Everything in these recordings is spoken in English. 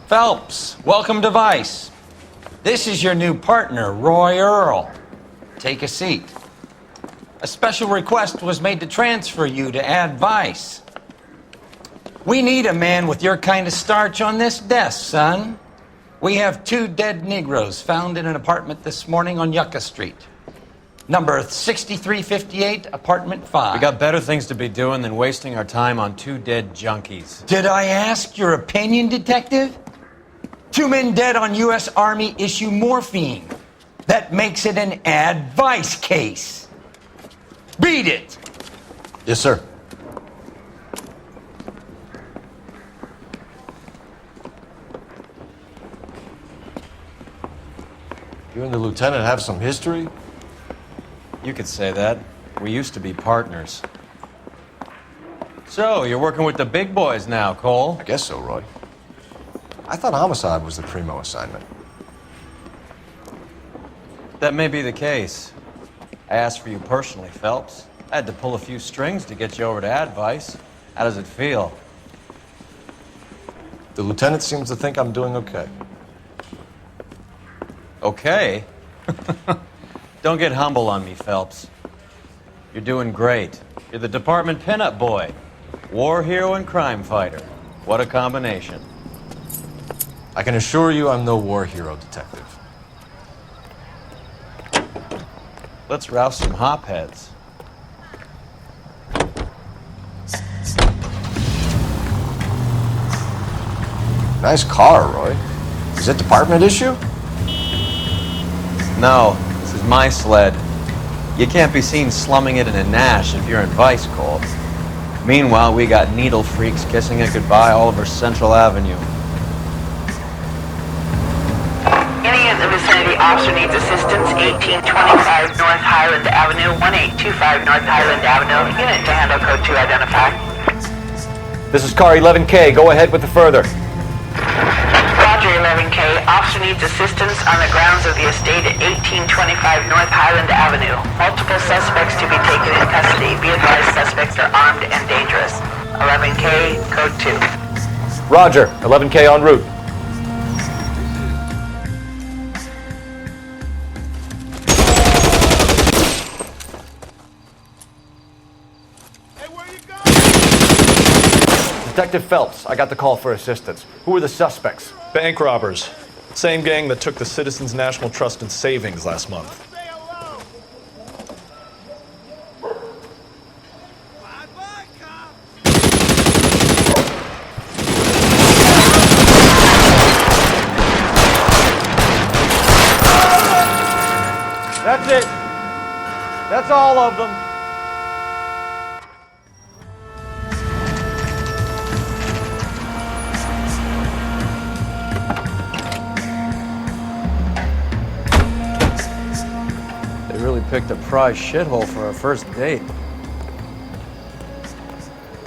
Phelps, welcome to Vice. This is your new partner, Roy Earl. Take a seat. A special request was made to transfer you to Ad Vice. We need a man with your kind of starch on this desk, son. We have 2 dead Negroes found in an apartment this morning on Yucca Street. Number 6358, apartment 5. We got better things to be doing than wasting our time on 2 dead junkies. Did I ask your opinion, detective? 2 men dead on U.S. Army issue morphine. That makes it an Ad Vice case. Beat it! Yes, sir. You and the lieutenant have some history? You could say that. We used to be partners. So, you're working with the big boys now, Cole? I guess so, Roy. I thought homicide was the primo assignment. That may be the case. I asked for you personally, Phelps. I had to pull a few strings to get you over to Ad Vice. How does it feel? The lieutenant seems to think I'm doing okay. Okay? Don't get humble on me, Phelps. You're doing great. You're the department pinup boy. War hero and crime fighter. What a combination. I can assure you I'm no war hero, detective. Let's rouse some hopheads. Nice car, Roy. Is it department issue? No, this is my sled. You can't be seen slumming it in a Nash if you're in Vice, Cole. Meanwhile, we got needle freaks kissing it goodbye all over Central Avenue. Any in the vicinity officer needs assistance, 1825 North Highland Avenue, 1825 North Highland Avenue. Unit to handle code 2 identify. This is car 11K. Go ahead with the further. Roger, 11K. Officer needs assistance on the grounds of the estate at 1825 North Highland Avenue. Multiple suspects to be taken in custody. Be advised, suspects are armed and dangerous. 11K, code 2. Roger. 11K en route. Detective Phelps, I got the call for assistance. Who are the suspects? Bank robbers. Same gang that took the Citizens National Trust and Savings last month. That's it. That's all of them. Picked a prize shithole for our first date.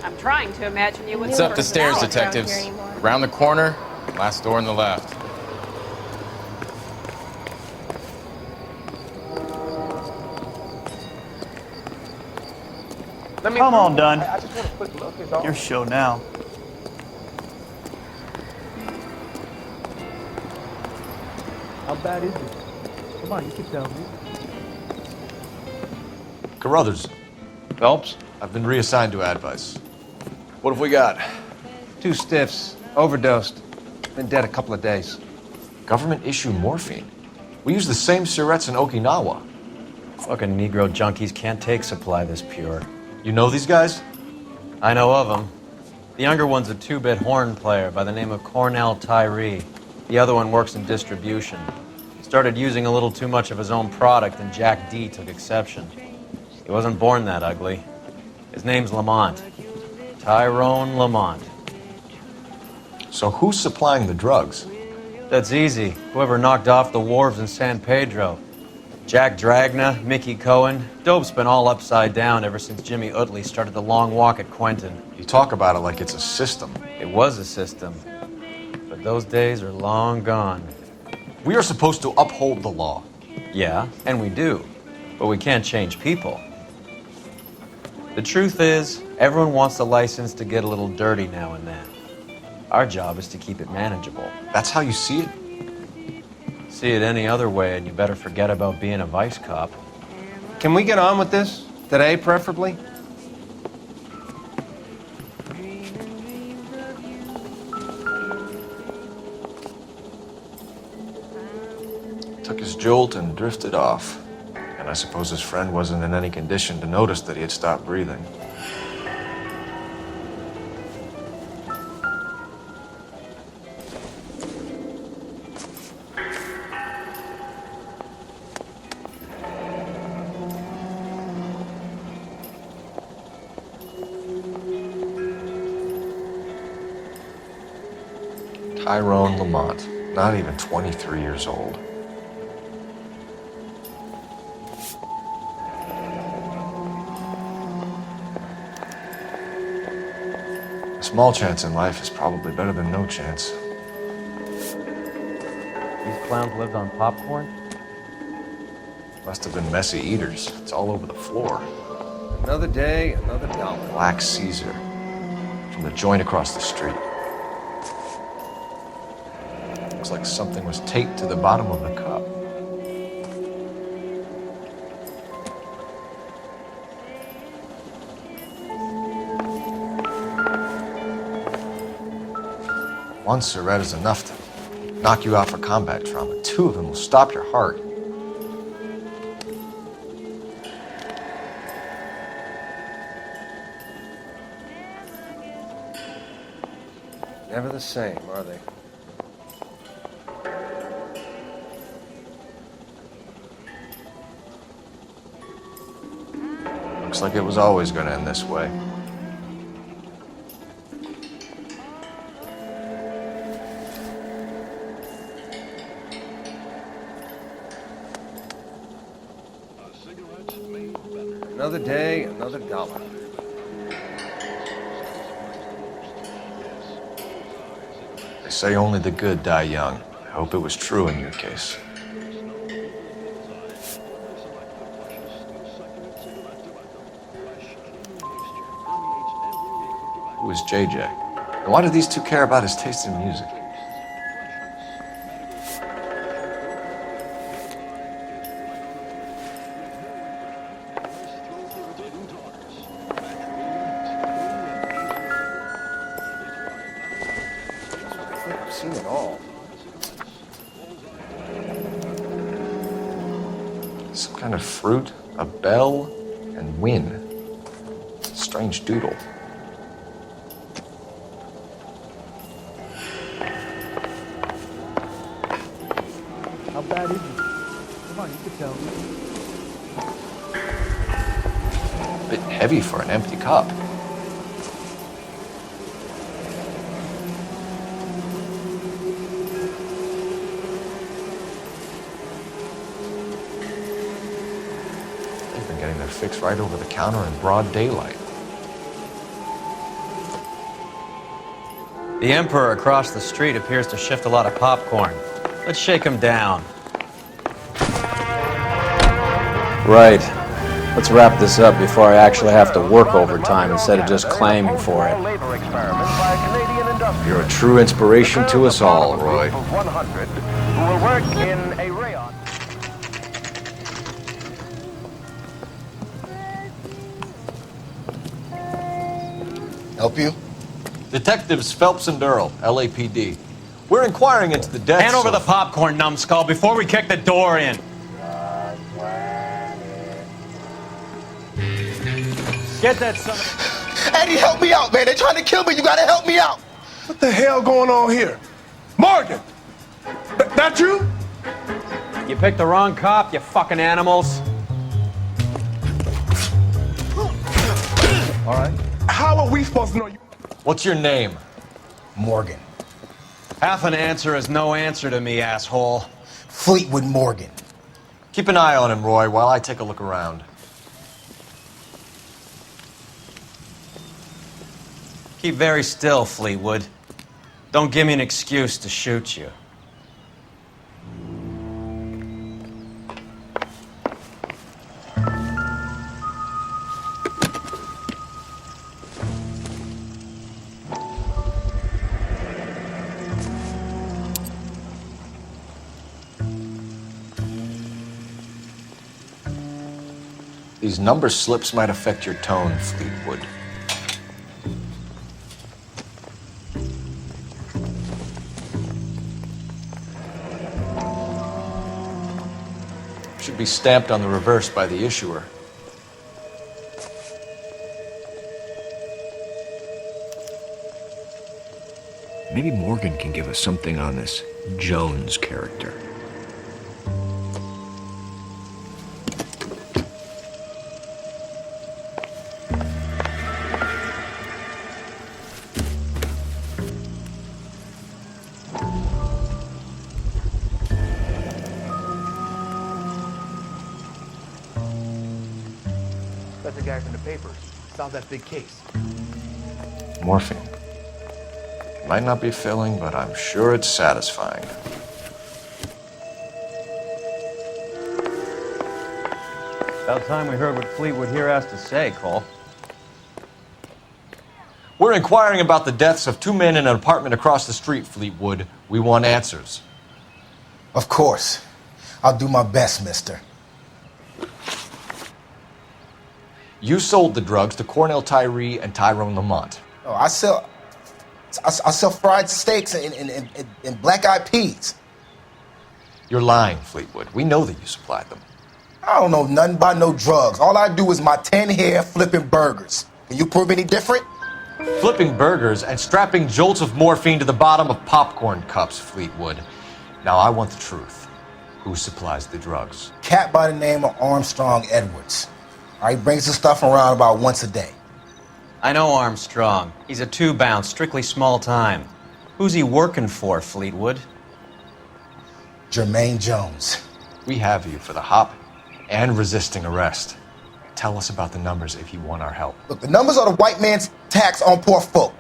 I'm trying to imagine you with It's up the stairs, detectives. Around the corner, last door on the left. Come on, Dunn. Your show now. How bad is it? Come on, you can tell me. Carruthers, Phelps? I've been reassigned to Ad Vice. What have we got? 2 stiffs. Overdosed. Been dead a couple of days. Government issue morphine. We use the same syrettes in Okinawa. Fucking Negro junkies can't take supply this pure. You know these guys? I know of them. The younger one's a 2-bit horn player by the name of Cornell Tyree. The other one works in distribution. Started using a little too much of his own product, and Jack D took exception. He wasn't born that ugly. His name's Lamont. Tyrone Lamont. So who's supplying the drugs? That's easy. Whoever knocked off the wharves in San Pedro. Jack Dragna, Mickey Cohen. Dope's been all upside down ever since Jimmy Utley started the long walk at Quentin. You talk about it like it's a system. It was a system. But those days are long gone. We are supposed to uphold the law. Yeah, and we do. But we can't change people. The truth is, everyone wants the license to get a little dirty now and then. Our job is to keep it manageable. That's how you see it? See it any other way, and you better forget about being a vice cop. Can we get on with this? Today, preferably? Took his jolt and drifted off. And I suppose his friend wasn't in any condition to notice that he had stopped breathing. Tyrone Lamont, not even 23 years old. A small chance in life is probably better than no chance. These clowns lived on popcorn? Must have been messy eaters. It's all over the floor. Another day, another dollar. Black Caesar. From the joint across the street. Looks like something was taped to the bottom of the cup. One cigarette is enough to knock you out for combat trauma. 2 of them will stop your heart. Never the same, are they? Looks like it was always going to end this way. Another day, another dollar. They say only the good die young. I hope it was true in your case. Who is JJ? And why do these two care about his taste in music? I've seen it all. Some kind of fruit, a bell, and win. Strange doodle. How bad is it? Come on, you can tell me. A bit heavy for an empty cup. They've been getting their fix right over the counter in broad daylight. The Emperor across the street appears to shift a lot of popcorn. Let's shake him down. Right. Let's wrap this up before I actually have to work overtime instead of just claiming for it. You're a true inspiration to us all, Roy. Help you? Detectives Phelps and Earl, LAPD. We're inquiring into the deaths Hand over of... the popcorn, numbskull, before we kick the door in. Get that son of Eddie, help me out, man. They're trying to kill me. You gotta help me out. What the hell going on here? Morgan! That you? You picked the wrong cop, you fucking animals. All right. How are we supposed to know you? What's your name? Morgan. Half an answer is no answer to me, asshole. Fleetwood Morgan. Keep an eye on him, Roy, while I take a look around. Keep very still, Fleetwood. Don't give me an excuse to shoot you. These number slips might affect your tone, Fleetwood. Should be stamped on the reverse by the issuer. Maybe Morgan can give us something on this Jones character. That's the guy from the papers. Solved that big case. Morphine. Might not be filling, but I'm sure it's satisfying. About time we heard what Fleetwood here has to say, Cole. We're inquiring about the deaths of two men in an apartment across the street, Fleetwood. We want answers. Of course. I'll do my best, mister. You sold the drugs to Cornell Tyree and Tyrone Lamont. Oh, I sell fried steaks and black-eyed peas. You're lying, Fleetwood. We know that you supplied them. I don't know nothing about no drugs. All I do is my 10 hair flipping burgers. Can you prove any different? Flipping burgers and strapping jolts of morphine to the bottom of popcorn cups, Fleetwood. Now I want the truth. Who supplies the drugs? Cat by the name of Armstrong Edwards. All right, brings the stuff around about once a day. I know Armstrong. He's a two-bound, strictly small time. Who's he working for, Fleetwood? Jermaine Jones. We have you for the hop and resisting arrest. Tell us about the numbers if you want our help. Look, the numbers are the white man's tax on poor folk.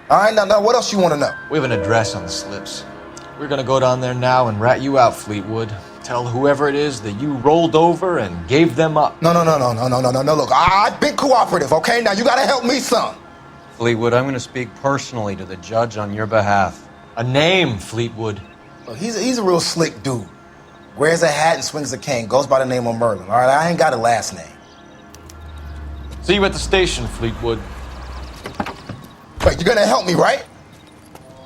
All right, now what else you want to know? We have an address on the slips. We're gonna go down there now and rat you out, Fleetwood. Tell whoever it is that you rolled over and gave them up. No. Look, I've been cooperative, okay? Now you gotta help me some. Fleetwood, I'm going to speak personally to the judge on your behalf. A name, Fleetwood. Look, he's a real slick dude. Wears a hat and swings a cane. Goes by the name of Merlin. All right, I ain't got a last name. See you at the station, Fleetwood. Wait, you're gonna help me, right?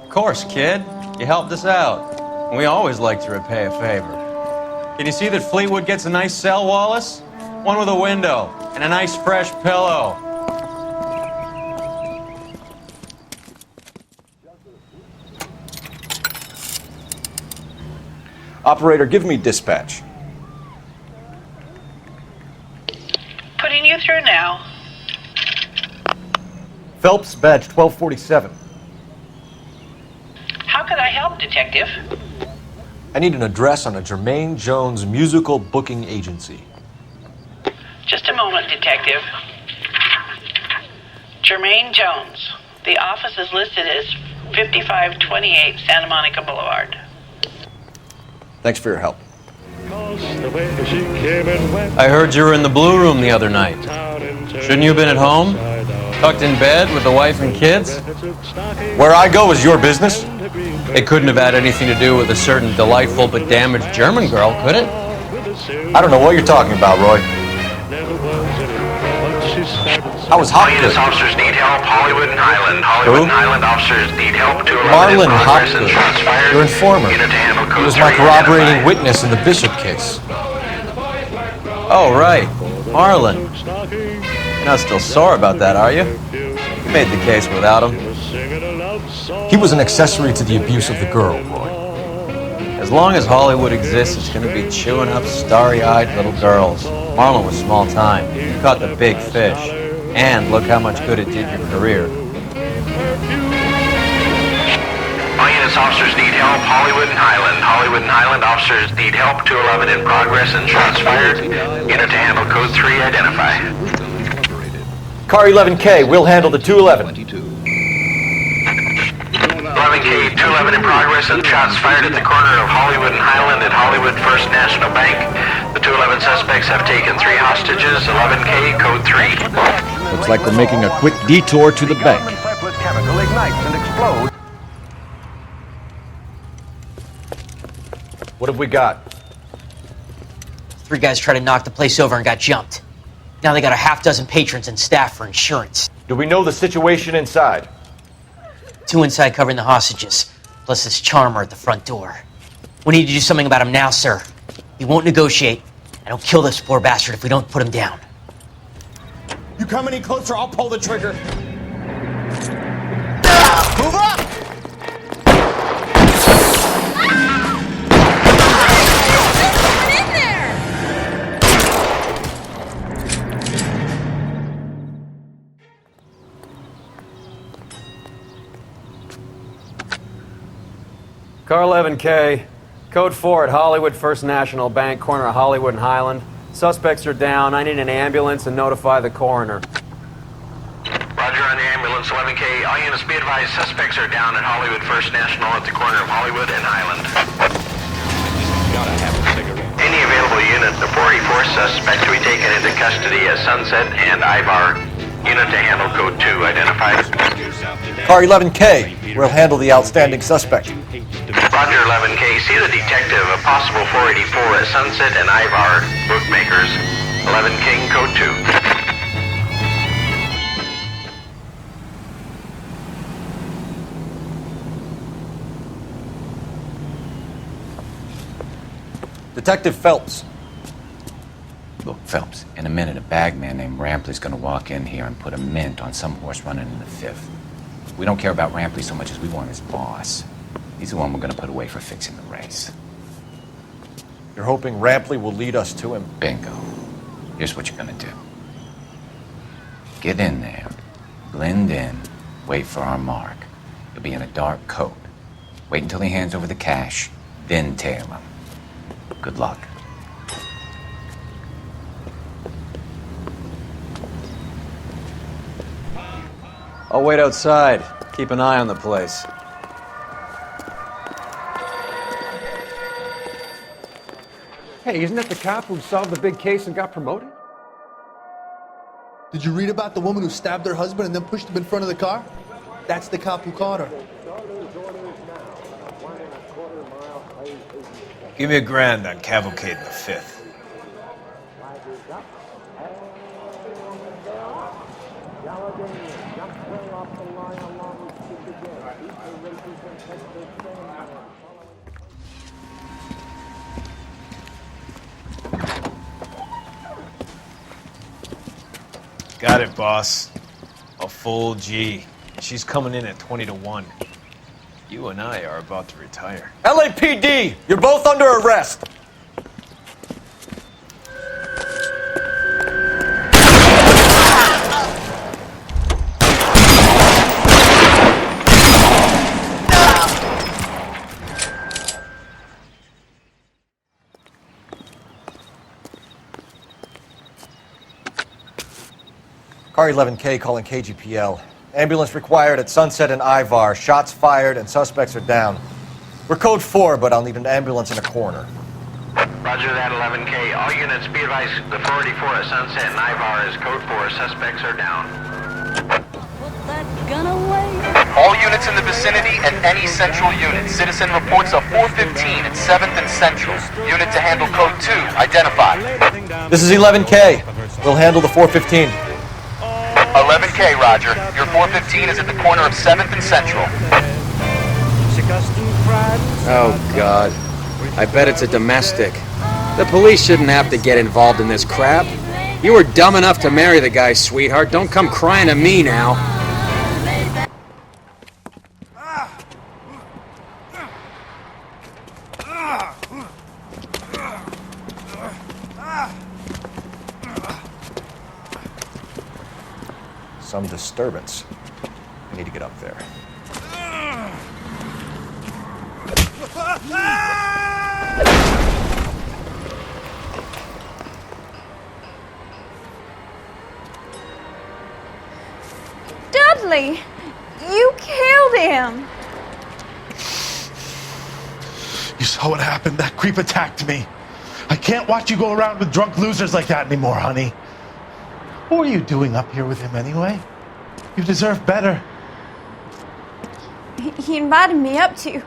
Of course, kid. You helped us out. We always like to repay a favor. Can you see that Fleetwood gets a nice cell, Wallace? One with a window and a nice fresh pillow. Operator, give me dispatch. Putting you through now. Phelps, badge 1247. How could I help, Detective? I need an address on a Jermaine Jones musical booking agency. Just a moment, Detective. Jermaine Jones. The office is listed as 5528 Santa Monica Boulevard. Thanks for your help. I heard you were in the Blue Room the other night. Shouldn't you have been at home? Tucked in bed with the wife and kids? Where I go is your business? It couldn't have had anything to do with a certain delightful but damaged German girl, could it? I don't know what you're talking about, Roy. How was Hopgood? Officers need help. Hollywood and Highland. Who? And Highland officers need help. Marlon Hopgood, your informer. He was my corroborating witness in the Bishop case. Oh, right. Marlon. You're not still sore about that, are you? You made the case without him. He was an accessory to the abuse of the girl, Roy. As long as Hollywood exists, it's going to be chewing up starry-eyed little girls. Marlon was small time. You caught the big fish. And look how much good it did your career. All units, officers need help. Hollywood and Highland. Hollywood and Highland officers need help. 211 in progress and shots fired. Unit to handle code 3, identify. Car 11K, we'll handle the 211. 11K, 211 in progress and shots fired at the corner of Hollywood and Highland at Hollywood First National Bank. The 211 suspects have taken 3 hostages. 11K, code 3. Looks like we're making a quick detour to the bank. What have we got? 3 guys tried to knock the place over and got jumped. Now they got a half dozen patrons and staff for insurance. Do we know the situation inside? 2 inside covering the hostages, plus this charmer at the front door. We need to do something about him now, sir. He won't negotiate, and he'll kill this poor bastard if we don't put him down. You come any closer, I'll pull the trigger. Move up! In there! Car 11K, code 4 at Hollywood First National Bank, corner of Hollywood and Highland. Suspects are down. I need an ambulance and notify the coroner. Roger on the ambulance, 11K. All units be advised, suspects are down at Hollywood First National at the corner of Hollywood and Highland. Any available unit, the 44 suspect to be taken into custody at Sunset and Ivar. Unit to handle code 2 identified. Car 11K, we'll handle the outstanding suspect. Roger 11K, see the detective, a possible 484 at Sunset and Ivar, bookmakers. 11K, code 2. Detective Phelps. Look, Phelps, in a minute a bagman named Rampley's gonna walk in here and put a mint on some horse running in the 5th. We don't care about Rampley so much as we want his boss. He's the one we're gonna put away for fixing the race. You're hoping Rampley will lead us to him? Bingo. Here's what you're gonna do. Get in there, blend in, wait for our mark. You'll be in a dark coat. Wait until he hands over the cash, then tail him. Good luck. I'll wait outside. Keep an eye on the place. Hey, isn't that the cop who solved the big case and got promoted? Did you read about the woman who stabbed her husband and then pushed him in front of the car? That's the cop who caught her. Give me $1,000 on Cavalcade in the 5th. Got it, boss. A full G. She's coming in at 20 to 1. You and I are about to retire. LAPD! You're both under arrest! Car 11K calling KGPL. Ambulance required at Sunset and Ivar. Shots fired and suspects are down. We're code 4, but I'll need an ambulance in a corner. Roger that, 11K. All units be advised, the 484 at Sunset and Ivar is code 4. Suspects are down. Put that gun away. All units in the vicinity and any central unit. Citizen reports of 415 at 7th and Central. Unit to handle code 2. Identify. This is 11K. We'll handle the 415. 11K, Roger. Your 415 is at the corner of 7th and Central. Oh, God. I bet it's a domestic. The police shouldn't have to get involved in this crap. You were dumb enough to marry the guy, sweetheart. Don't come crying to me now. Some disturbance. I need to get up there. Dudley! You killed him! You saw what happened? That creep attacked me. I can't watch you go around with drunk losers like that anymore, honey. What were you doing up here with him anyway? You deserve better. He invited me up to...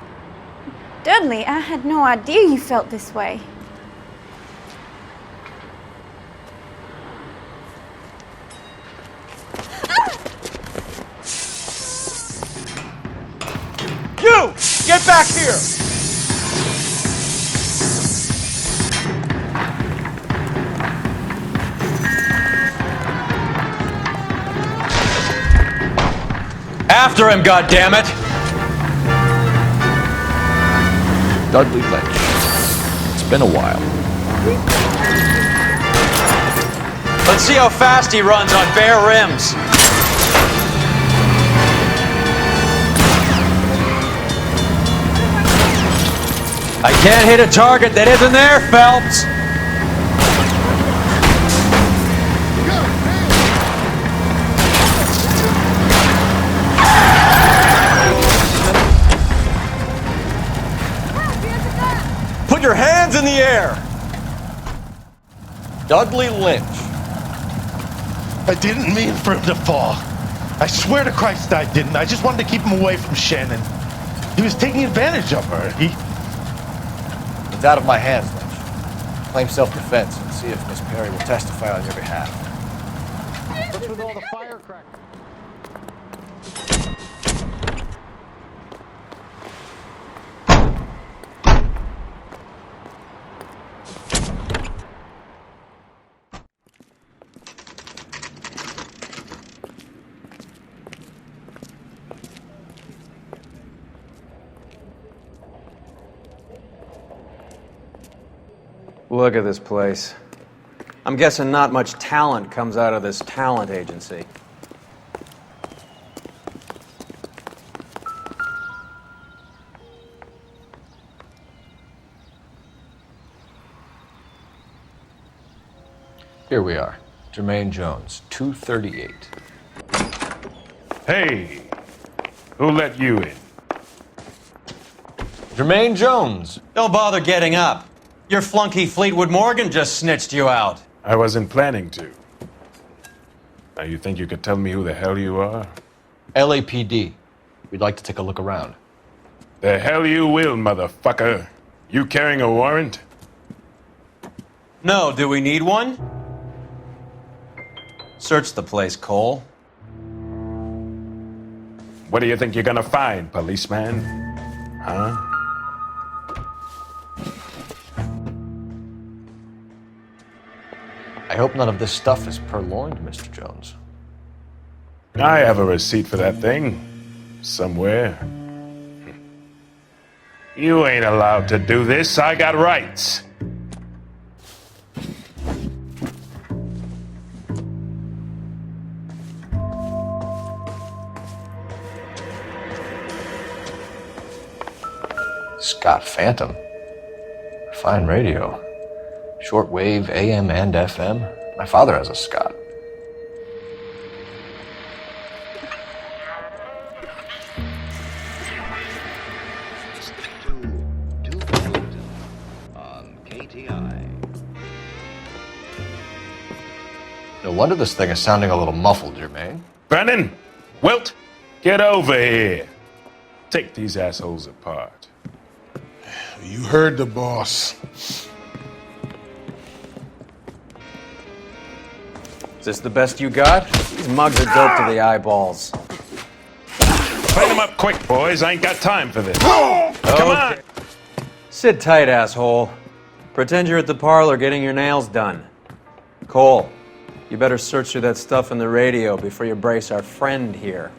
Dudley, I had no idea you felt this way. back here! After him, goddammit! Dudley Lynch. It's been a while. Let's see how fast he runs on bare rims. I can't hit a target that isn't there, Phelps. Put your hands in the air! Dudley Lynch. I didn't mean for him to fall. I swear to Christ I didn't. I just wanted to keep him away from Shannon. He was taking advantage of her. It's out of my hands, Lynch. Claim self-defense and see if Miss Perry will testify on your behalf. What's with all the firecrackers? Look at this place. I'm guessing not much talent comes out of this talent agency. Here we are. Jermaine Jones, 238. Hey, who let you in? Jermaine Jones. Don't bother getting up. Your flunky Fleetwood Morgan just snitched you out. I wasn't planning to. Now you think you could tell me who the hell you are? LAPD. We'd like to take a look around. The hell you will, motherfucker. You carrying a warrant? No, do we need one? Search the place, Cole. What do you think you're gonna find, policeman? Huh? I hope none of this stuff is purloined, Mr. Jones. I have a receipt for that thing. Somewhere. You ain't allowed to do this. I got rights. Scott Phantom. Fine radio. Shortwave, AM and FM. My father has a Scott. No wonder this thing is sounding a little muffled, Jermaine. Brennan! Wilt! Get over here! Take these assholes apart. You heard the boss. Is this the best you got? These mugs are dope to the eyeballs. Clean them up quick, boys. I ain't got time for this. Come on! Sit tight, asshole. Pretend you're at the parlor getting your nails done. Cole, you better search through that stuff in the radio before you brace our friend here.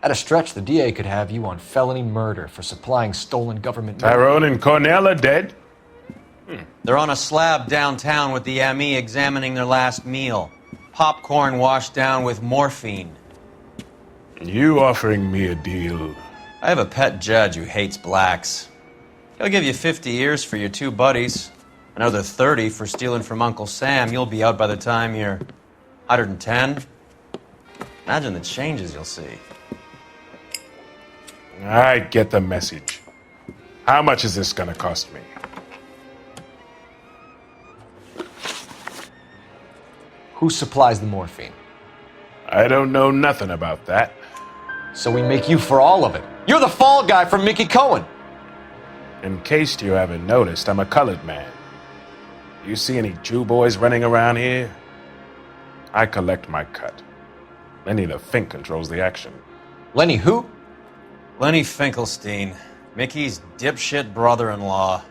At a stretch, the DA could have you on felony murder for supplying stolen government... Tyrone and Cornell are dead? They're on a slab downtown with the ME examining their last meal. Popcorn washed down with morphine. You offering me a deal? I have a pet judge who hates blacks. He'll give you 50 years for your two buddies. Another 30 for stealing from Uncle Sam. You'll be out by the time you're 110. Imagine the changes you'll see. I get the message. How much is this gonna cost me? Who supplies the morphine? I don't know nothing about that. So we make you for all of it. You're the fall guy from Mickey Cohen. In case you haven't noticed, I'm a colored man. You see any Jew boys running around here? I collect my cut. Lenny the Fink controls the action. Lenny who? Lenny Finkelstein, Mickey's dipshit brother-in-law.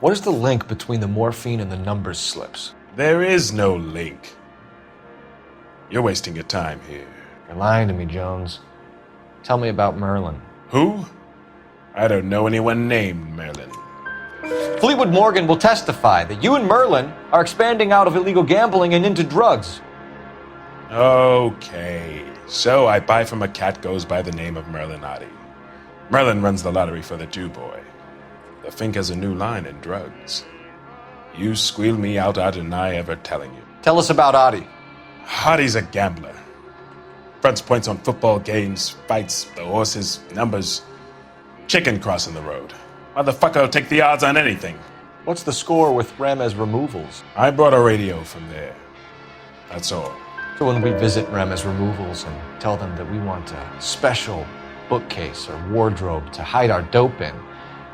What is the link between the morphine and the numbers slips? There is no link. You're wasting your time here. You're lying to me, Jones. Tell me about Merlin. Who? I don't know anyone named Merlin. Fleetwood Morgan will testify that you and Merlin are expanding out of illegal gambling and into drugs. Okay, so I buy from a cat goes by the name of Merlin Oddie. Merlin runs the lottery for the Jew boy. The Fink has a new line in drugs. You squeal me out, I deny ever telling you. Tell us about Oddie. Oddie's a gambler. Fronts points on football games, fights, the horses, numbers. Chicken crossing the road. Motherfucker will take the odds on anything. What's the score with Ramez Removals? I brought a radio from there. That's all. So when we visit Ramez Removals and tell them that we want a special bookcase or wardrobe to hide our dope in,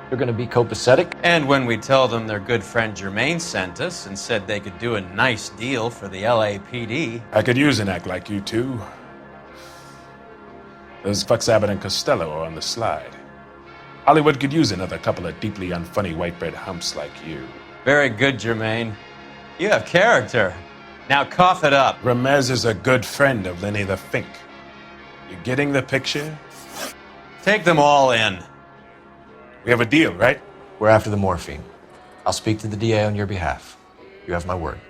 they're going to be copacetic? And when we tell them their good friend Jermaine sent us and said they could do a nice deal for the LAPD. I could use an act like you two. Those fucks Abbott and Costello are on the slide. Hollywood could use another couple of deeply unfunny white bread humps like you. Very good, Jermaine. You have character. Now cough it up. Ramez is a good friend of Lenny the Fink. You getting the picture? Take them all in. We have a deal, right? We're after the morphine. I'll speak to the DA on your behalf. You have my word.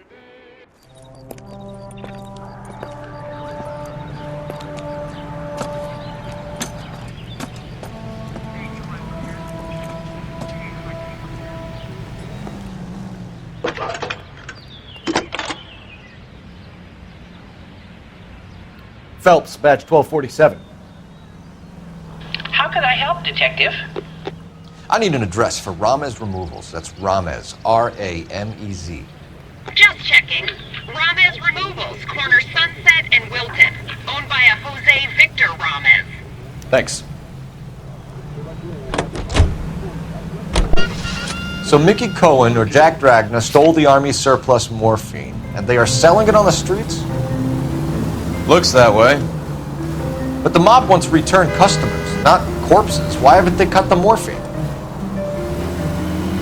Phelps, badge 1247. How can I help, Detective? I need an address for Ramez Removals. That's Ramez, R-A-M-E-Z. Just checking. Ramez Removals, corner Sunset and Wilton. Owned by a Jose Victor Ramez. Thanks. So Mickey Cohen or Jack Dragna stole the Army's surplus morphine, and they are selling it on the streets? Looks that way. But the mob wants returned customers, not corpses. Why haven't they cut the morphine?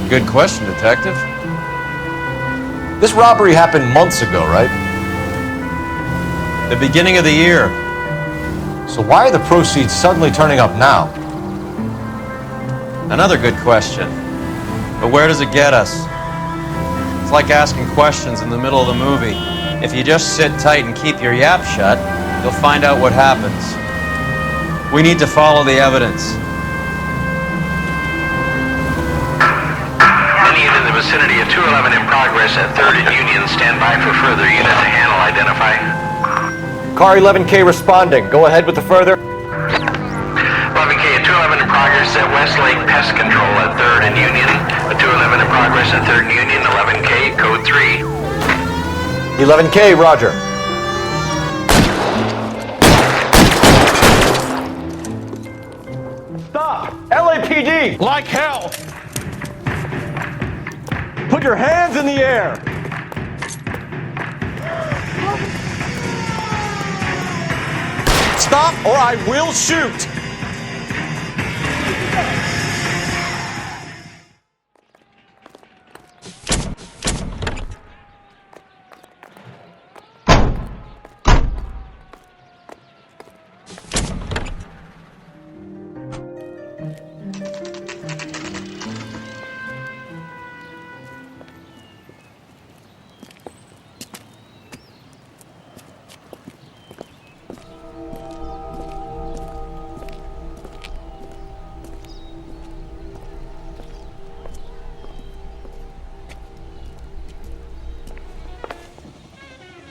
Good question, Detective. This robbery happened months ago, right? The beginning of the year. So why are the proceeds suddenly turning up now? Another good question. But where does it get us? It's like asking questions in the middle of the movie. If you just sit tight and keep your yap shut, you'll find out what happens. We need to follow the evidence. Any unit in the vicinity of 211 in progress at 3rd and Union. Stand by for further unit to handle identify. Car 11K responding. Go ahead with the further. 11K at 211 in progress at Westlake Pest Control at 3rd and Union. A 211 in progress at 3rd and Union. 11K, code 3. 11K, roger. Stop! LAPD! Like hell! Put your hands in the air! Stop or I will shoot!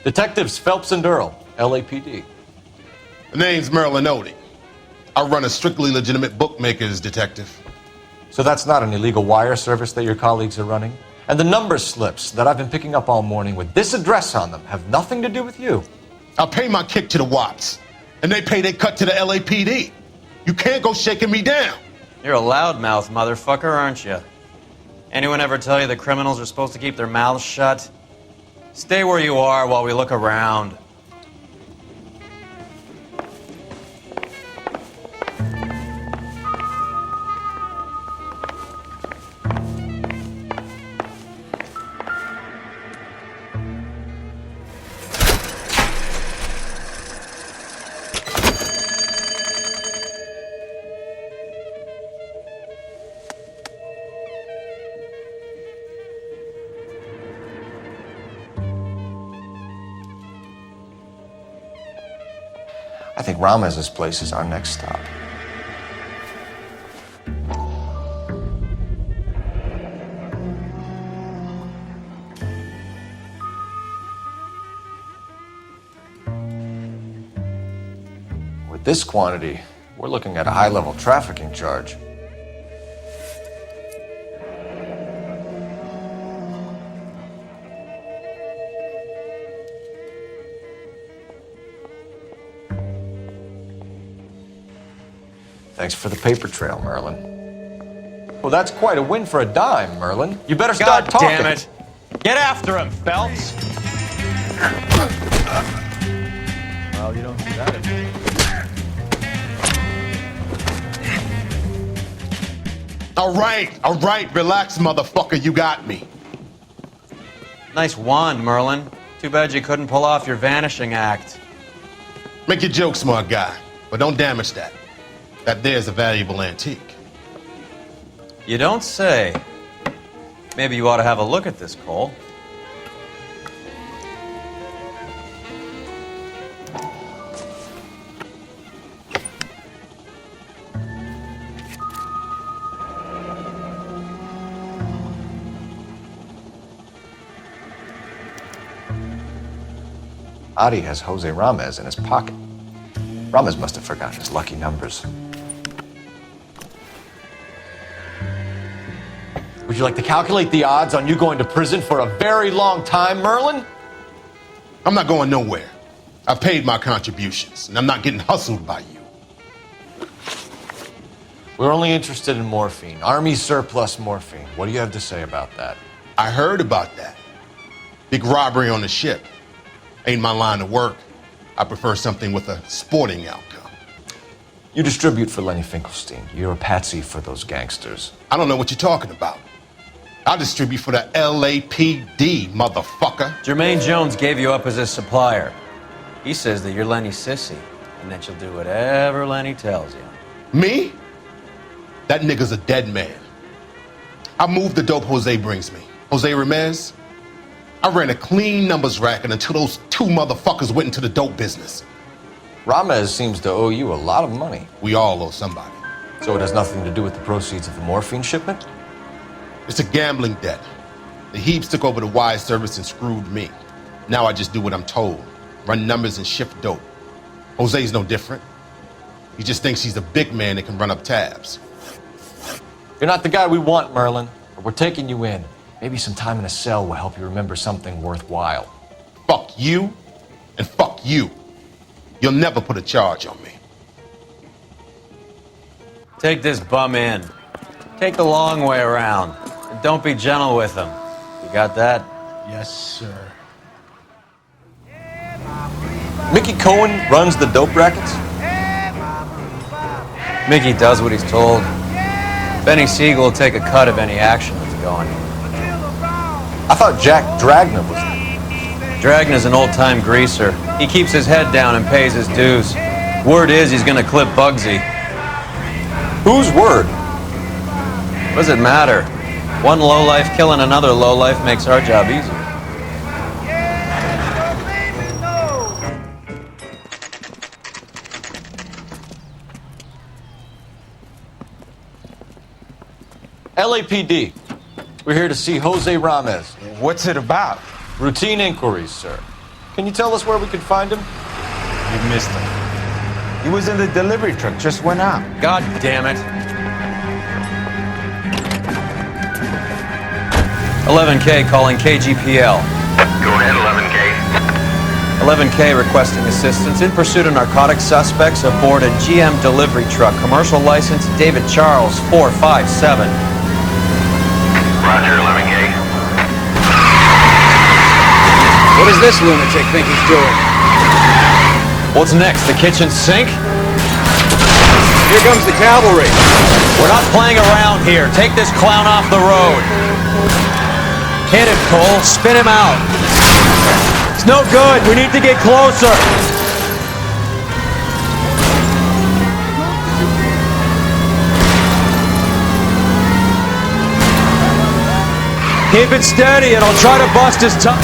Detectives Phelps and Earl, LAPD. The name's Merlin Odie. I run a strictly legitimate bookmaker's detective. So that's not an illegal wire service that your colleagues are running? And the number slips that I've been picking up all morning with this address on them have nothing to do with you? I pay my kick to the Wops, and they pay their cut to the LAPD. You can't go shaking me down. You're a loudmouth motherfucker, aren't you? Anyone ever tell you that criminals are supposed to keep their mouths shut? Stay where you are while we look around. I think Ramez's place is our next stop. With this quantity, we're looking at a high-level trafficking charge. Thanks for the paper trail, Merlin. Well, that's quite a win for a dime, Merlin. You better start talking. God damn it. Get after him, Phelps. Well, you don't got it. All right, relax, motherfucker, you got me. Nice wand, Merlin. Too bad you couldn't pull off your vanishing act. Make your joke, smart guy, but don't damage that. That there's a valuable antique. You don't say. Maybe you ought to have a look at this, Cole. Adi has Jose Ramez in his pocket. Ramez must have forgotten his lucky numbers. Would you like to calculate the odds on you going to prison for a very long time, Merlin? I'm not going nowhere. I've paid my contributions, and I'm not getting hustled by you. We're only interested in morphine. Army surplus morphine. What do you have to say about that? I heard about that. Big robbery on the ship. Ain't my line of work. I prefer something with a sporting outcome. You distribute for Lenny Finkelstein. You're a patsy for those gangsters. I don't know what you're talking about. I distribute for the LAPD, motherfucker. Jermaine Jones gave you up as his supplier. He says that you're Lenny's sissy, and that you'll do whatever Lenny tells you. Me? That nigga's a dead man. I move the dope Jose brings me. Jose Ramez? I ran a clean numbers racket until those two motherfuckers went into the dope business. Ramez seems to owe you a lot of money. We all owe somebody. So it has nothing to do with the proceeds of the morphine shipment? It's a gambling debt. The Heaps took over the wire service and screwed me. Now I just do what I'm told. Run numbers and shift dope. Jose's no different. He just thinks he's a big man that can run up tabs. You're not the guy we want, Merlin, but we're taking you in. Maybe some time in a cell will help you remember something worthwhile. Fuck you, and fuck you. You'll never put a charge on me. Take this bum in. Take the long way around. And don't be gentle with him. You got that? Yes, sir. Mickey Cohen runs the dope rackets? Mickey does what he's told. Benny Siegel will take a cut of any action that's going. I thought Jack Dragna was there. Dragna's an old-time greaser. He keeps his head down and pays his dues. Word is he's gonna clip Bugsy. Whose word? What does it matter? One lowlife killing another lowlife makes our job easier. LAPD. We're here to see Jose Ramez. What's it about? Routine inquiries, sir. Can you tell us where we could find him? You missed him. He was in the delivery truck, just went out. God damn it. 11K calling KGPL. Go ahead, 11K. 11K requesting assistance in pursuit of narcotic suspects aboard a GM delivery truck. Commercial license David Charles 457. Roger, 11K. What does this lunatic think he's doing? What's next, the kitchen sink? Here comes the cavalry. We're not playing around here. Take this clown off the road. Hit him, Cole. Spin him out. It's no good. We need to get closer. Keep it steady and I'll try to bust his tongue.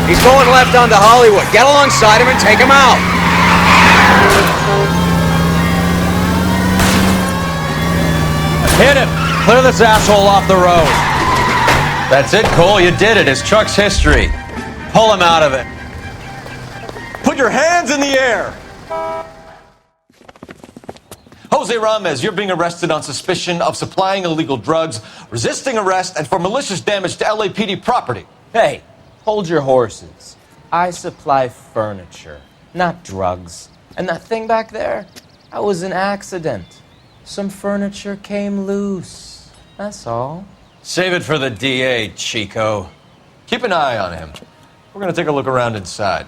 He's going left onto Hollywood. Get alongside him and take him out. Hit him. Clear this asshole off the road. That's it, Cole. You did it. His truck's history. Pull him out of it. Put your hands in the air! Jose Ramez, you're being arrested on suspicion of supplying illegal drugs, resisting arrest, and for malicious damage to LAPD property. Hey, hold your horses. I supply furniture, not drugs. And that thing back there, that was an accident. Some furniture came loose. That's all. Save it for the DA, Chico. Keep an eye on him. We're gonna take a look around inside.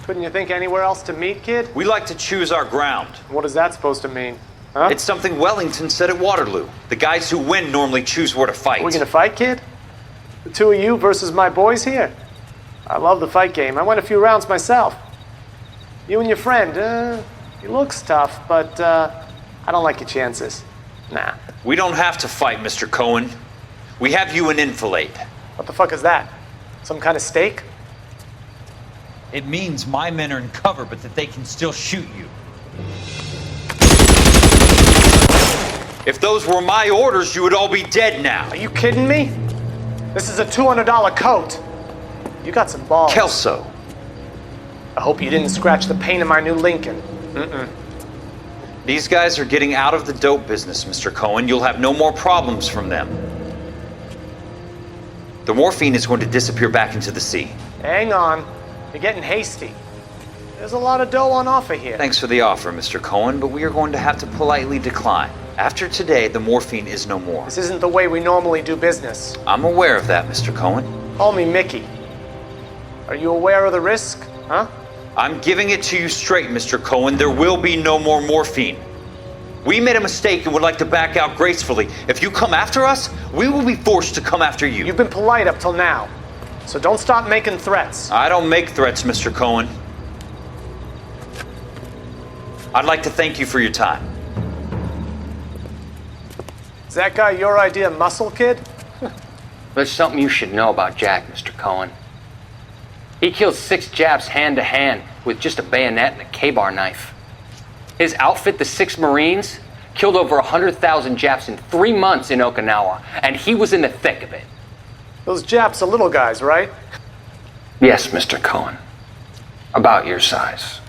Couldn't you think anywhere else to meet, kid? We like to choose our ground. What is that supposed to mean? Huh? It's something Wellington said at Waterloo. The guys who win normally choose where to fight. We're gonna fight, kid? The two of you versus my boys here? I love the fight game. I went a few rounds myself. You and your friend, he looks tough, but I don't like your chances. Nah. We don't have to fight, Mr. Cohen. We have you in enfilade. What the fuck is that? Some kind of steak? It means my men are in cover, but that they can still shoot you. If those were my orders, you would all be dead now. Are you kidding me? This is a $200 coat. You got some balls. Kelso. I hope you didn't scratch the paint of my new Lincoln. These guys are getting out of the dope business, Mr. Cohen. You'll have no more problems from them. The morphine is going to disappear back into the sea. Hang on. You're getting hasty. There's a lot of dough on offer here. Thanks for the offer, Mr. Cohen, but we are going to have to politely decline. After today, the morphine is no more. This isn't the way we normally do business. I'm aware of that, Mr. Cohen. Call me Mickey. Are you aware of the risk, huh? I'm giving it to you straight, Mr. Cohen. There will be no more morphine. We made a mistake and would like to back out gracefully. If you come after us, we will be forced to come after you. You've been polite up till now, so don't stop making threats. I don't make threats, Mr. Cohen. I'd like to thank you for your time. Is that guy your idea of muscle, kid? There's something you should know about Jack, Mr. Cohen. He killed 6 Japs hand to hand with just a bayonet and a K-bar knife. His outfit, the 6 Marines, killed over 100,000 Japs in 3 months in Okinawa, and he was in the thick of it. Those Japs are little guys, right? Yes, Mr. Cohen. About your size.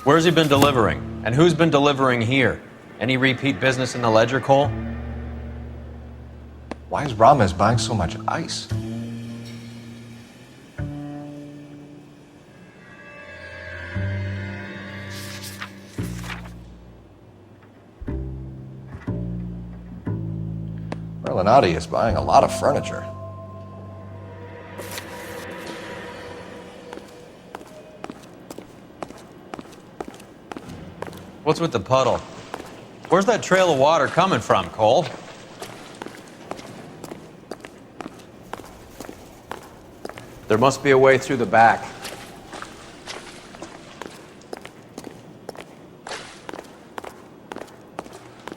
Where's he been delivering? And who's been delivering here? Any repeat business in the ledger, Cole? Why is Ramos buying so much ice? Merlinati is buying a lot of furniture. What's with the puddle? Where's that trail of water coming from, Cole? There must be a way through the back.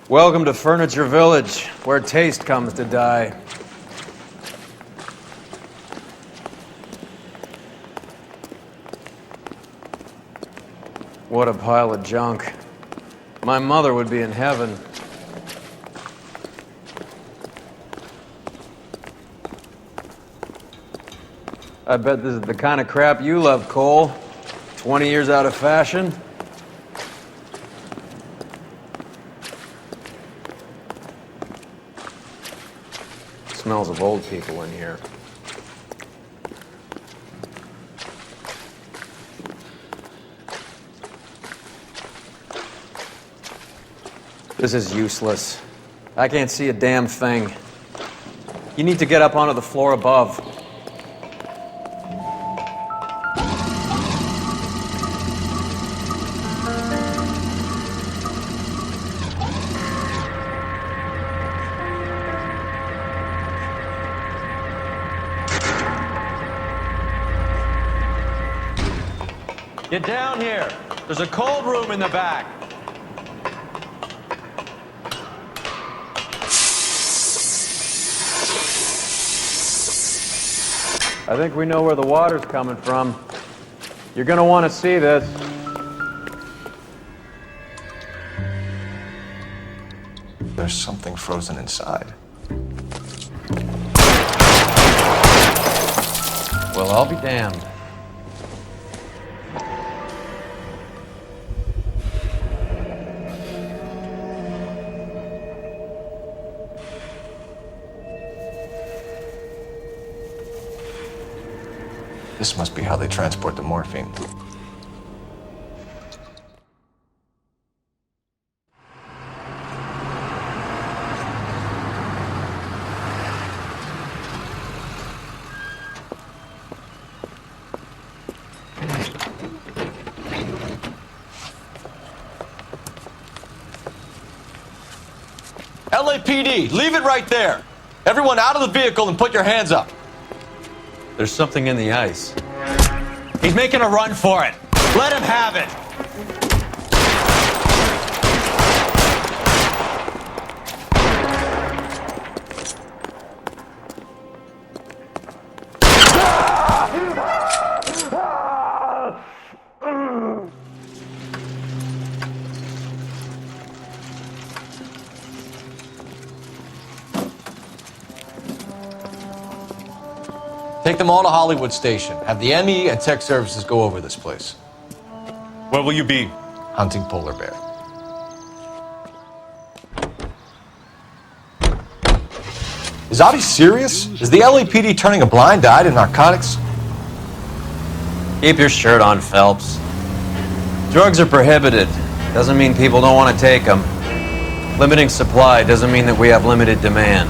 Welcome to Furniture Village, where taste comes to die. What a pile of junk. My mother would be in heaven. I bet this is the kind of crap you love, Cole. 20 years out of fashion. Smells of old people in here. This is useless. I can't see a damn thing. You need to get up onto the floor above. Get down here. There's a cold room in the back. I think we know where the water's coming from. You're gonna want to see this. There's something frozen inside. Well, I'll be damned. This must be how they transport the morphine. LAPD, leave it right there. Everyone out of the vehicle and put your hands up. There's something in the ice. He's making a run for it. Let him have it. Take them all to Hollywood Station. Have the ME and tech services go over this place. Where will you be? Hunting polar bear. Is Audie serious? Is the LAPD turning a blind eye to narcotics? Keep your shirt on, Phelps. Drugs are prohibited. Doesn't mean people don't want to take them. Limiting supply doesn't mean that we have limited demand.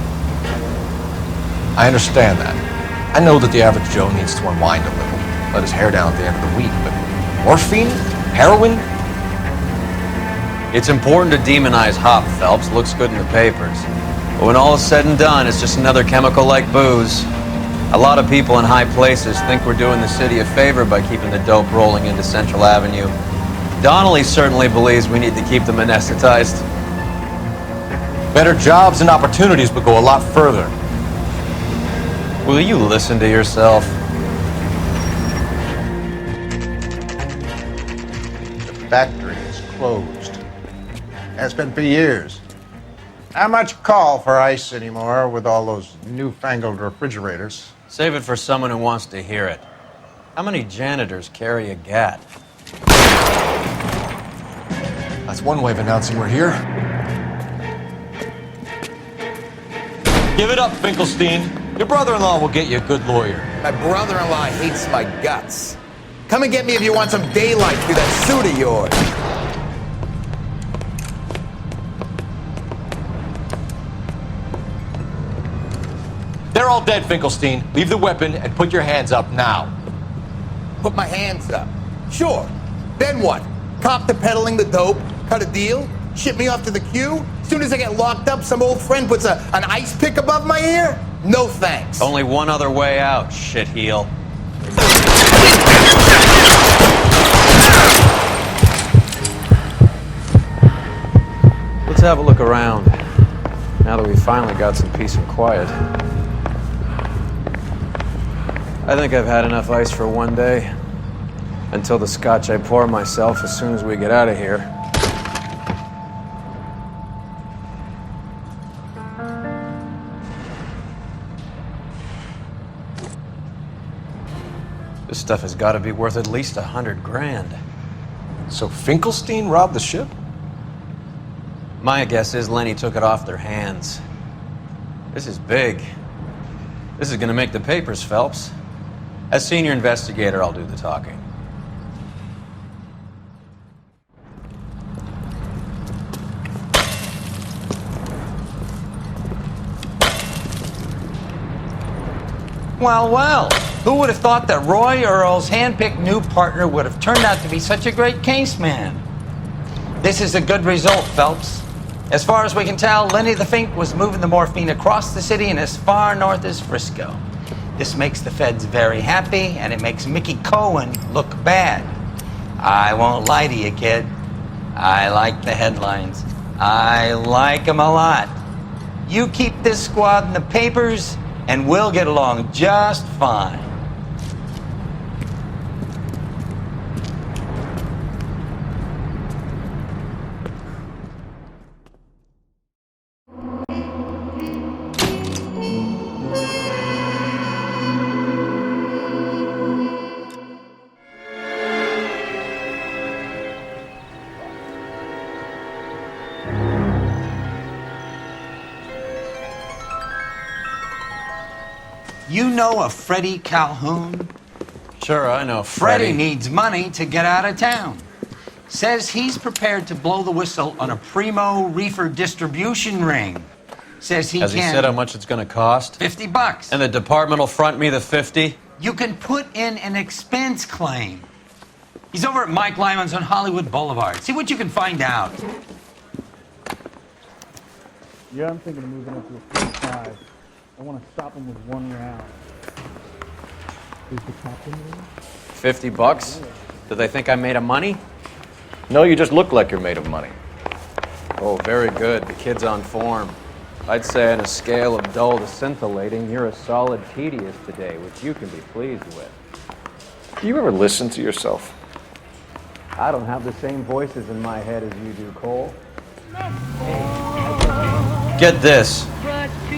I understand that. I know that the average Joe needs to unwind a little, let his hair down at the end of the week, but morphine? Heroin? It's important to demonize hop, Phelps. Looks good in the papers. But when all is said and done, it's just another chemical like booze. A lot of people in high places think we're doing the city a favor by keeping the dope rolling into Central Avenue. Donnelly certainly believes we need to keep them anesthetized. Better jobs and opportunities would go a lot further. Will you listen to yourself? The factory is closed. Has been for years. Not much call for ice anymore with all those newfangled refrigerators. Save it for someone who wants to hear it. How many janitors carry a gat? That's one way of announcing we're here. Give it up, Finkelstein. Your brother-in-law will get you a good lawyer. My brother-in-law hates my guts. Come and get me if you want some daylight through that suit of yours. They're all dead, Finkelstein. Leave the weapon and put your hands up now. Put my hands up. Sure. Then what? Cop to peddling the dope? Cut a deal? Ship me off to the queue? As soon as I get locked up, some old friend puts an ice pick above my ear? No thanks. Only one other way out, shitheel. Let's have a look around, now that we finally got some peace and quiet. I think I've had enough ice for one day, until the scotch I pour myself as soon as we get out of here. This stuff has got to be worth at least $100 grand. So Finkelstein robbed the ship? My guess is Lenny took it off their hands. This is big. This is gonna make the papers, Phelps. As senior investigator, I'll do the talking. Well, well. Who would have thought that Roy Earl's hand-picked new partner would have turned out to be such a great case man? This is a good result, Phelps. As far as we can tell, Lenny the Fink was moving the morphine across the city and as far north as Frisco. This makes the feds very happy, and it makes Mickey Cohen look bad. I won't lie to you, kid. I like the headlines. I like them a lot. You keep this squad in the papers, and we'll get along just fine. You know a Freddie Calhoun? Sure, I know Freddie needs money to get out of town. Says he's prepared to blow the whistle on a primo reefer distribution ring. Says he Has can... he said how much it's gonna cost? $50. And the department will front me the 50? You can put in an expense claim. He's over at Mike Lyman's on Hollywood Boulevard. See what you can find out. Yeah, I'm thinking of moving up to a 45. I want to stop him with one round. Is the captain there? $50? Do they think I'm made of money? No, you just look like you're made of money. Oh, very good. The kid's on form. I'd say on a scale of dull to scintillating, you're a solid tedious today, which you can be pleased with. Do you ever listen to yourself? I don't have the same voices in my head as you do, Cole. Get this.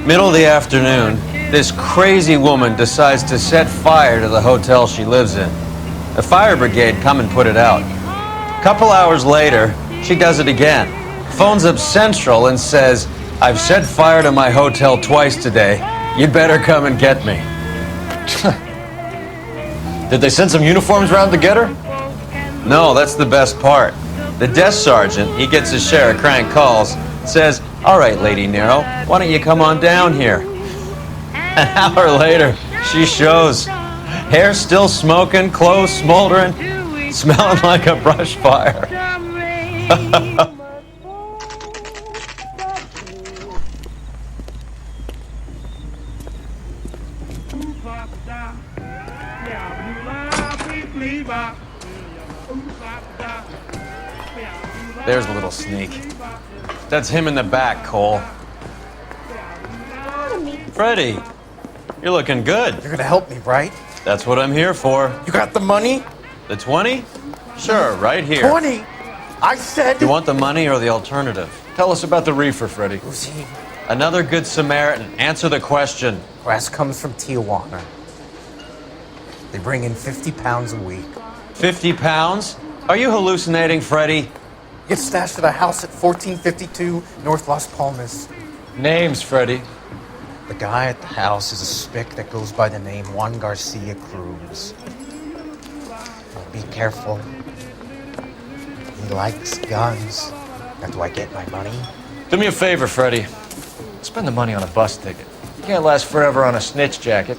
Middle of the afternoon, this crazy woman decides to set fire to the hotel she lives in. The fire brigade come and put it out. A couple hours later, she does it again. Phones up Central and says, "I've set fire to my hotel twice today. You'd better come and get me." Did they send some uniforms around to get her? No, that's the best part. The desk sergeant, he gets his share of crank calls, says, "All right, Lady Nero, why don't you come on down here?" An hour later, she shows. Hair still smoking, clothes smoldering, smelling like a brush fire. There's a little sneak. That's him in the back, Cole. Freddie, you're looking good. You're gonna help me, right? That's what I'm here for. You got the money? The 20? Sure, right here. 20? I said... You want the money or the alternative? Tell us about the reefer, Freddie. Who's he? Another good Samaritan. Answer the question. Grass comes from Tijuana. They bring in 50 pounds a week. 50 pounds? Are you hallucinating, Freddie? Gets stashed at a house at 1452 North Las Palmas. Names, Freddy. The guy at the house is a spick that goes by the name Juan Garcia Cruz. Well, be careful. He likes guns. Now, do I get my money? Do me a favor, Freddy. Spend the money on a bus ticket. You can't last forever on a snitch jacket.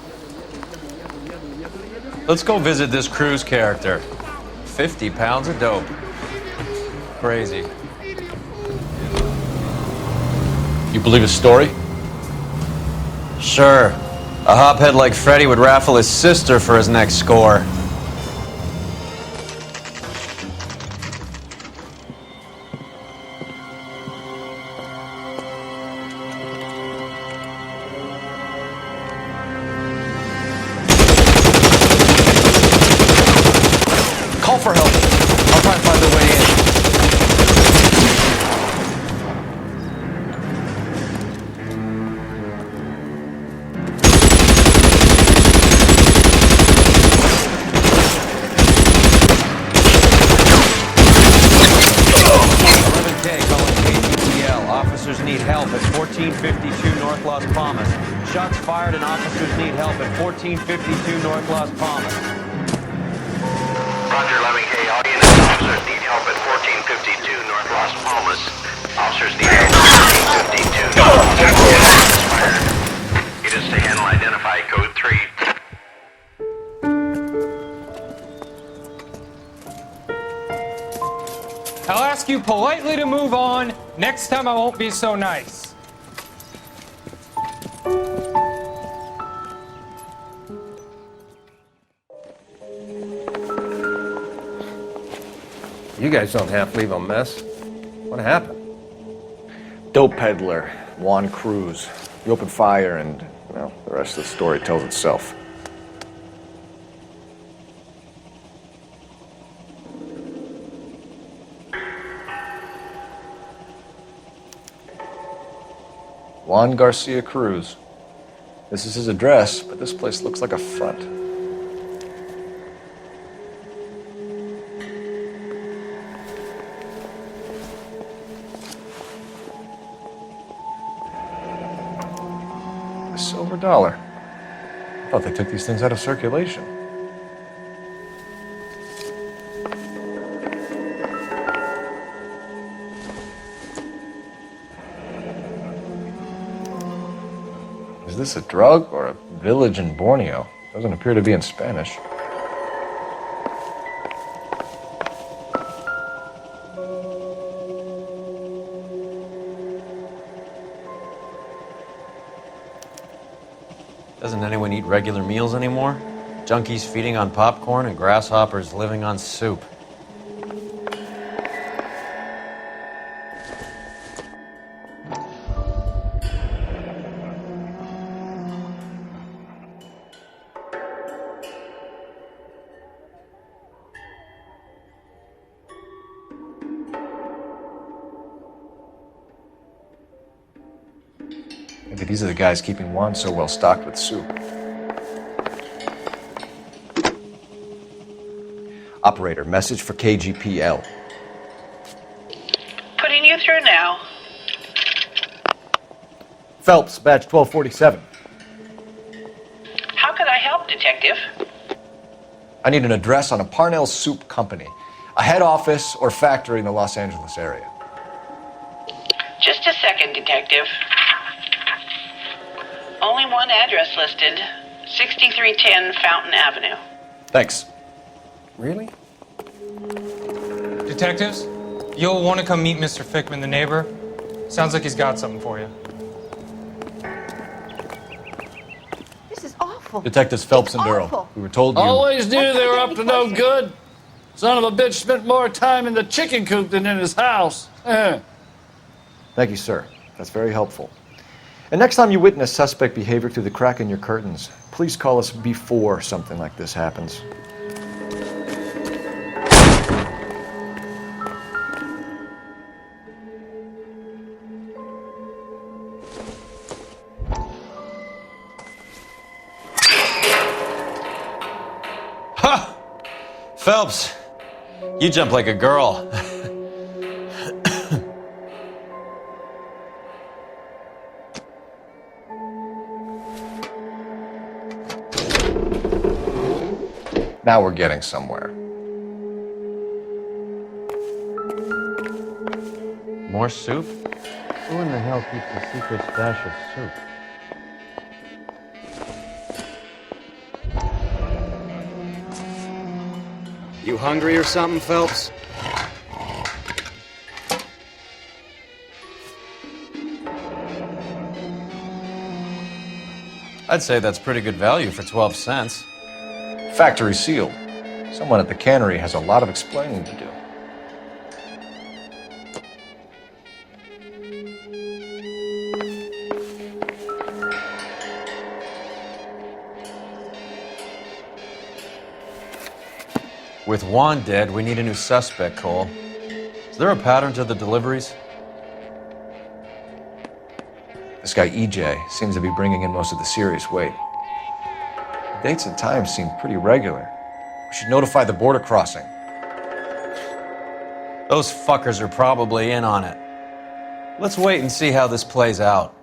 Let's go visit this Cruz character. 50 pounds of dope. Crazy. You believe his story? Sure. A hophead like Freddy would raffle his sister for his next score. Call for help. I'll try and find the way in. Officers need help at 1452 North Las Palmas. Shots fired and officers need help at 1452 North Las Palmas. Roger, 11K. All units, officers need help at 1452 North Las Palmas. Officers need help at 1452 North Las Palmas. Units to handle identify code 3. I'll ask you politely to move on. Next time I won't be so nice. You guys don't have to leave a mess. What happened? Dope peddler, Juan Cruz. You opened fire and, well, the rest of the story tells itself. Juan Garcia Cruz. This is his address, but this place looks like a front. A silver dollar. I thought they took these things out of circulation. Is this a drug or a village in Borneo? Doesn't appear to be in Spanish. Doesn't anyone eat regular meals anymore? Junkies feeding on popcorn and grasshoppers living on soup. Maybe these are the guys keeping Juan so well stocked with soup. Operator, message for KGPL. Putting you through now. Phelps, batch 1247. How could I help, Detective? I need an address on a Parnell Soup Company, a head office or factory in the Los Angeles area. Just a second, Detective. Only one address listed, 6310 Fountain Avenue. Thanks. Really? Detectives, you'll want to come meet Mr. Fickman, the neighbor. Sounds like he's got something for you. This is awful. Detectives Phelps and Durrell. We were told you... Always knew they were up to no good. Son of a bitch spent more time in the chicken coop than in his house. Thank you, sir. That's very helpful. And next time you witness suspect behavior through the crack in your curtains, please call us before something like this happens. Ha! Phelps, you jump like a girl. Now we're getting somewhere. More soup? Who in the hell keeps a secret stash of soup? You hungry or something, Phelps? I'd say that's pretty good value for 12 cents. Factory sealed. Someone at the cannery has a lot of explaining to do. With Juan dead, we need a new suspect, Cole. Is there a pattern to the deliveries? This guy EJ seems to be bringing in most of the serious weight. The dates and times seem pretty regular. We should notify the border crossing. Those fuckers are probably in on it. Let's wait and see how this plays out.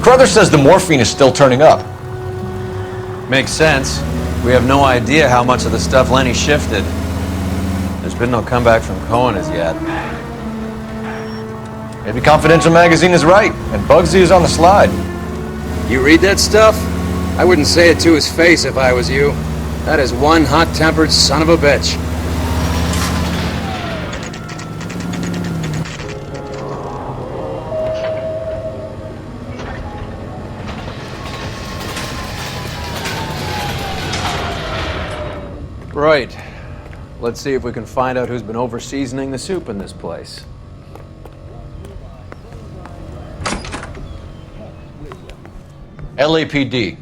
Crothers says the morphine is still turning up. Makes sense. We have no idea how much of the stuff Lenny shifted. There's been no comeback from Cohen as yet. Maybe Confidential magazine is right, and Bugsy is on the slide. You read that stuff? I wouldn't say it to his face if I was you. That is one hot-tempered son of a bitch. Right. Let's see if we can find out who's been over-seasoning the soup in this place. LAPD.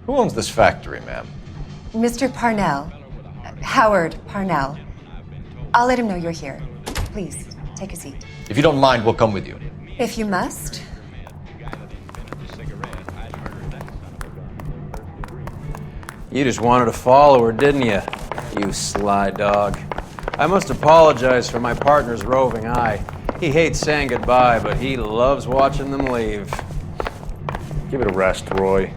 Who owns this factory, ma'am? Mr. Parnell. Howard Parnell. I'll let him know you're here. Please, take a seat. If you don't mind, we'll come with you. If you must. You just wanted to follow her, didn't you? You sly dog. I must apologize for my partner's roving eye. He hates saying goodbye, but he loves watching them leave. Give it a rest, Roy.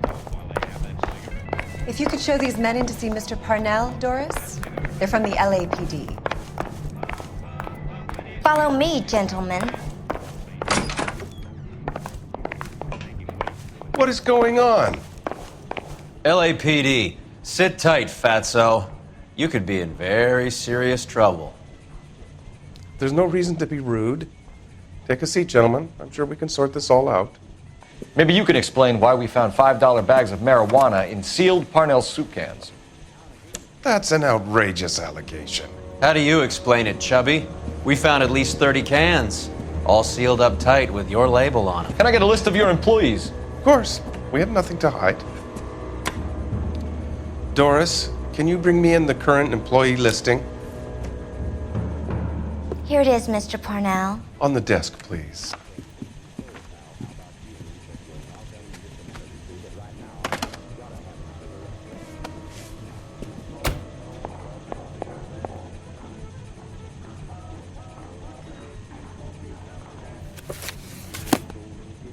If you could show these men in to see Mr. Parnell, Doris. They're from the LAPD. Follow me, gentlemen. What is going on? LAPD, sit tight, fatso. You could be in very serious trouble. There's no reason to be rude. Take a seat, gentlemen. I'm sure we can sort this all out. Maybe you can explain why we found $5 bags of marijuana in sealed Parnell soup cans. That's an outrageous allegation. How do you explain it, Chubby? We found at least 30 cans, all sealed up tight with your label on them. Can I get a list of your employees? Of course. We have nothing to hide. Doris, can you bring me in the current employee listing? Here it is, Mr. Parnell. On the desk, please.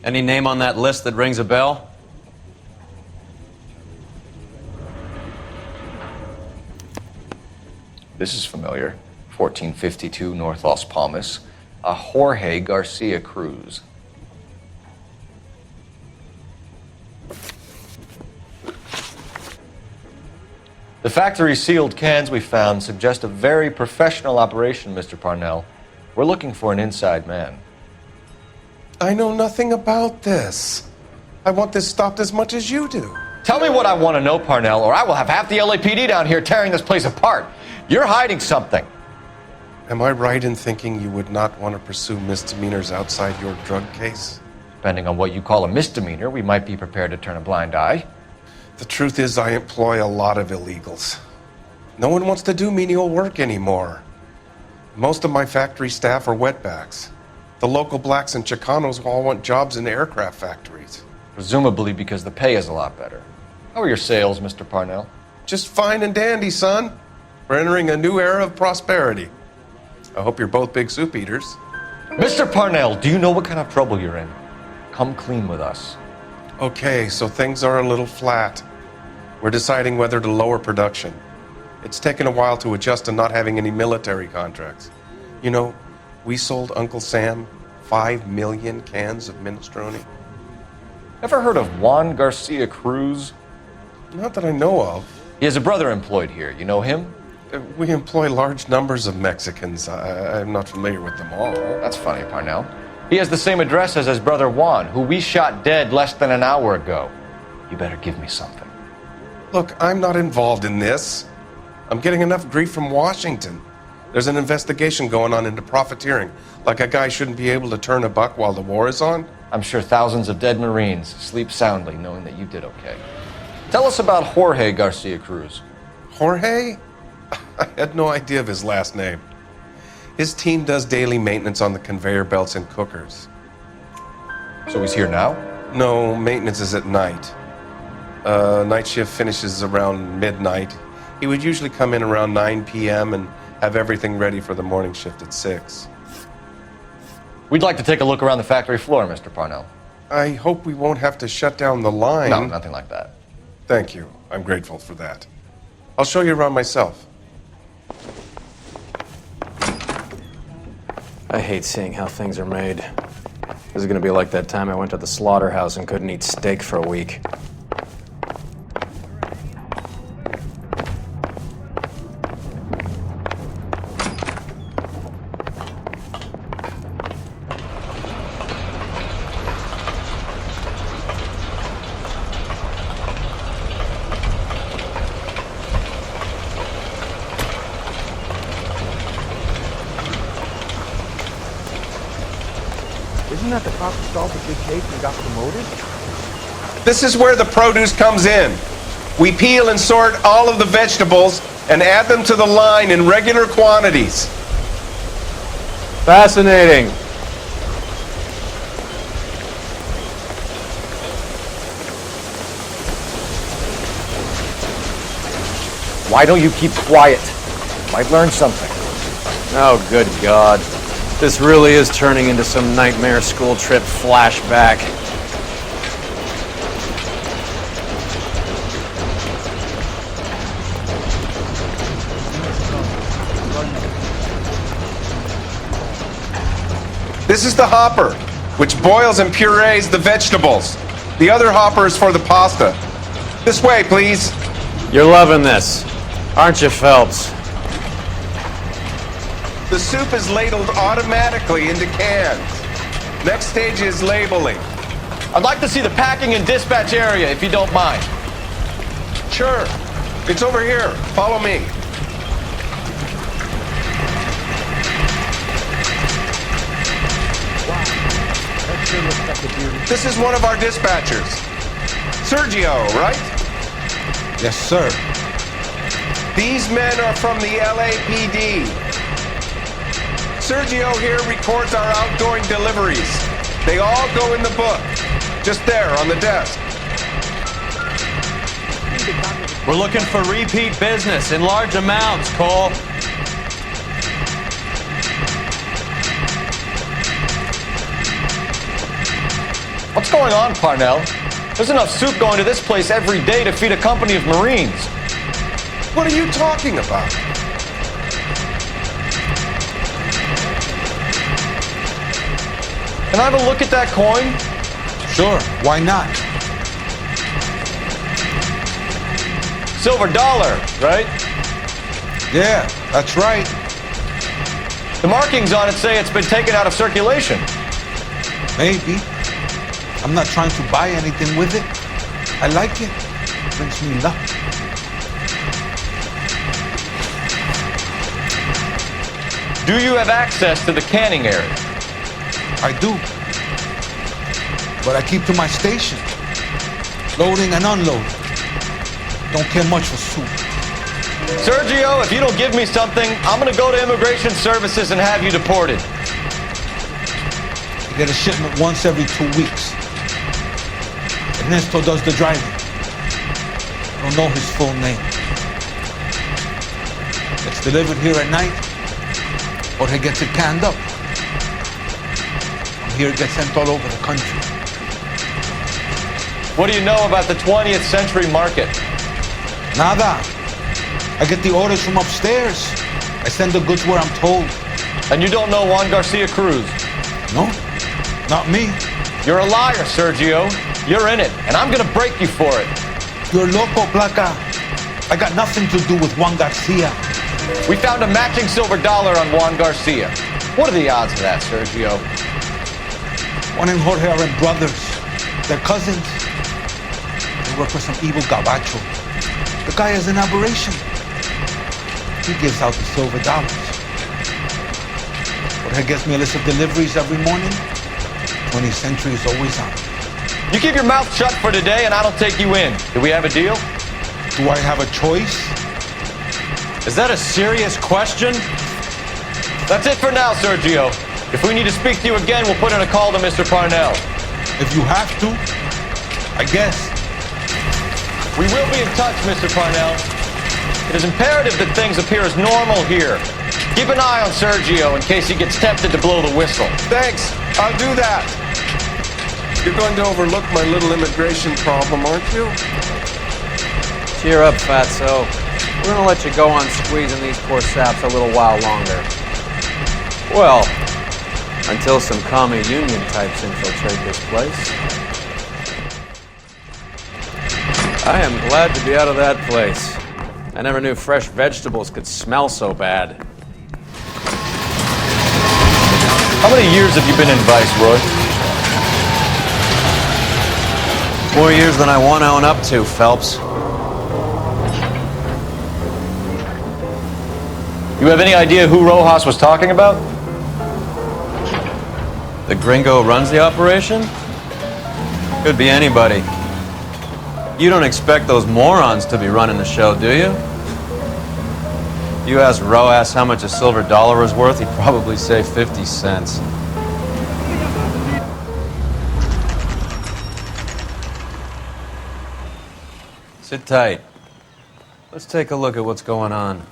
Any name on that list that rings a bell? This is familiar. 1452 North Las Palmas. A Jorge Garcia Cruz. The factory sealed cans we found suggest a very professional operation, Mr. Parnell. We're looking for an inside man. I know nothing about this. I want this stopped as much as you do. Tell me what I want to know, Parnell, or I will have half the LAPD down here tearing this place apart. You're hiding something. Am I right in thinking you would not want to pursue misdemeanors outside your drug case? Depending on what you call a misdemeanor, we might be prepared to turn a blind eye. The truth is, I employ a lot of illegals. No one wants to do menial work anymore. Most of my factory staff are wetbacks. The local blacks and Chicanos all want jobs in aircraft factories. Presumably because the pay is a lot better. How are your sales, Mr. Parnell? Just fine and dandy, son. We're entering a new era of prosperity. I hope you're both big soup eaters. Mr. Parnell, do you know what kind of trouble you're in? Come clean with us. Okay, so things are a little flat. We're deciding whether to lower production. It's taken a while to adjust to not having any military contracts. You know, we sold Uncle Sam 5 million cans of minestrone. Ever heard of Juan Garcia Cruz? Not that I know of. He has a brother employed here. You know him? We employ large numbers of Mexicans. I'm not familiar with them all. That's funny, Parnell. He has the same address as his brother Juan, who we shot dead less than an hour ago. You better give me something. Look, I'm not involved in this. I'm getting enough grief from Washington. There's an investigation going on into profiteering. Like a guy shouldn't be able to turn a buck while the war is on. I'm sure thousands of dead Marines sleep soundly knowing that you did okay. Tell us about Jorge Garcia Cruz. Jorge? I had no idea of his last name. His team does daily maintenance on the conveyor belts and cookers. So he's here now? No, maintenance is at night. Night shift finishes around midnight. He would usually come in around 9 p.m. and have everything ready for the morning shift at 6. We'd like to take a look around the factory floor, Mr. Parnell. I hope we won't have to shut down the line. No, nothing like that. Thank you. I'm grateful for that. I'll show you around myself. I hate seeing how things are made. This is gonna be like that time I went to the slaughterhouse and couldn't eat steak for a week. Isn't that the cop who solved the big case and got promoted? This is where the produce comes in. We peel and sort all of the vegetables and add them to the line in regular quantities. Fascinating. Why don't you keep quiet? Might learn something. Oh, good God. This really is turning into some nightmare school trip flashback. This is the hopper, which boils and purees the vegetables. The other hopper is for the pasta. This way, please. You're loving this, aren't you, Phelps? The soup is ladled automatically into cans. Next stage is labeling. I'd like to see the packing and dispatch area, if you don't mind. Sure. It's over here. Follow me. This is one of our dispatchers. Sergio, right? Yes, sir. These men are from the LAPD. Sergio here records our outgoing deliveries. They all go in the book, just there on the desk. We're looking for repeat business in large amounts, Cole. What's going on, Parnell? There's enough soup going to this place every day to feed a company of Marines. What are you talking about? Can I have a look at that coin? Sure, why not? Silver dollar, right? Yeah, that's right. The markings on it say it's been taken out of circulation. Maybe. I'm not trying to buy anything with it. I like it. It brings me luck. Do you have access to the canning area? I do. But I keep to my station. Loading and unloading. Don't care much for soup. Sergio, if you don't give me something, I'm gonna go to Immigration Services and have you deported. I get a shipment once every 2 weeks. Ernesto does the driving. I don't know his full name. It's delivered here at night, or he gets it canned up. From here it gets sent all over the country. What do you know about the 20th century market? Nada. I get the orders from upstairs. I send the goods where I'm told. And you don't know Juan Garcia Cruz? No, not me. You're a liar, Sergio. You're in it, and I'm gonna break you for it. You're loco, Placa. I got nothing to do with Juan Garcia. We found a matching silver dollar on Juan Garcia. What are the odds of that, Sergio? Juan and Jorge are brothers. They're cousins. They work for some evil gabacho. The guy is an aberration. He gives out the silver dollars. Jorge gets me a list of deliveries every morning. 20th Century is always on. You keep your mouth shut for today, and I don't take you in. Do we have a deal? Do I have a choice? Is that a serious question? That's it for now, Sergio. If we need to speak to you again, we'll put in a call to Mr. Parnell. If you have to, I guess. We will be in touch, Mr. Parnell. It is imperative that things appear as normal here. Keep an eye on Sergio in case he gets tempted to blow the whistle. Thanks. I'll do that. You're going to overlook my little immigration problem, aren't you? Cheer up, fatso. We're gonna let you go on squeezing these poor saps a little while longer. Well, until some commie union types infiltrate this place. I am glad to be out of that place. I never knew fresh vegetables could smell so bad. How many years have you been in Vice, Roy? More years than I want to own up to, Phelps. You have any idea who Rojas was talking about? The gringo runs the operation? Could be anybody. You don't expect those morons to be running the show, do you? If you asked Rojas how much a silver dollar was worth, he'd probably say 50 cents. Sit tight. Let's take a look at what's going on.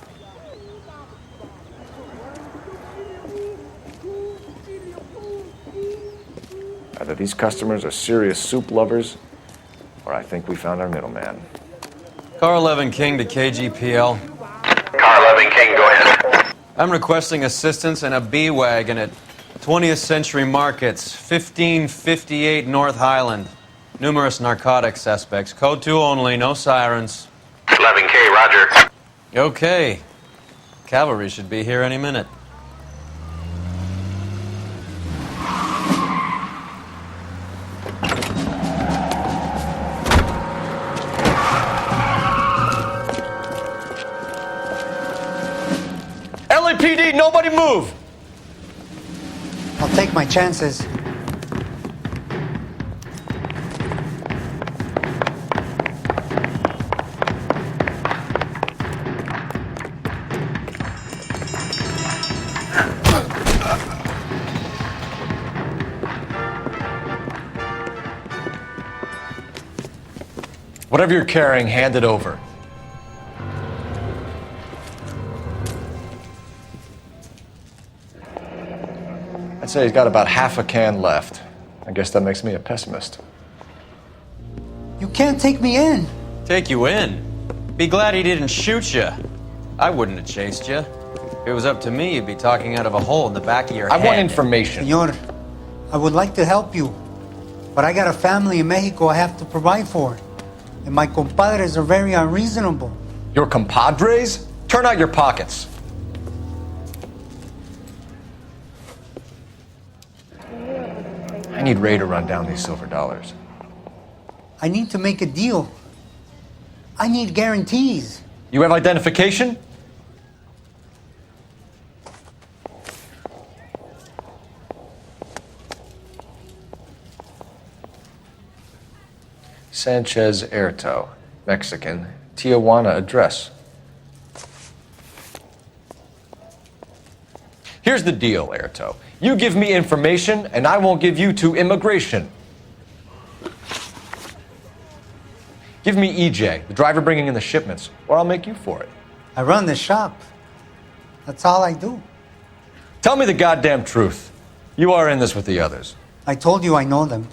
Either these customers are serious soup lovers, or I think we found our middleman. Car 11 King to KGPL. Car 11 King, go ahead. I'm requesting assistance in a B-Wagon at 20th Century Markets, 1558 North Highland. Numerous narcotic suspects. Code 2 only, no sirens. 11K, roger. Okay. Cavalry should be here any minute. LAPD, nobody move! I'll take my chances. Whatever you're carrying, hand it over. I'd say he's got about half a can left. I guess that makes me a pessimist. You can't take me in. Take you in? Be glad he didn't shoot you. I wouldn't have chased you. If it was up to me, you'd be talking out of a hole in the back of your head. I want information. Senor, I would like to help you, but I got a family in Mexico I have to provide for. And my compadres are very unreasonable. Your compadres? Turn out your pockets. I need Ray to run down these silver dollars. I need to make a deal. I need guarantees. You have identification? Sanchez Erto, Mexican, Tijuana address. Here's the deal, Erto. You give me information, and I won't give you to immigration. Give me EJ, the driver bringing in the shipments, or I'll make you for it. I run the shop. That's all I do. Tell me the goddamn truth. You are in this with the others. I told you I know them.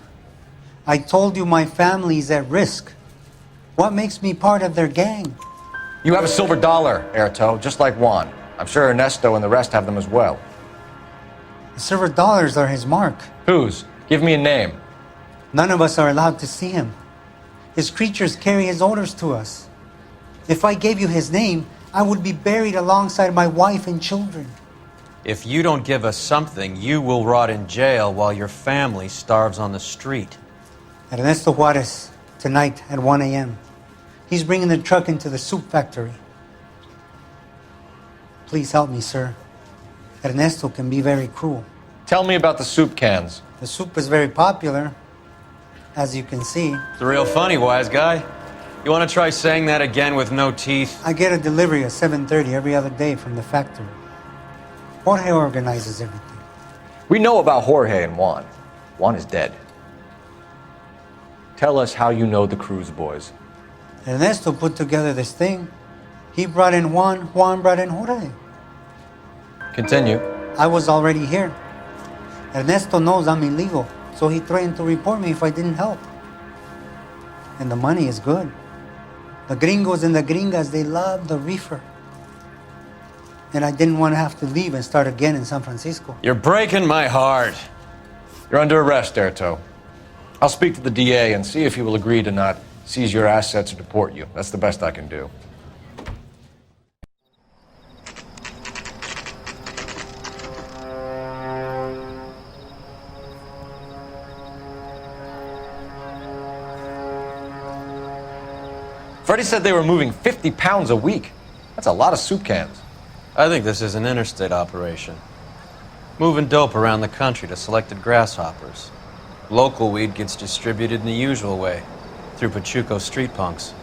I told you my family's at risk. What makes me part of their gang? You have a silver dollar, Erto, just like Juan. I'm sure Ernesto and the rest have them as well. The silver dollars are his mark. Whose? Give me a name. None of us are allowed to see him. His creatures carry his orders to us. If I gave you his name, I would be buried alongside my wife and children. If you don't give us something, you will rot in jail while your family starves on the street. Ernesto Juarez, tonight at 1 a.m. He's bringing the truck into the soup factory. Please help me, sir. Ernesto can be very cruel. Tell me about the soup cans. The soup is very popular, as you can see. It's real funny, wise guy. You want to try saying that again with no teeth? I get a delivery at 7:30 every other day from the factory. Jorge organizes everything. We know about Jorge and Juan. Juan is dead. Tell us how you know the Cruz boys. Ernesto put together this thing. He brought in Juan, Juan brought in Jorge. Continue. I was already here. Ernesto knows I'm illegal, so he threatened to report me if I didn't help. And the money is good. The gringos and the gringas, they love the reefer. And I didn't want to have to leave and start again in San Francisco. You're breaking my heart. You're under arrest, Erto. I'll speak to the DA and see if he will agree to not seize your assets or deport you. That's the best I can do. Freddie said they were moving 50 pounds a week. That's a lot of soup cans. I think this is an interstate operation. Moving dope around the country to selected grasshoppers. Local weed gets distributed in the usual way, through Pachuco street punks.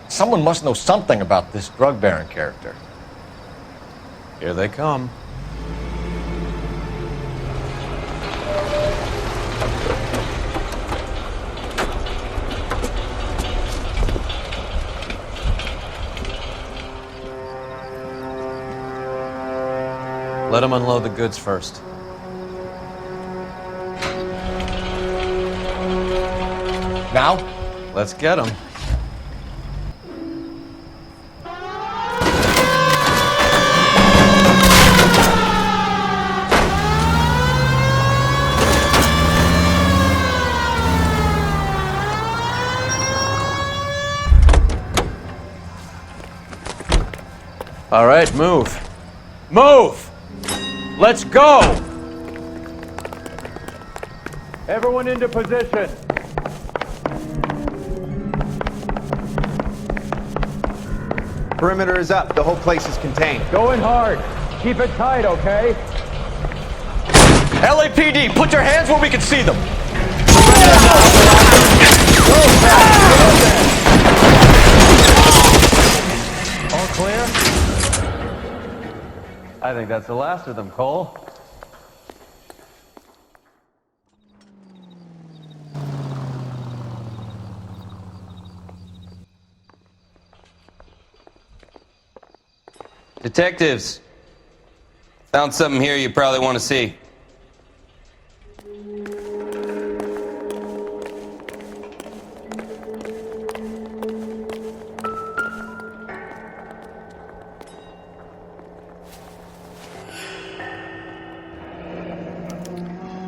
Someone must know something about this drug baron character. Here they come. Let them unload the goods first. Now? Let's get them. All right, move. Move! Let's go! Everyone into position. Perimeter is up. The whole place is contained. Going hard. Keep it tight, okay? LAPD, put your hands where we can see them. All clear? I think that's the last of them, Cole. Detectives, found something here you probably want to see.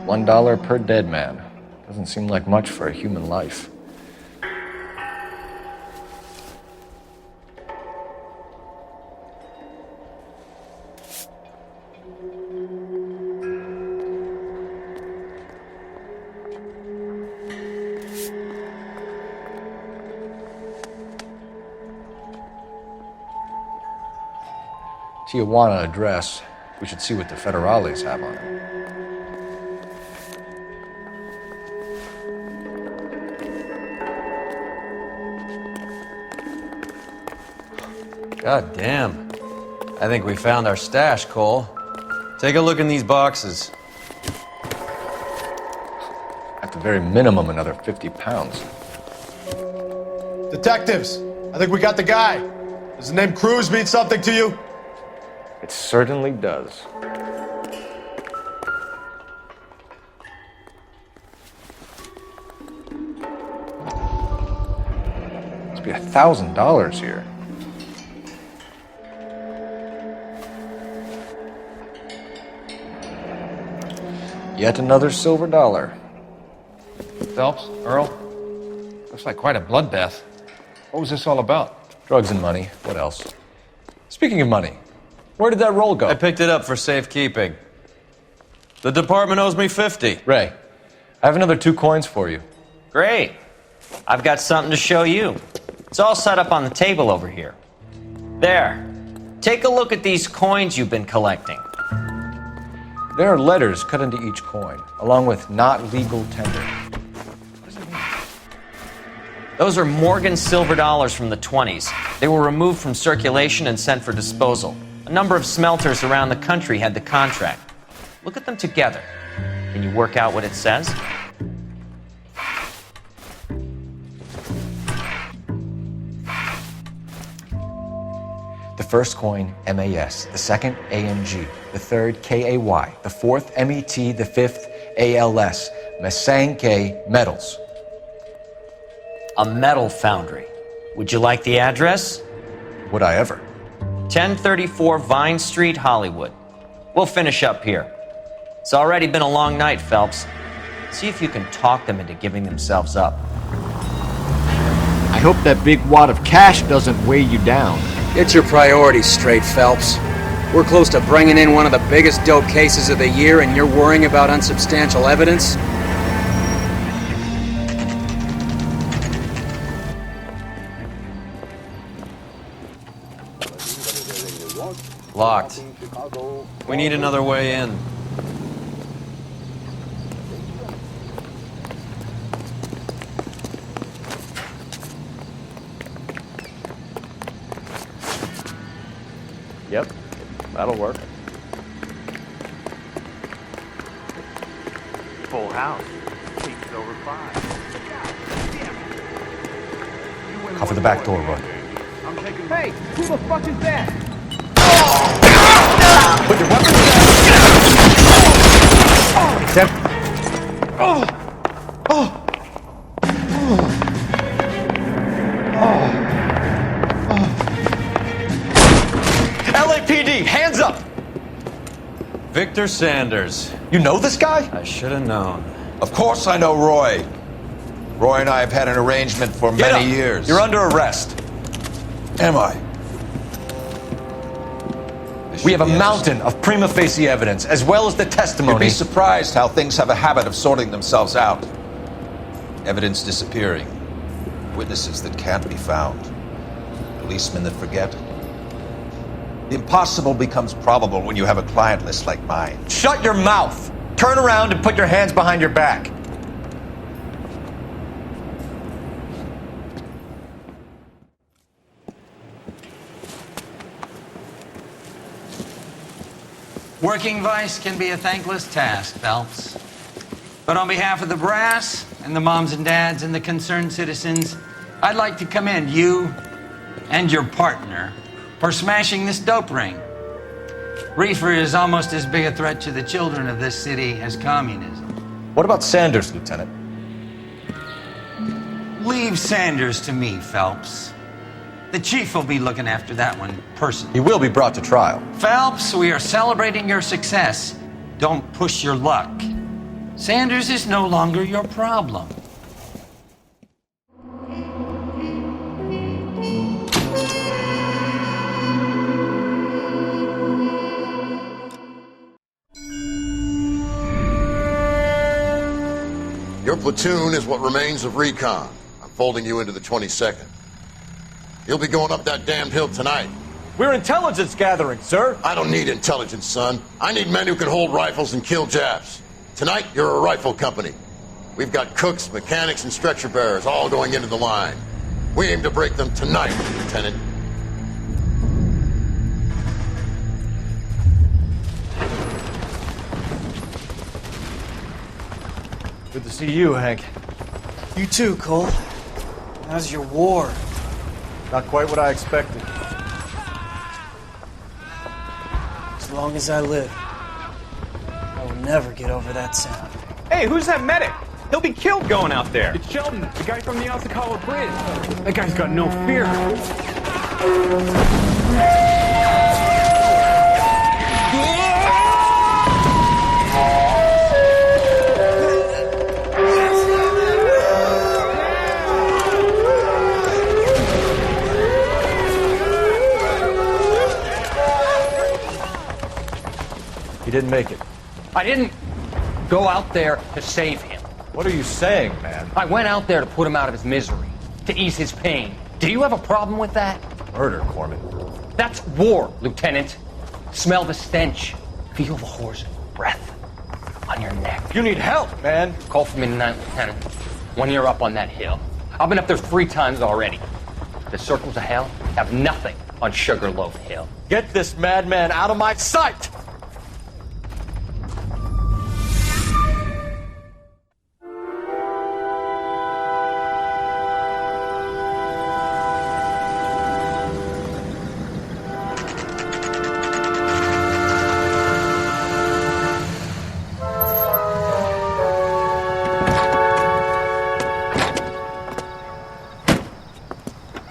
$1 per dead man. Doesn't seem like much for a human life. Tijuana address. We should see what the federales have on it. God damn. I think we found our stash, Cole. Take a look in these boxes. At the very minimum, another 50 pounds. Detectives, I think we got the guy. Does the name Cruz mean something to you? It certainly does. Must be $1,000 here. Yet another silver dollar. Phelps, Earl, looks like quite a bloodbath. What was this all about? Drugs and money. What else? Speaking of money, where did that roll go? I picked it up for safekeeping. The department owes me 50. Ray, I have another 2 coins for you. Great. I've got something to show you. It's all set up on the table over here. There. Take a look at these coins you've been collecting. There are letters cut into each coin, along with not legal tender. Those are Morgan silver dollars from the 20s. They were removed from circulation and sent for disposal. A number of smelters around the country had the contract. Look at them together. Can you work out what it says? The first coin, MAS. The second, AMG. The third, KAY. The fourth, MET. The fifth, ALS. Masanke Metals. A metal foundry. Would you like the address? Would I ever? 1034 Vine Street, Hollywood. We'll finish up here. It's already been a long night, Phelps. See if you can talk them into giving themselves up. I hope that big wad of cash doesn't weigh you down. Get your priorities straight, Phelps. We're close to bringing in one of the biggest dope cases of the year, and you're worrying about unsubstantial evidence? Locked. We need another way in. Yep, that'll work. Full house. Seats over 5. Cover the back door, Roy. Hey, who the fuck is that? Put your weapons down! Except... LAPD, hands up! Victor Sanders. You know this guy? I should have known. Of course I know Roy. Roy and I have had an arrangement for many years. You're under arrest. Am I? We have a mountain of prima facie evidence, as well as the testimony. You'd be surprised how things have a habit of sorting themselves out. Evidence disappearing. Witnesses that can't be found. Policemen that forget. The impossible becomes probable when you have a client list like mine. Shut your mouth! Turn around and put your hands behind your back. Working vice can be a thankless task, Phelps. But on behalf of the brass and the moms and dads and the concerned citizens, I'd like to commend you and your partner for smashing this dope ring. Reefer is almost as big a threat to the children of this city as communism. What about Sanders, Lieutenant? Leave Sanders to me, Phelps. The chief will be looking after that one personally. He will be brought to trial. Phelps, we are celebrating your success. Don't push your luck. Sanders is no longer your problem. Your platoon is what remains of recon. I'm folding you into the 22nd. You'll be going up that damned hill tonight. We're intelligence gathering, sir. I don't need intelligence, son. I need men who can hold rifles and kill Japs. Tonight, you're a rifle company. We've got cooks, mechanics, and stretcher bearers all going into the line. We aim to break them tonight, Lieutenant. Good to see you, Hank. You too, Cole. How's your war? Not quite what I expected. As long as I live, I will never get over that sound. Hey, who's that medic? He'll be killed going out there. It's Sheldon, the guy from the Osakawa Bridge. That guy's got no fear. didn't make it. I didn't go out there to save him. What are you saying, man? I went out there to put him out of his misery, to ease his pain. Do you have a problem with that? Murder, Corman. That's war, Lieutenant. Smell the stench. Feel the horse's breath on your neck. You need help, man. Call for me tonight, Lieutenant. When you're up on that hill. I've been up there 3 times already. The circles of hell have nothing on Sugarloaf Hill. Get this madman out of my sight!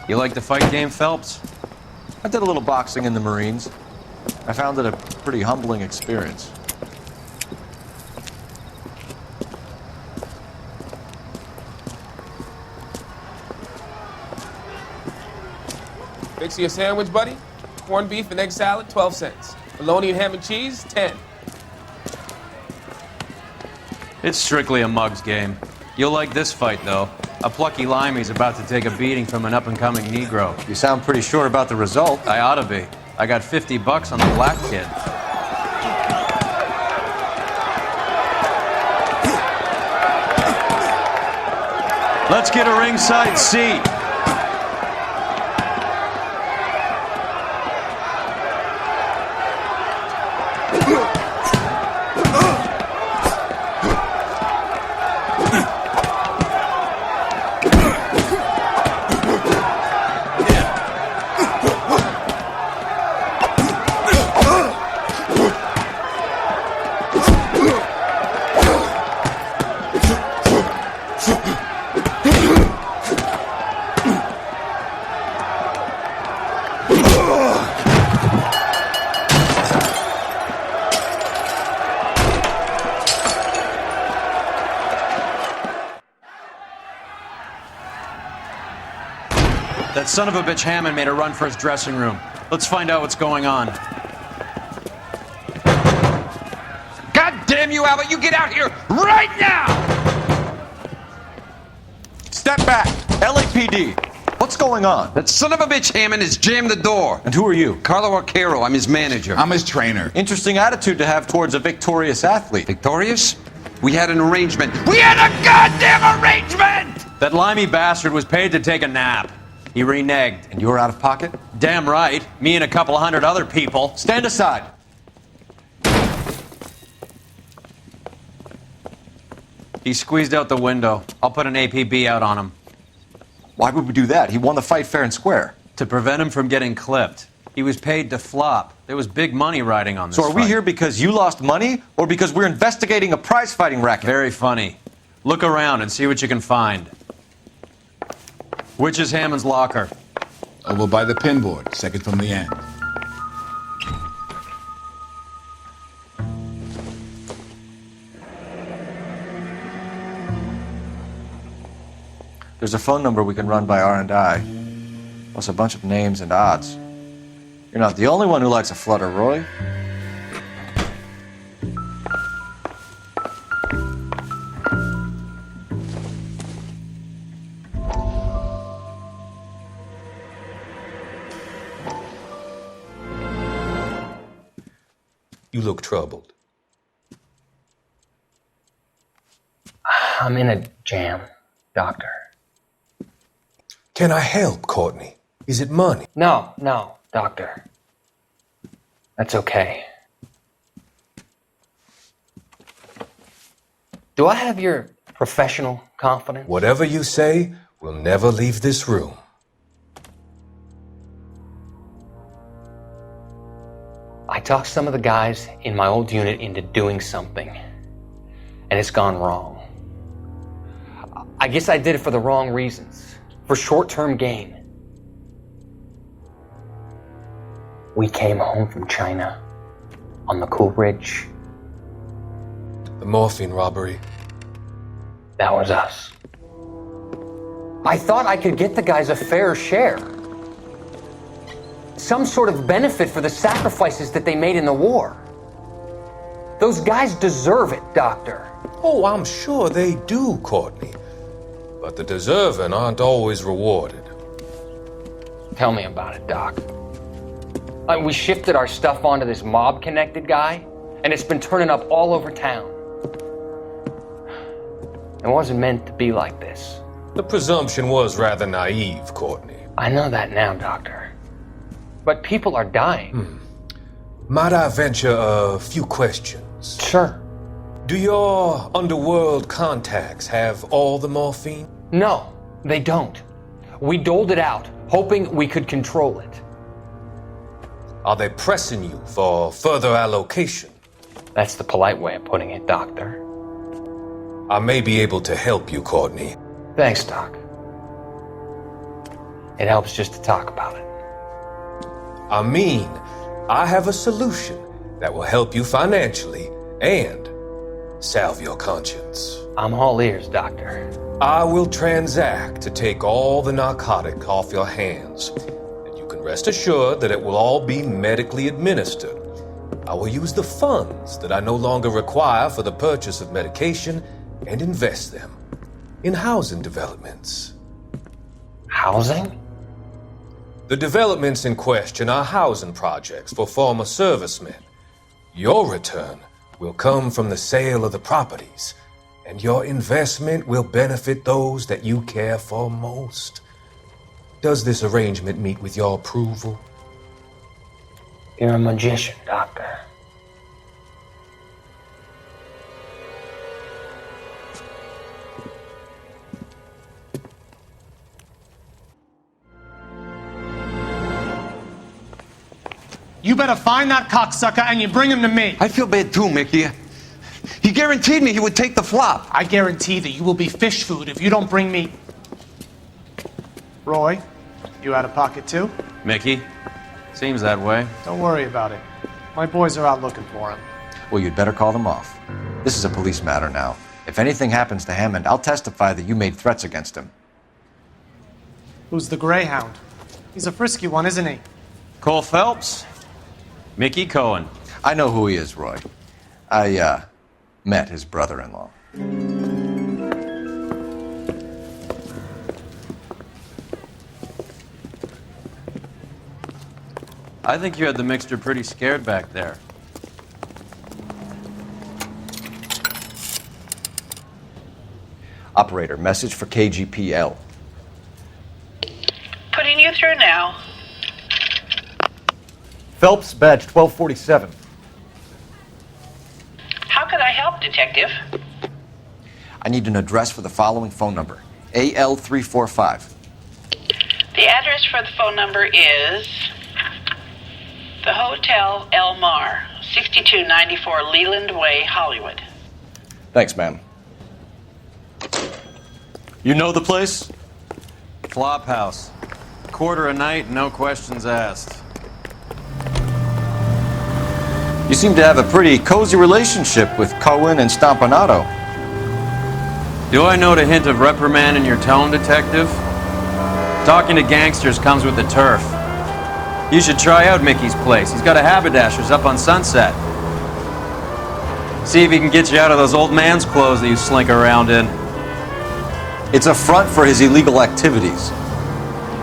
You like the fight game, Phelps? I did a little boxing in the Marines. I found it a pretty humbling experience. Fix you a sandwich, buddy? Corned beef and egg salad, 12 cents. Bologna and ham and cheese, 10. It's strictly a mug's game. You'll like this fight, though. A plucky limey's about to take a beating from an up-and-coming Negro. You sound pretty sure about the result. I ought to be. I got $50 on the black kid. Let's get a ringside seat. That son of a bitch Hammond made a run for his dressing room. Let's find out what's going on. God damn you, Albert! You get out here right now! Step back! LAPD! What's going on? That son of a bitch Hammond has jammed the door. And who are you? Carlo Arcaro. I'm his manager. I'm his trainer. Interesting attitude to have towards a victorious athlete. Victorious? We had an arrangement. We had a goddamn arrangement! That limey bastard was paid to take a nap. He reneged. And you were out of pocket? Damn right. Me and a couple hundred other people. Stand aside. He squeezed out the window. I'll put an APB out on him. Why would we do that? He won the fight fair and square. To prevent him from getting clipped. He was paid to flop. There was big money riding on this So are we fight. here because you lost money or because we're investigating a prize-fighting racket? Very funny. Look around and see what you can find. Which is Hammond's locker? Over by the pinboard, second from the end. There's a phone number we can run by R&I, plus a bunch of names and odds. You're not the only one who likes a flutter, Roy. You look troubled. I'm in a jam, Doctor. Can I help, Courtney? Is it money? No, Doctor. That's okay. Do I have your professional confidence? Whatever you say, we'll never leave this room. I talked some of the guys in my old unit into doing something, and it's gone wrong. I guess I did it for the wrong reasons, for short-term gain. We came home from China on the Cool Ridge. The morphine robbery. That was us. I thought I could get the guys a fair share. Some sort of benefit for the sacrifices that they made in the war. Those guys deserve it, Doctor. Oh, I'm sure they do, Courtney. But the deserving aren't always rewarded. Tell me about it, Doc. We shifted our stuff onto this mob-connected guy, and it's been turning up all over town. It wasn't meant to be like this. The presumption was rather naive, Courtney. I know that now, Doctor. But people are dying. Might I venture a few questions? Sure. Do your underworld contacts have all the morphine? No, they don't. We doled it out, hoping we could control it. Are they pressing you for further allocation? That's the polite way of putting it, Doctor. I may be able to help you, Courtney. Thanks, Doc. It helps just to talk about it. I mean, I have a solution that will help you financially and salve your conscience. I'm all ears, Doctor. I will transact to take all the narcotic off your hands. And you can rest assured that it will all be medically administered. I will use the funds that I no longer require for the purchase of medication and invest them in housing developments. Housing? The developments in question are housing projects for former servicemen. Your return will come from the sale of the properties, and your investment will benefit those that you care for most. Does this arrangement meet with your approval? You're a magician, Doctor. You better find that cocksucker and you bring him to me. I feel bad too, Mickey. He guaranteed me he would take the flop. I guarantee that you will be fish food if you don't bring me... Roy, you out of pocket too? Mickey? Seems that way. Don't worry about it. My boys are out looking for him. Well, you'd better call them off. This is a police matter now. If anything happens to Hammond, I'll testify that you made threats against him. Who's the Greyhound? He's a frisky one, isn't he? Coul Felps? Mickey Cohen. I know who he is, Roy. I, met his brother-in-law. I think you had the mixture pretty scared back there. Operator, message for KGPL. Putting you through now. Phelps, badge 1247. How could I help, Detective? I need an address for the following phone number. AL345. The address for the phone number is the Hotel L.A Noire, 6294 Leland Way, Hollywood. Thanks, ma'am. You know the place? Flophouse. Quarter a night, no questions asked. You seem to have a pretty cozy relationship with Cohen and Stompanato. Do I note a hint of reprimand in your tone, Detective? Talking to gangsters comes with the turf. You should try out Mickey's place. He's got a haberdasher's up on Sunset. See if he can get you out of those old man's clothes that you slink around in. It's a front for his illegal activities.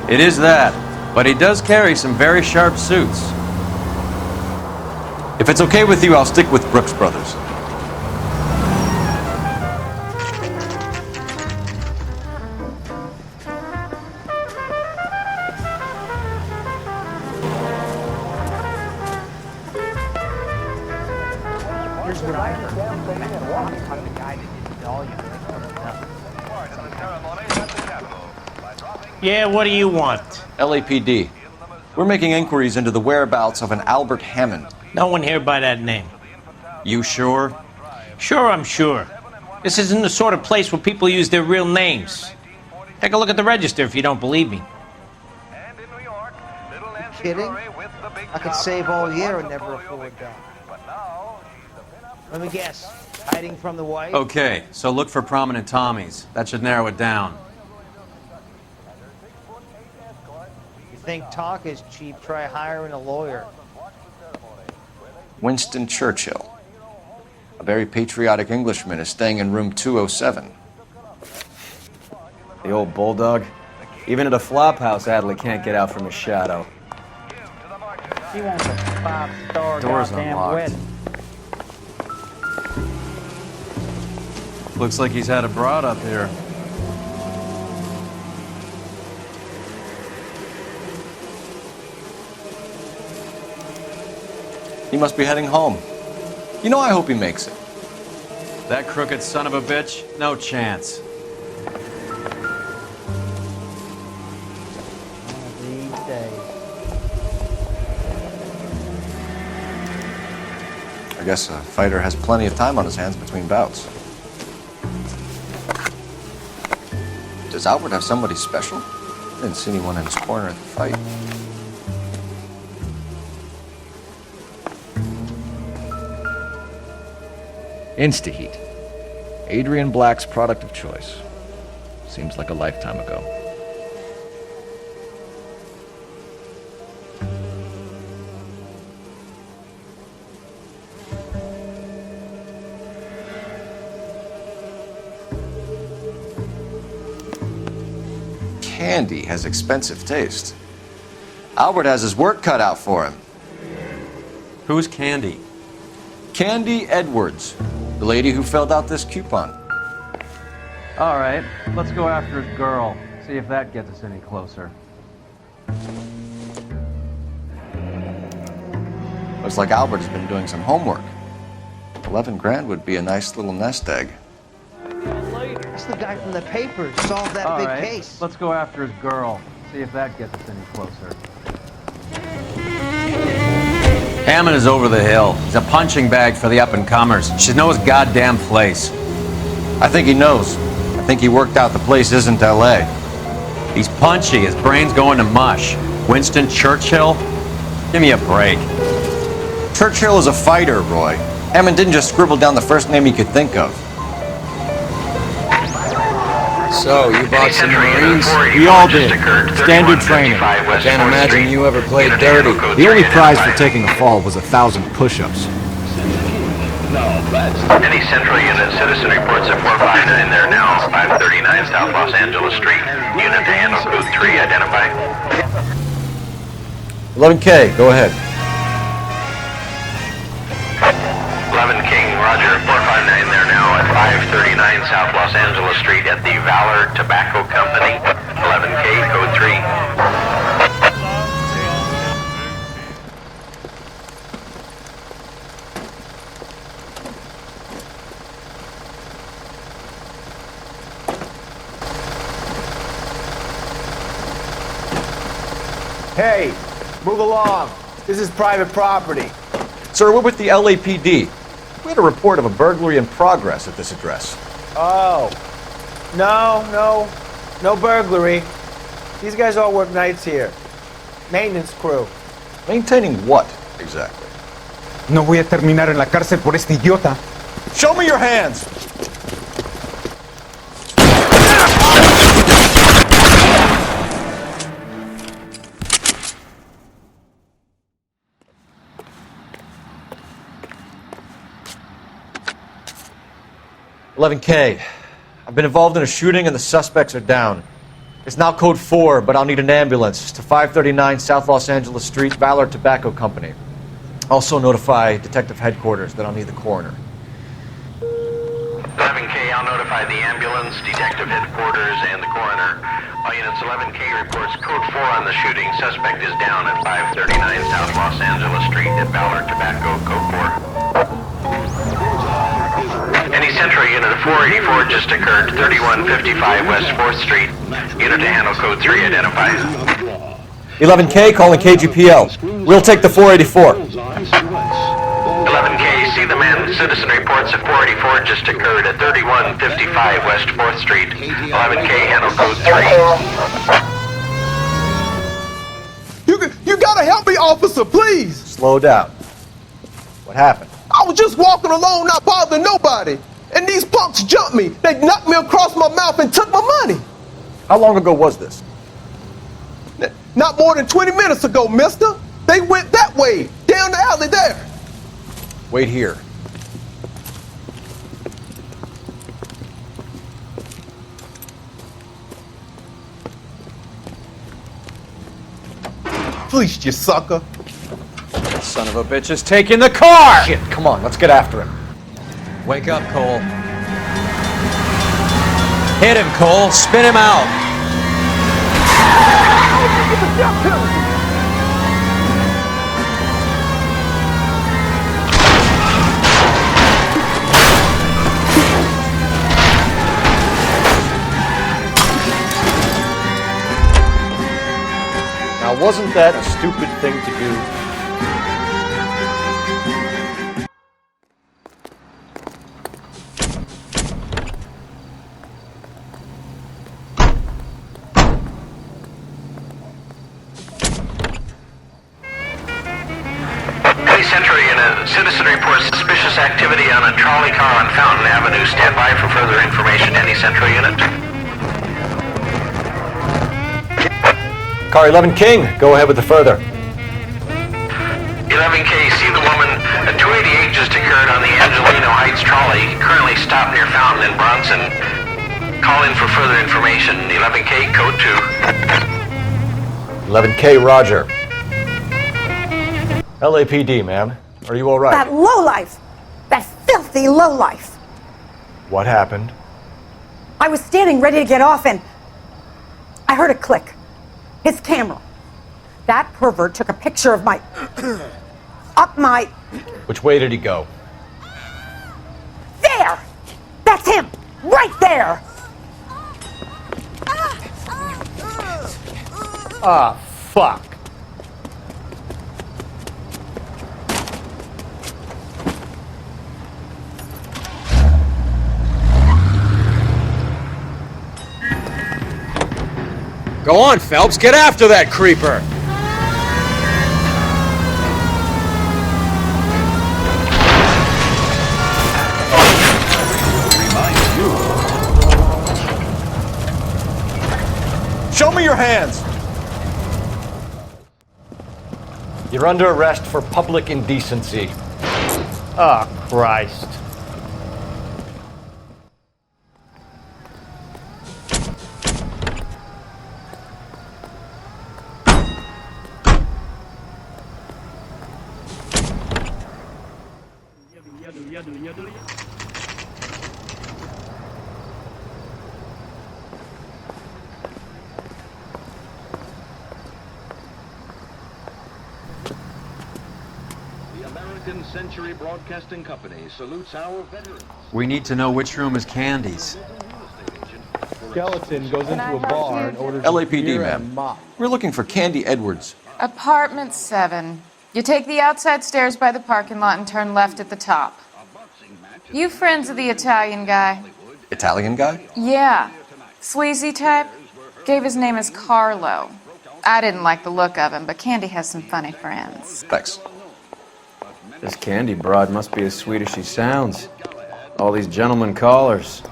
It is that, but he does carry some very sharp suits. If it's okay with you, I'll stick with Brooks Brothers. Yeah, what do you want? LAPD. We're making inquiries into the whereabouts of an Albert Hammond. No one here by that name. You sure? Sure, I'm sure. This isn't the sort of place where people use their real names. Take a look at the register if you don't believe me. Kidding? I could save all year and never afford that. Let me guess. Hiding from the wife? Okay, so look for prominent Tommies. That should narrow it down. You think talk is cheap, try hiring a lawyer. Winston Churchill. A very patriotic Englishman is staying in room 207. The old bulldog. Even at a flop house, Adley can't get out from his shadow. He wants a 5-star Door's goddamn unlocked. wedding. Looks like he's had a broad up here. He must be heading home. You know, I hope he makes it. That crooked son of a bitch? No chance. These days. I guess a fighter has plenty of time on his hands between bouts. Does Albert have somebody special? I didn't see anyone in his corner at the fight. Instaheat. Adrian Black's product of choice. Seems like a lifetime ago. Candy has expensive taste. Albert has his work cut out for him. Who's Candy? Candy Edwards, the lady who filled out this coupon. All right, let's go after his girl. See if that gets us any closer. Looks like Albert has been doing some homework. 11 grand would be a nice little nest egg. It's the guy from the paper who solved that big case. Let's go after his girl. See if that gets us any closer. Hammond is over the hill. He's a punching bag for the up-and-comers. Should know his goddamn place. I think he knows. I think he worked out the place isn't L.A. He's punchy. His brain's going to mush. Winston Churchill? Give me a break. Churchill is a fighter, Roy. Hammond didn't just scribble down the first name he could think of. So, you bought some Marines? We all did. Standard training. Can't imagine you ever played dirty. The only prize for taking a fall was 1,000 push-ups. Any central unit, citizen reports at 459 there now, 539 South Los Angeles Street. Unit to handle booth 3, identify. 11K, go ahead. 11 King, roger, 459 there now at 539 South Los Angeles Street at the Valor Tobacco Company. 11K, code 3. Hey, move along. This is private property. Sir, we're with the LAPD. We had a report of a burglary in progress at this address. Oh. No burglary. These guys all work nights here. Maintenance crew. Maintaining what, exactly? No voy a terminar en la cárcel por este idiota. Show me your hands! $11K. I've been involved in a shooting and the suspects are down. It's now code 4, but I'll need an ambulance to 539 South Los Angeles Street, Valor Tobacco Company. Also notify Detective Headquarters that I'll need the coroner. 11K, I'll notify the ambulance, Detective Headquarters, and the coroner. All units, 11K reports code 4 on the shooting. Suspect is down at 539 South Los Angeles Street at Valor Tobacco, code 4. Any central unit of 484 just occurred, 3155 West 4th Street. Unit to handle code 3, identify. 11K, calling KGPL. We'll take the 484. 11K, see the man. Citizen reports at 484 just occurred at 3155 West 4th Street. 11K, handle code 3. You gotta help me, officer, please! Slow down. What happened? I was just walking along, not bothering nobody. And these punks jumped me. They knocked me across my mouth and took my money. How long ago was this? Not more than 20 minutes ago, mister. They went that way, down the alley there. Wait here. fleeced you, sucker. Son of a bitch is taking the car! Shit, come on, let's get after him. Wake up, Cole. Hit him, Cole. Spin him out. Now, wasn't that a stupid thing to do? Citizen reports suspicious activity on a trolley car on Fountain Avenue. Stand by for further information. Any Central unit? Car 11 King, go ahead with the further. 11K, see the woman. A 288 just occurred on the Angelino Heights trolley. Currently stopped near Fountain and Bronson. Call in for further information. 11K, code 2. 11K, Roger. LAPD, ma'am. Are you all right? That lowlife! That filthy lowlife! What happened? I was standing ready to get off and I heard a click. His camera. That pervert took a picture of my... up my... Which way did he go? There! That's him! Right there! Ah, fuck. Go on, Phelps, get after that creeper! Show me your hands! You're under arrest for public indecency. Ah, Christ. Century Broadcasting Company salutes our veterans. We need to know which room is Candy's. Skeleton goes into a bar and orders LAPD, ma'am. We're looking for Candy Edwards. Apartment 7. You take the outside stairs by the parking lot and turn left at the top. You friends of the Italian guy? Italian guy? Yeah. Sleazy type? Gave his name as Carlo. I didn't like the look of him, but Candy has some funny friends. Thanks. This Candy broad must be as sweet as she sounds. All these gentlemen callers.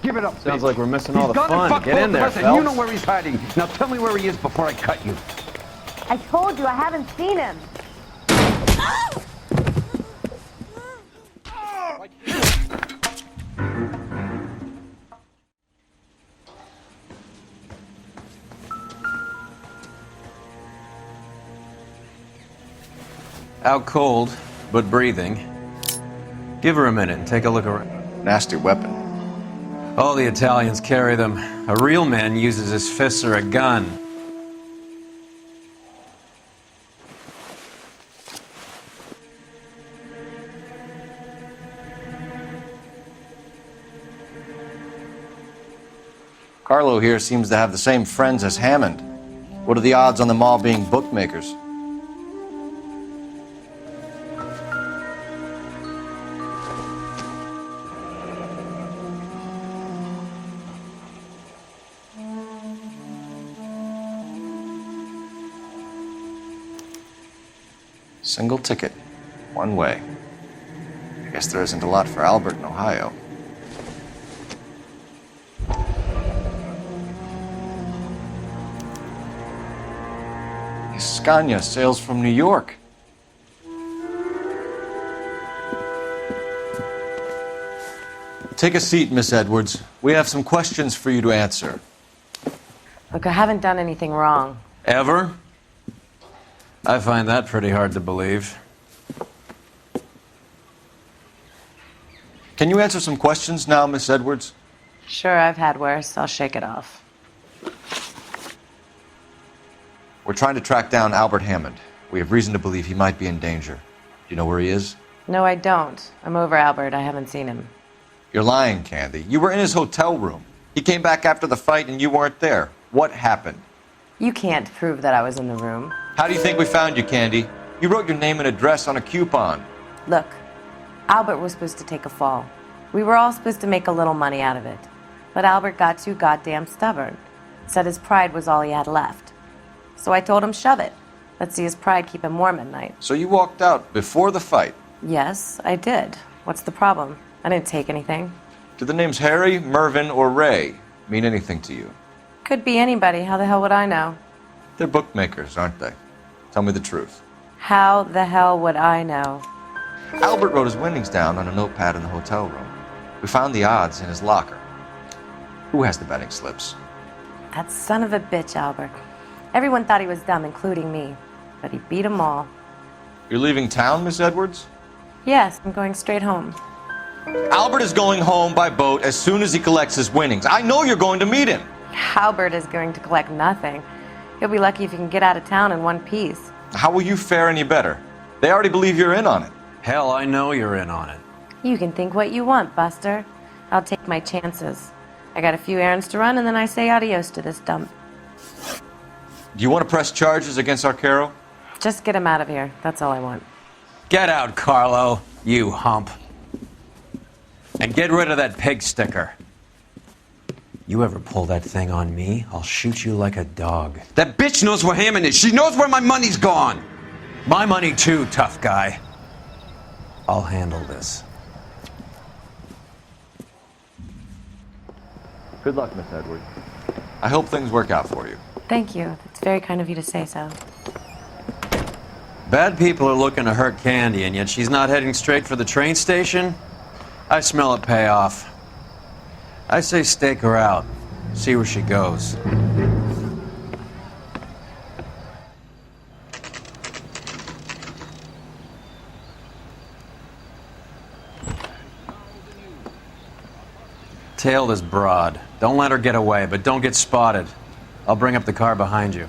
Give it up, Sounds bitch. like we're missing all the He's gonna fun. fuck Get in both there, of us, and you know Phelps. where he's hiding. Now tell me where he is before I cut you. I told you I haven't seen him. Out cold, but breathing. Give her a minute and take a look around. Nasty weapon. All the Italians carry them. A real man uses his fists or a gun. Carlo here seems to have the same friends as Hammond. What are the odds on them all being bookmakers? Single ticket, one way. I guess there isn't a lot for Albert in Ohio. Scania sails from New York. Take a seat, Miss Edwards. We have some questions for you to answer. Look, I haven't done anything wrong. Ever? I find that pretty hard to believe. Can you answer some questions now, Miss Edwards? Sure, I've had worse. I'll shake it off. We're trying to track down Albert Hammond. We have reason to believe he might be in danger. Do you know where he is? No, I don't. I'm over Albert. I haven't seen him. You're lying, Candy. You were in his hotel room. He came back after the fight and you weren't there. What happened? You can't prove that I was in the room. How do you think we found you, Candy? You wrote your name and address on a coupon. Look, Albert was supposed to take a fall. We were all supposed to make a little money out of it. But Albert got too goddamn stubborn. Said his pride was all he had left. So I told him, shove it. Let's see his pride keep him warm at night. So you walked out before the fight? Yes, I did. What's the problem? I didn't take anything. Do the names Harry, Mervyn, or Ray mean anything to you? Could be anybody. How the hell would I know? They're bookmakers, aren't they? Tell me the truth. How the hell would I know? Albert wrote his winnings down on a notepad in the hotel room. We found the odds in his locker. Who has the betting slips? That son of a bitch, Albert. Everyone thought he was dumb, including me. But he beat them all. You're leaving town, Miss Edwards? Yes, I'm going straight home. Albert is going home by boat as soon as he collects his winnings. I know you're going to meet him. Albert is going to collect nothing. He'll be lucky if he can get out of town in one piece. How will you fare any better? They already believe you're in on it. Hell, I know you're in on it. You can think what you want, Buster. I'll take my chances. I got a few errands to run, and then I say adios to this dump. Do you want to press charges against Arcaro? Just get him out of here. That's all I want. Get out, Carlo, you hump. And get rid of that pig sticker. You ever pull that thing on me, I'll shoot you like a dog. That bitch knows where Hammond is. She knows where my money's gone. My money too, tough guy. I'll handle this. Good luck, Miss Edwards. I hope things work out for you. Thank you. It's very kind of you to say so. Bad people are looking to hurt Candy, and yet she's not heading straight for the train station? I smell a payoff. I say stake her out. See where she goes. Tail this broad. Don't let her get away, but don't get spotted. I'll bring up the car behind you.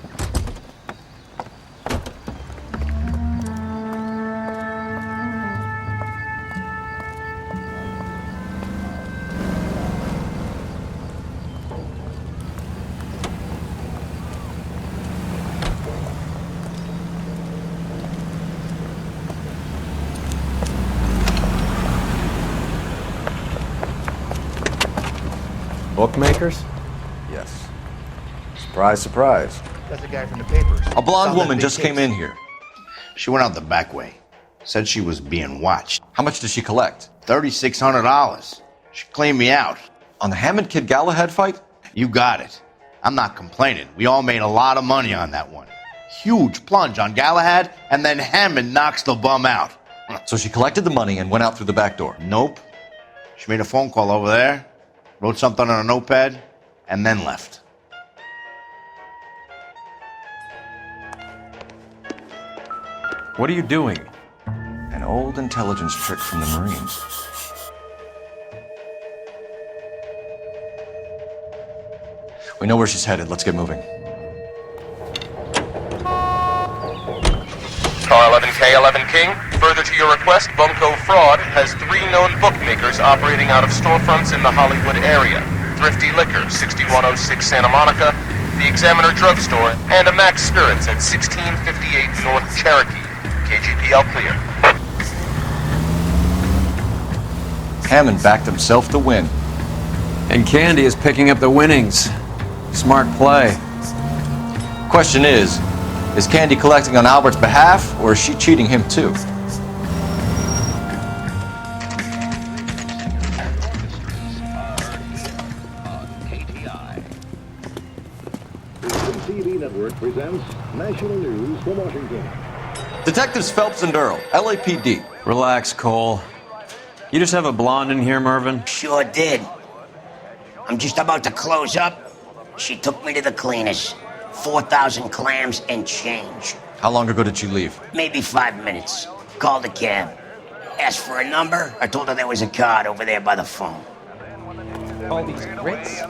Bookmakers? Yes. Surprise, surprise. That's the guy from the papers. A blonde woman just came in here. She went out the back way. Said she was being watched. How much did she collect? $3,600. She cleaned me out. On the Hammond Kid Galahad fight? You got it. I'm not complaining. We all made a lot of money on that one. Huge plunge on Galahad, and then Hammond knocks the bum out. So she collected the money and went out through the back door? Nope. She made a phone call over there, wrote something on a notepad, and then left. What are you doing? An old intelligence trick from the Marines. We know where she's headed. Let's get moving. Car 11K, 11 King. Further to your request, Bunko Fraud has 3 known bookmakers operating out of storefronts in the Hollywood area. Thrifty Liquor, 6106 Santa Monica, the Examiner Drugstore, and a Max Spirits at 1658 North Cherokee. KGPL clear. Hammond backed himself to win. And Candy is picking up the winnings. Smart play. Question is Candy collecting on Albert's behalf, or is she cheating him too? TV Network presents National News from Washington. Detectives Phelps and Earl, LAPD. Relax, Cole. You just have a blonde in here, Mervyn? Sure did. I'm just about to close up She took me to the cleaners. 4,000 clams and change. How long ago did she leave? Maybe 5 minutes. Called a cab. Asked for a number. I told her there was a card over there by the phone. All these Brits.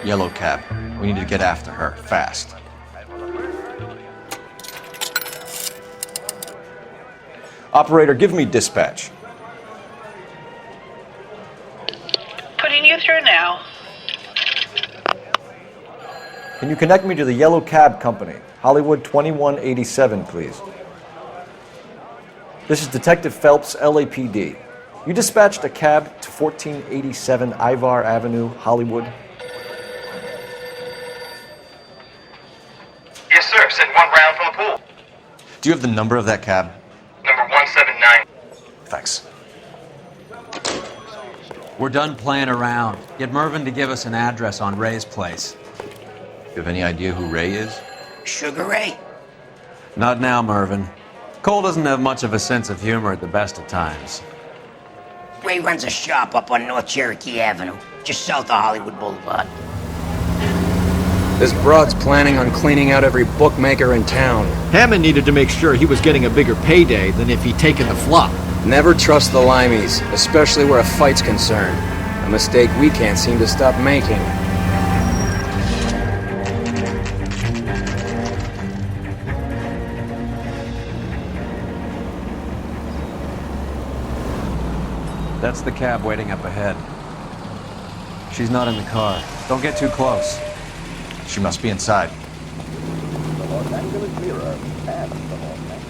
Yellow cab. We need to get after her, fast. Operator, give me dispatch. Putting you through now. Can you connect me to the Yellow Cab Company? Hollywood 2187, please. This is Detective Phelps, LAPD. You dispatched a cab to 1487 Ivar Avenue, Hollywood? Yes, sir. Send one round from the pool. Do you have the number of that cab? Number 179. Thanks. We're done playing around. Get Mervyn to give us an address on Ray's place. You have any idea who Ray is? Sugar Ray? Not now, Mervyn. Cole doesn't have much of a sense of humor at the best of times. Ray runs a shop up on North Cherokee Avenue, just south of Hollywood Boulevard. This broad's planning on cleaning out every bookmaker in town. Hammond needed to make sure he was getting a bigger payday than if he'd taken the flop. Never trust the limeys, especially where a fight's concerned. A mistake we can't seem to stop making. That's the cab waiting up ahead. She's not in the car. Don't get too close. She must be inside. The Los Angeles Mirror and the Los Angeles.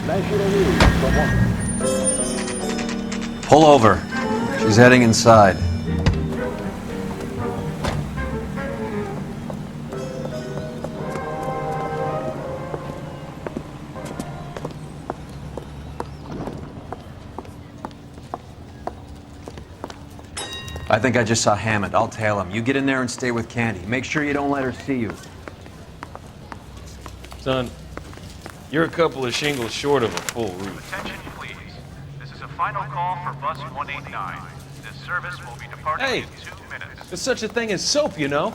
National news from Washington. Pull over. She's heading inside. I think I just saw Hammond. I'll tail him. You get in there and stay with Candy. Make sure you don't let her see you. Son, you're a couple of shingles short of a full roof. Attention, please. This is a final call for bus 189. This service will be departing in 2 minutes. There's such a thing as soap, you know?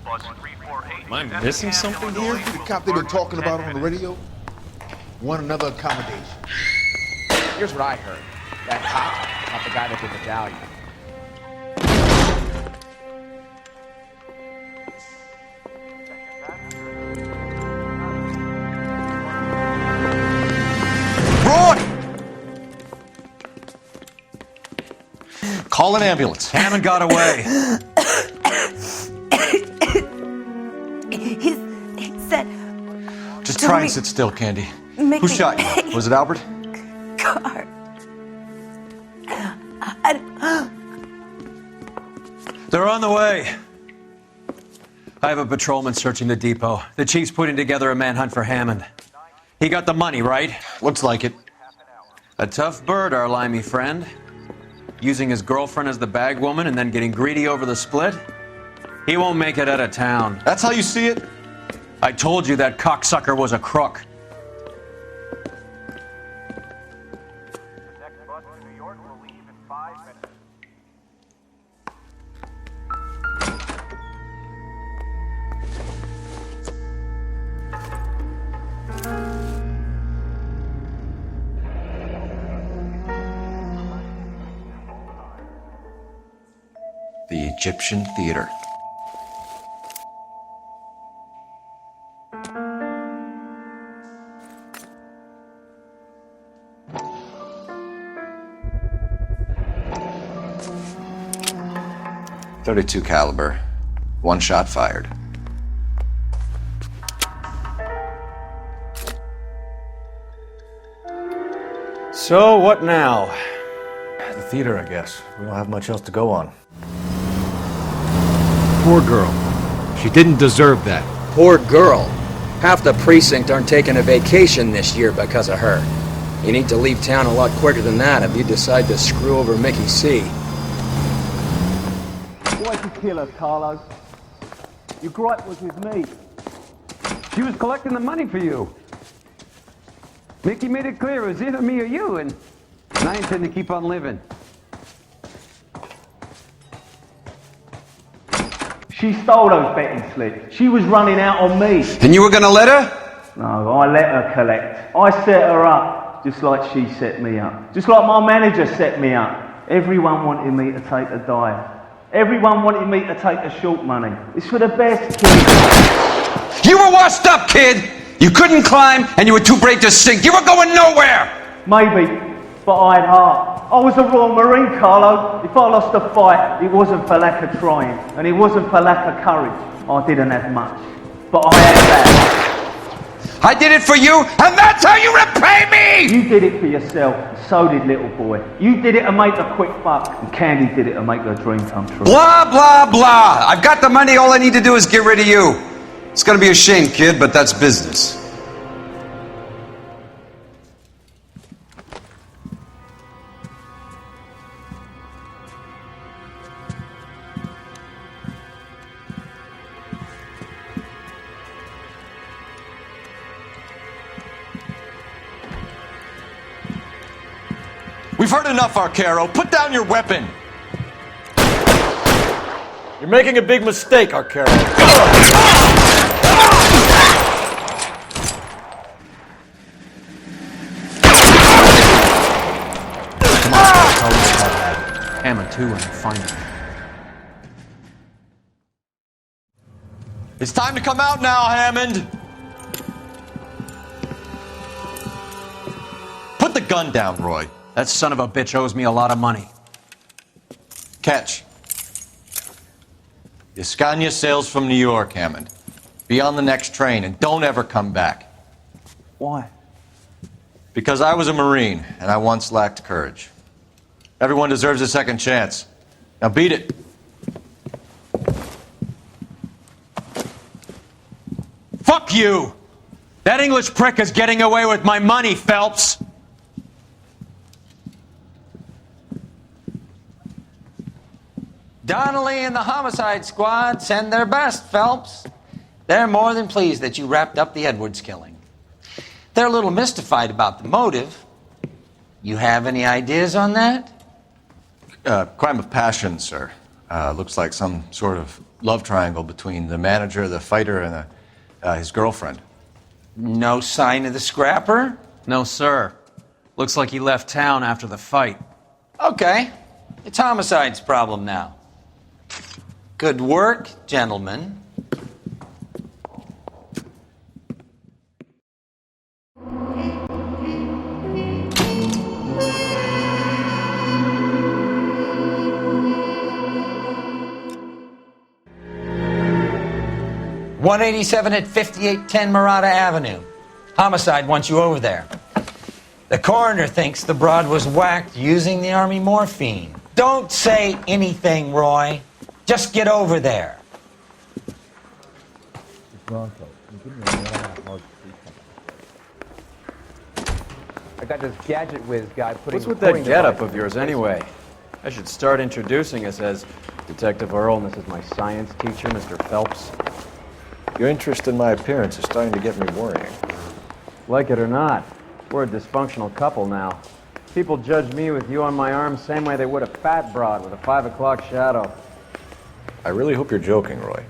Bus 348. Am I missing something here? The cop they've been talking about on the radio? Want another accommodation. Here's what I heard. That cop, not the guy that did the medallion. Broad! Call an ambulance. Hammond got away. He said... Just try and sit still, Candy. Who shot you? Was it Albert? Car. They're on the way. I have a patrolman searching the depot. The chief's putting together a manhunt for Hammond. He got the money, right? Looks like it. A tough bird, our limey friend. Using his girlfriend as the bag woman and then getting greedy over the split. He won't make it out of town. That's how you see it? I told you that cocksucker was a crook. Next bus to New York will leave in 5 minutes. The Egyptian Theater. .32 caliber. One shot fired. So, what now? The theater, I guess. We don't have much else to go on. Poor girl. She didn't deserve that. Poor girl. Half the precinct aren't taking a vacation this year because of her. You need to leave town a lot quicker than that if you decide to screw over Mickey C. kill her, Carlos. Your gripe was with me. She was collecting the money for you. Mickey made it clear it was either me or you, and I intend to keep on living. She stole those betting slips. She was running out on me. And you were gonna let her? No, I let her collect. I set her up, just like she set me up. Just like my manager set me up. Everyone wanted me to take a dive. Everyone wanted me to take the short money. It's for the best, kid. You were washed up, kid! You couldn't climb, and you were too brave to sink. You were going nowhere! Maybe, but I had heart. I was a Royal Marine, Carlo. If I lost a fight, it wasn't for lack of trying, and it wasn't for lack of courage. I didn't have much, but I had that. I did it for you, and that's how you repay me! You did it for yourself, and so did little boy. You did it to make a quick buck, and Candy did it to make her dream come true. Blah, blah, blah. I've got the money, all I need to do is get rid of you. It's gonna be a shame, kid, but that's business. We've heard enough, Arcaro. Put down your weapon. You're making a big mistake, Arcaro. Come on, tell me about that. Hammer 2 and find him. It's time to come out now, Hammond. Put the gun down, Roy. That son of a bitch owes me a lot of money. Catch. Escania sails from New York, Hammond. Be on the next train and don't ever come back. Why? Because I was a Marine and I once lacked courage. Everyone deserves a second chance. Now beat it. Fuck you! That English prick is getting away with my money, Phelps! Donnelly and the homicide squad send their best, Phelps. They're more than pleased that you wrapped up the Edwards killing. They're a little mystified about the motive. You have any ideas on that? Crime of passion, sir. Looks like some sort of love triangle between the manager, the fighter, and his girlfriend. No sign of the scrapper? No, sir. Looks like he left town after the fight. Okay. It's homicide's problem now. Good work, gentlemen. .187 at 5810 Murata Avenue. Homicide wants you over there. The coroner thinks the broad was whacked using the army morphine. Don't say anything, Roy. Just get over there. I got this gadget whiz guy putting... What's with that getup of yours anyway? I should start introducing us as Detective Earl, and this is my science teacher, Mr. Phelps. Your interest in my appearance is starting to get me worrying. Like it or not, we're a dysfunctional couple now. People judge me with you on my arm same way they would a fat broad with a 5 o'clock shadow. I really hope you're joking, Roy.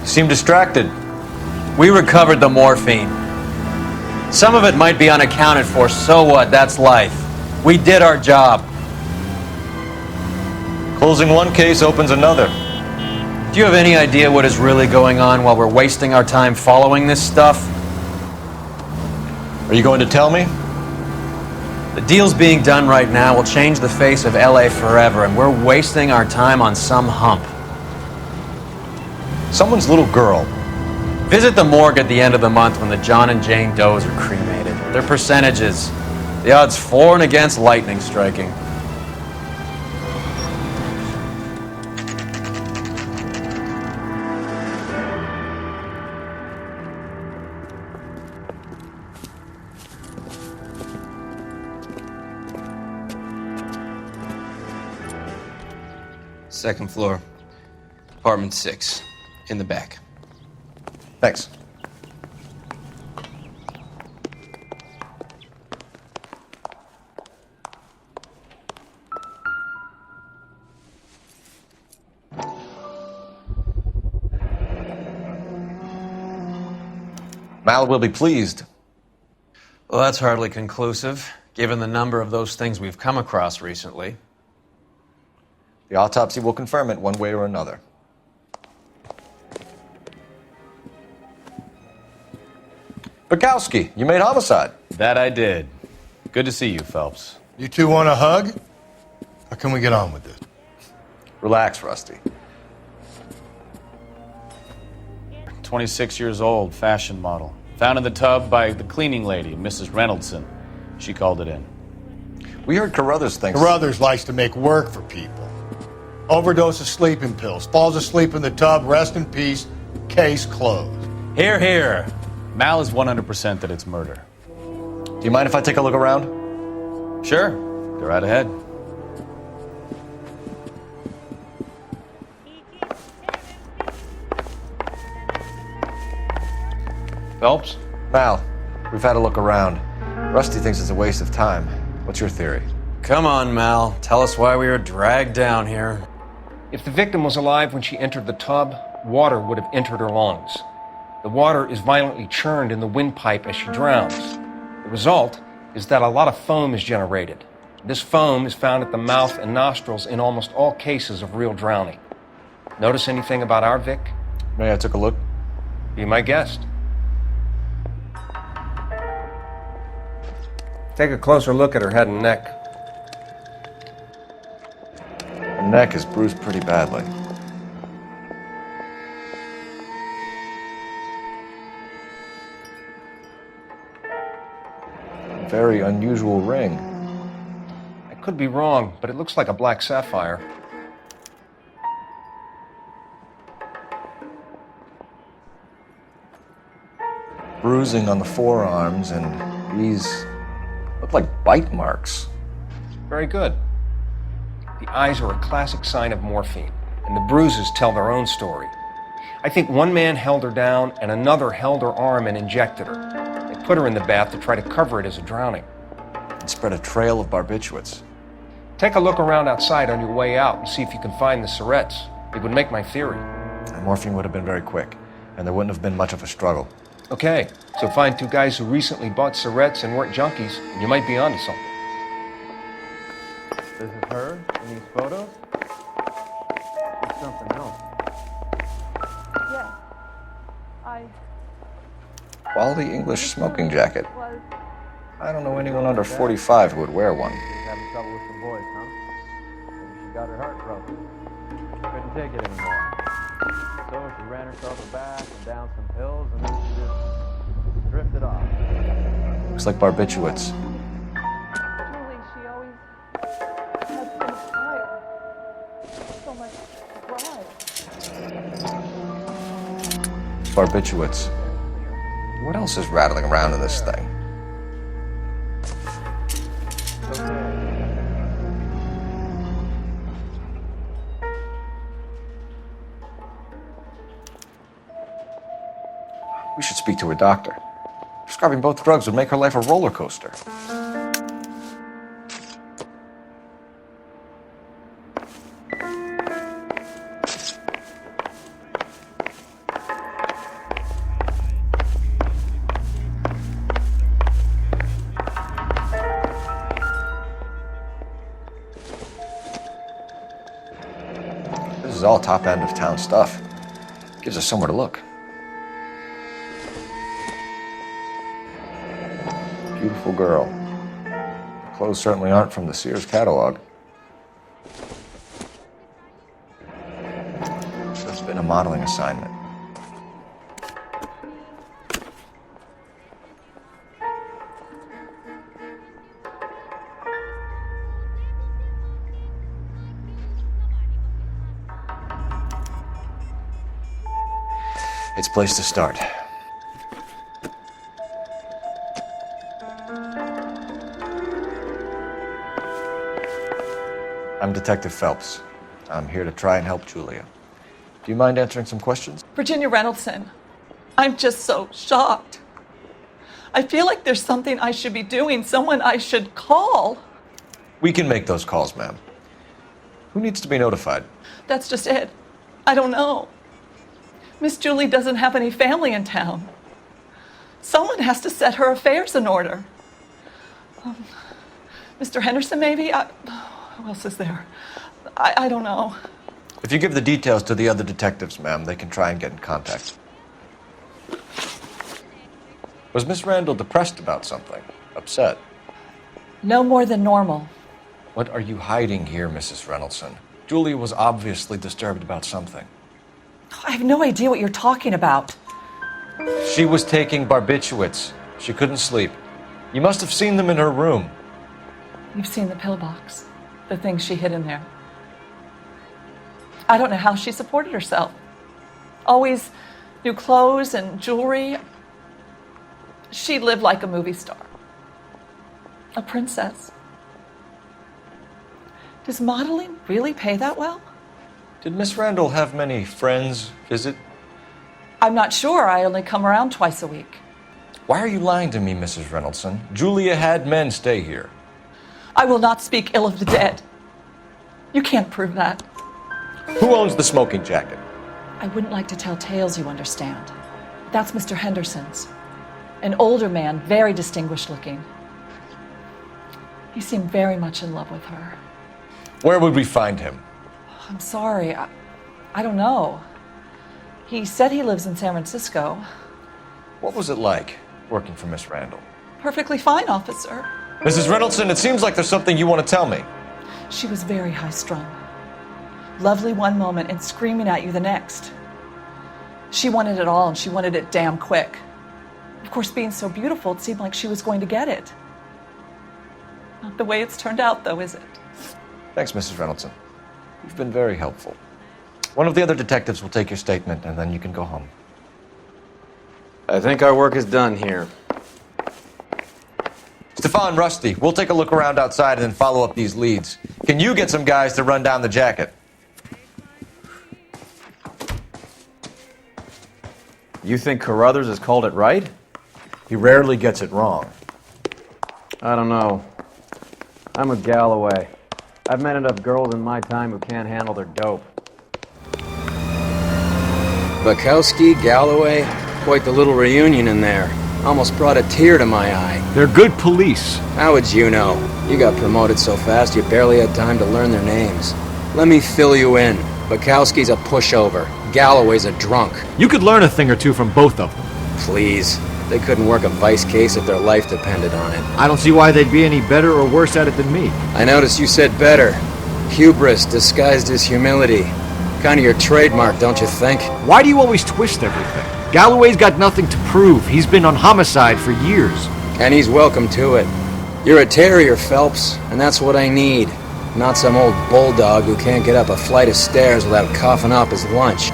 You seem distracted. We recovered the morphine. Some of it might be unaccounted for, so what? That's life. We did our job. Closing one case opens another. Do you have any idea what is really going on while we're wasting our time following this stuff? Are you going to tell me? The deals being done right now will change the face of L.A. forever, and we're wasting our time on some hump. Someone's little girl. Visit the morgue at the end of the month when the John and Jane Does are cremated. Their percentages. The odds for and against lightning striking. Second floor. Apartment 6. In the back. Thanks. Mal will be pleased. Well, that's hardly conclusive, given the number of those things we've come across recently. The autopsy will confirm it one way or another. Bukowski, you made homicide. That I did. Good to see you, Phelps. You two want a hug? Or can we get on with this? Relax, Rusty. 26 years old, fashion model. Found in the tub by the cleaning lady, Mrs. Reynoldson. She called it in. We heard Carruthers thinks... Carruthers likes to make work for people. Overdose of sleeping pills. Falls asleep in the tub. Rest in peace. Case closed. Here, here. Mal is 100% that it's murder. Do you mind if I take a look around? Sure. Go right ahead. Phelps? Mal, we've had a look around. Rusty thinks it's a waste of time. What's your theory? Come on, Mal. Tell us why we were dragged down here. If the victim was alive when she entered the tub, water would have entered her lungs. The water is violently churned in the windpipe as she drowns. The result is that a lot of foam is generated. This foam is found at the mouth and nostrils in almost all cases of real drowning. Notice anything about our Vic? May I take a look? Be my guest. Take a closer look at her head and neck. Her neck is bruised pretty badly. A very unusual ring. I could be wrong, but it looks like a black sapphire. Bruising on the forearms, and these look like bite marks. Very good. The eyes are a classic sign of morphine, and the bruises tell their own story. I think one man held her down and another held her arm and injected her. They put her in the bath to try to cover it as a drowning. And spread a trail of barbiturates. Take a look around outside on your way out and see if you can find the Cyrettes. It would make my theory. And morphine would have been very quick, and there wouldn't have been much of a struggle. Okay, so find two guys who recently bought Cyrettes and weren't junkies, and you might be onto something. This is her in these photos? It's something else. Yes. Quality English smoking jacket. I don't know anyone under 45 who would wear one. She's having trouble with some boys, huh? Maybe she got her heart broken. Couldn't take it anymore. So she ran herself aback and down some hills, and then she just drifted off. Looks like barbiturates. Julie, she always had so much fire. So much drive. Barbiturates. What else is rattling around in this thing? We should speak to her doctor. Prescribing both drugs would make her life a roller coaster. This is all top end of town stuff. Gives us somewhere to look. Beautiful girl. The clothes certainly aren't from the Sears catalog. Should have been a modeling assignment. It's a place to start. I'm Detective Phelps. I'm here to try and help Julia. Do you mind answering some questions? Virginia Reynoldson, I'm just so shocked. I feel like there's something I should be doing, someone I should call. We can make those calls, ma'am. Who needs to be notified? That's just it. I don't know. Miss Julie doesn't have any family in town. Someone has to set her affairs in order. Mr. Henderson, maybe? Who else is there? I don't know. If you give the details to the other detectives, ma'am, they can try and get in contact. Was Miss Randall depressed about something? Upset? No more than normal. What are you hiding here, Mrs. Reynoldson? Julia was obviously disturbed about something. I have no idea what you're talking about. She was taking barbiturates. She couldn't sleep. You must have seen them in her room. You've seen the pillbox, the things she hid in there. I don't know how she supported herself. Always new clothes and jewelry. She lived like a movie star. A princess. Does modeling really pay that well? Did Miss Randall have many friends visit? I'm not sure. I only come around twice a week. Why are you lying to me, Mrs. Reynoldson? Julia had men stay here. I will not speak ill of the dead. You can't prove that. Who owns the smoking jacket? I wouldn't like to tell tales, you understand. That's Mr. Henderson's. An older man, very distinguished looking. He seemed very much in love with her. Where would we find him? I'm sorry. I don't know. He said he lives in San Francisco. What was it like working for Miss Randall? Perfectly fine, officer. Mrs. Reynoldson, it seems like there's something you want to tell me. She was very high-strung. Lovely one moment and screaming at you the next. She wanted it all, and she wanted it damn quick. Of course, being so beautiful, it seemed like she was going to get it. Not the way it's turned out, though, is it? Thanks, Mrs. Reynoldson. You've been very helpful. One of the other detectives will take your statement, and then you can go home. I think our work is done here. Stefan, Rusty, we'll take a look around outside and then follow up these leads. Can you get some guys to run down the jacket? You think Carruthers has called it right? He rarely gets it wrong. I don't know. I'm with Galloway. I've met enough girls in my time who can't handle their dope. Bukowski, Galloway, quite the little reunion in there. Almost brought a tear to my eye. They're good police. How would you know? You got promoted so fast you barely had time to learn their names. Let me fill you in. Bukowski's a pushover. Galloway's a drunk. You could learn a thing or two from both of them. Please. They couldn't work a vice case if their life depended on it. I don't see why they'd be any better or worse at it than me. I noticed you said better. Hubris disguised as humility. Kind of your trademark, don't you think? Why do you always twist everything? Galloway's got nothing to prove. He's been on homicide for years. And he's welcome to it. You're a terrier, Phelps, and that's what I need. Not some old bulldog who can't get up a flight of stairs without coughing up his lunch.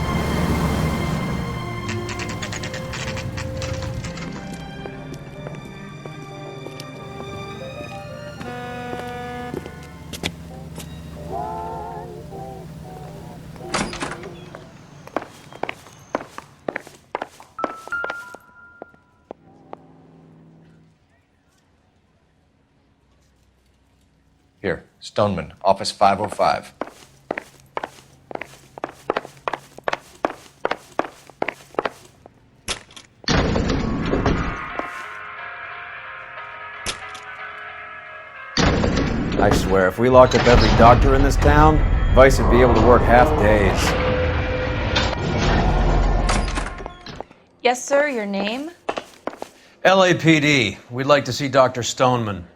Here, Stoneman, office 505. I swear, if we locked up every doctor in this town, Vice would be able to work half days. Yes, sir, your name? LAPD. We'd like to see Dr. Stoneman.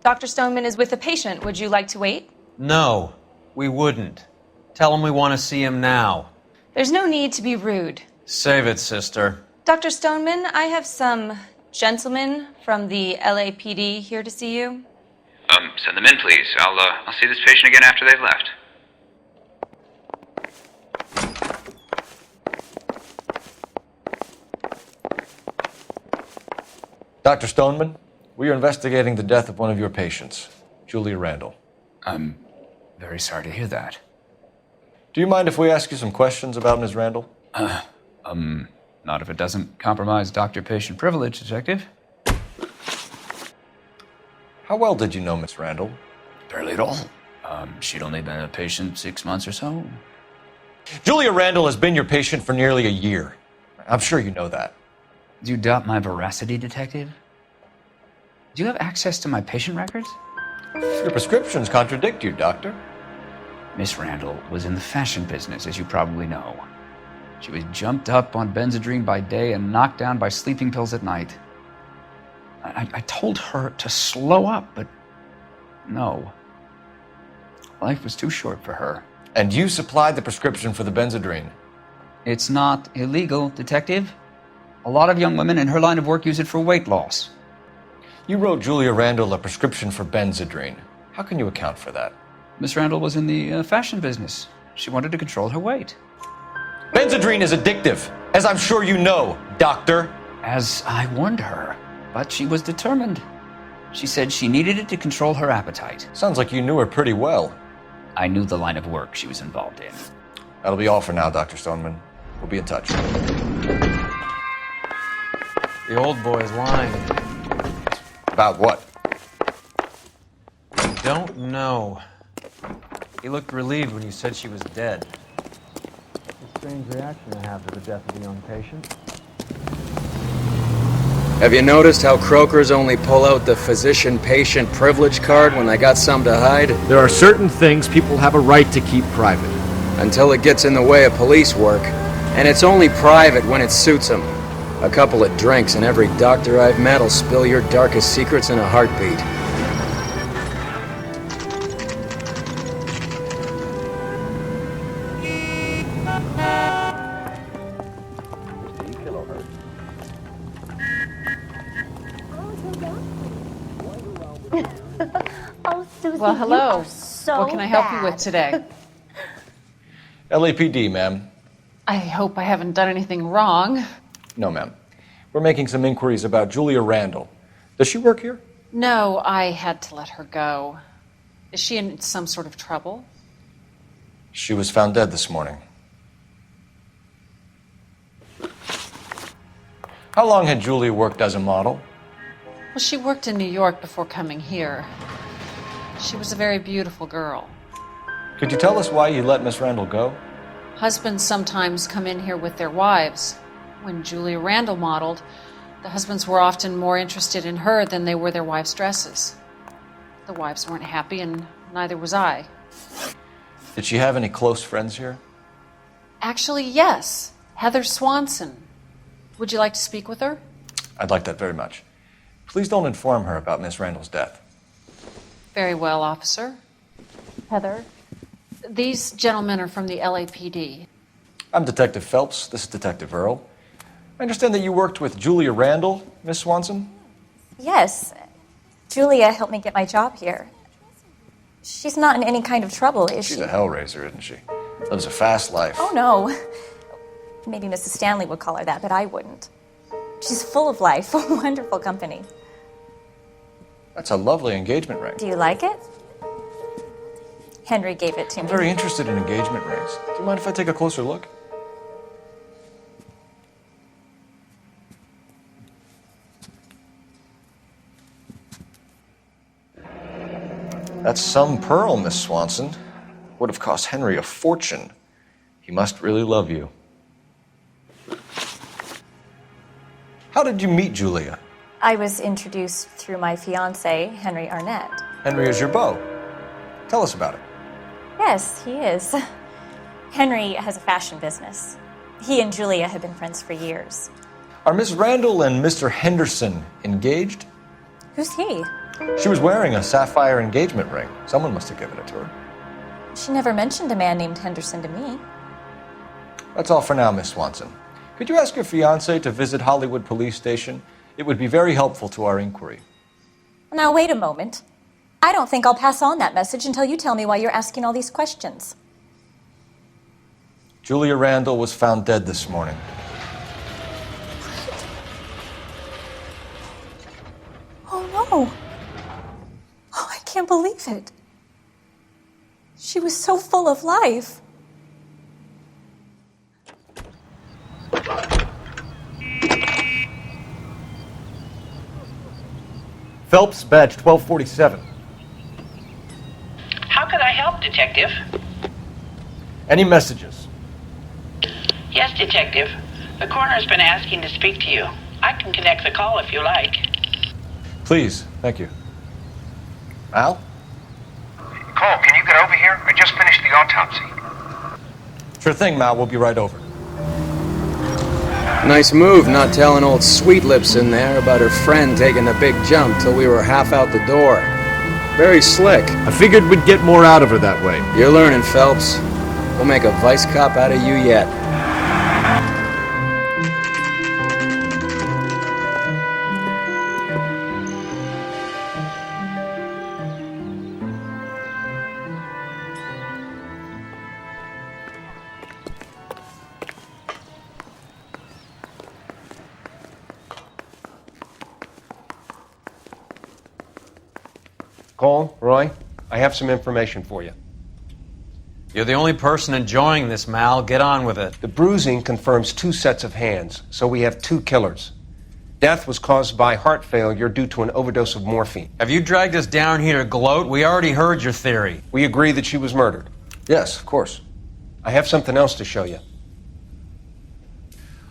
Dr. Stoneman is with a patient. Would you like to wait? No, we wouldn't. Tell him we want to see him now. There's no need to be rude. Save it, sister. Dr. Stoneman, I have some gentlemen from the LAPD here to see you. Send them in, please. I'll see this patient again after they've left. Dr. Stoneman, we are investigating the death of one of your patients, Julia Randall. I'm very sorry to hear that. Do you mind if we ask you some questions about Ms. Randall? Not if it doesn't compromise doctor-patient privilege, Detective. How well did you know Miss Randall? Barely at all. She'd only been a patient 6 months or so. Julia Randall has been your patient for nearly a year. I'm sure you know that. Do you doubt my veracity, Detective? Do you have access to my patient records? Your prescriptions contradict you, Doctor. Miss Randall was in the fashion business, as you probably know. She was jumped up on Benzedrine by day and knocked down by sleeping pills at night. I told her to slow up, but no. Life was too short for her. And you supplied the prescription for the Benzedrine? It's not illegal, Detective. A lot of young women in her line of work use it for weight loss. You wrote Julia Randall a prescription for Benzedrine. How can you account for that? Miss Randall was in the fashion business. She wanted to control her weight. Benzedrine is addictive, as I'm sure you know, Doctor. As I warned her, but she was determined. She said she needed it to control her appetite. Sounds like you knew her pretty well. I knew the line of work she was involved in. That'll be all for now, Dr. Stoneman. We'll be in touch. The old boy's lying. About what? I don't know. He looked relieved when you said she was dead. A strange reaction to have to the death of a young patient. Have you noticed how croakers only pull out the physician-patient privilege card when they got something to hide? There are certain things people have a right to keep private. Until it gets in the way of police work. And it's only private when it suits them. A couple of drinks and every doctor I've met will spill your darkest secrets in a heartbeat. Well, hello. What can I help you with today? LAPD, ma'am. I hope I haven't done anything wrong. No, ma'am. We're making some inquiries about Julia Randall. Does she work here? No, I had to let her go. Is she in some sort of trouble? She was found dead this morning. How long had Julia worked as a model? Well, she worked in New York before coming here. She was a very beautiful girl. Could you tell us why you let Miss Randall go? Husbands sometimes come in here with their wives. When Julia Randall modeled, the husbands were often more interested in her than they were their wives' dresses. The wives weren't happy, and neither was I. Did she have any close friends here? Actually, yes. Heather Swanson. Would you like to speak with her? I'd like that very much. Please don't inform her about Miss Randall's death. Very well, officer. Heather, these gentlemen are from the LAPD. I'm Detective Phelps. This is Detective Earl. I understand that you worked with Julia Randall, Miss Swanson? Yes. Julia helped me get my job here. She's not in any kind of trouble, is she? She's a hellraiser, isn't she? Lives a fast life. Oh, no. Maybe Mrs. Stanley would call her that, but I wouldn't. She's full of life, a wonderful company. That's a lovely engagement ring. Do you like it? Henry gave it to me. I'm very interested in engagement rings. Do you mind if I take a closer look? That's some pearl, Miss Swanson. Would have cost Henry a fortune. He must really love you. How did you meet Julia? I was introduced through my fiancé, Henry Arnett. Henry is your beau. Tell us about it. Yes, he is. Henry has a fashion business. He and Julia have been friends for years. Are Miss Randall and Mr. Henderson engaged? Who's he? She was wearing a sapphire engagement ring. Someone must have given it to her. She never mentioned a man named Henderson to me. That's all for now, Miss Swanson. Could you ask your fiancé to visit Hollywood Police Station? It would be very helpful to our inquiry. Now, wait a moment. I don't think I'll pass on that message until you tell me why you're asking all these questions. Julia Randall was found dead this morning. Oh, no. Oh, I can't believe it. She was so full of life. Phelps, badge 1247. How could I help, Detective? Any messages? Yes, Detective. The coroner's been asking to speak to you. I can connect the call if you like. Please, thank you. Al? Cole, can you get over here? I just finished the autopsy. Sure thing, Mal. We'll be right over. Nice move not telling old Sweet Lips in there about her friend taking the big jump till we were half out the door. Very slick. I figured we'd get more out of her that way. You're learning, Phelps. We'll make a vice cop out of you yet. Cole, Roy, I have some information for you. You're the only person enjoying this, Mal. Get on with it. The bruising confirms 2 sets of hands, so we have 2 killers. Death was caused by heart failure due to an overdose of morphine. Have you dragged us down here to gloat? We already heard your theory. We agree that she was murdered. Yes, of course. I have something else to show you.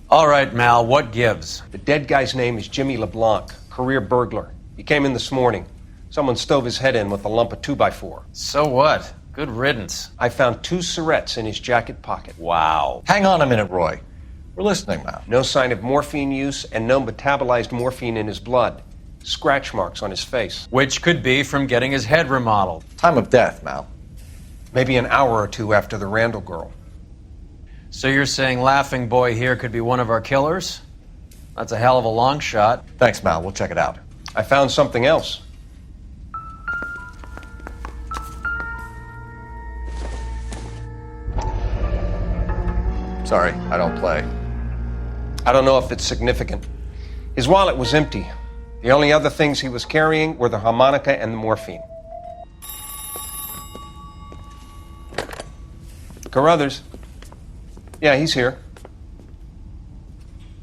All right, Mal, what gives? The dead guy's name is Jimmy LeBlanc, career burglar. He came in this morning. Someone stove his head in with a lump of 2x4. So what? Good riddance. I found 2 cigarettes in his jacket pocket. Wow. Hang on a minute, Roy. We're listening now. No sign of morphine use and no metabolized morphine in his blood. Scratch marks on his face. Which could be from getting his head remodeled. Time of death, Mal. Maybe an hour or 2 after the Randall girl. So you're saying Laughing Boy here could be one of our killers? That's a hell of a long shot. Thanks, Mal. We'll check it out. I found something else. Sorry, I don't play. I don't know if it's significant. His wallet was empty. The only other things he was carrying were the harmonica and the morphine. Carruthers. Yeah, he's here.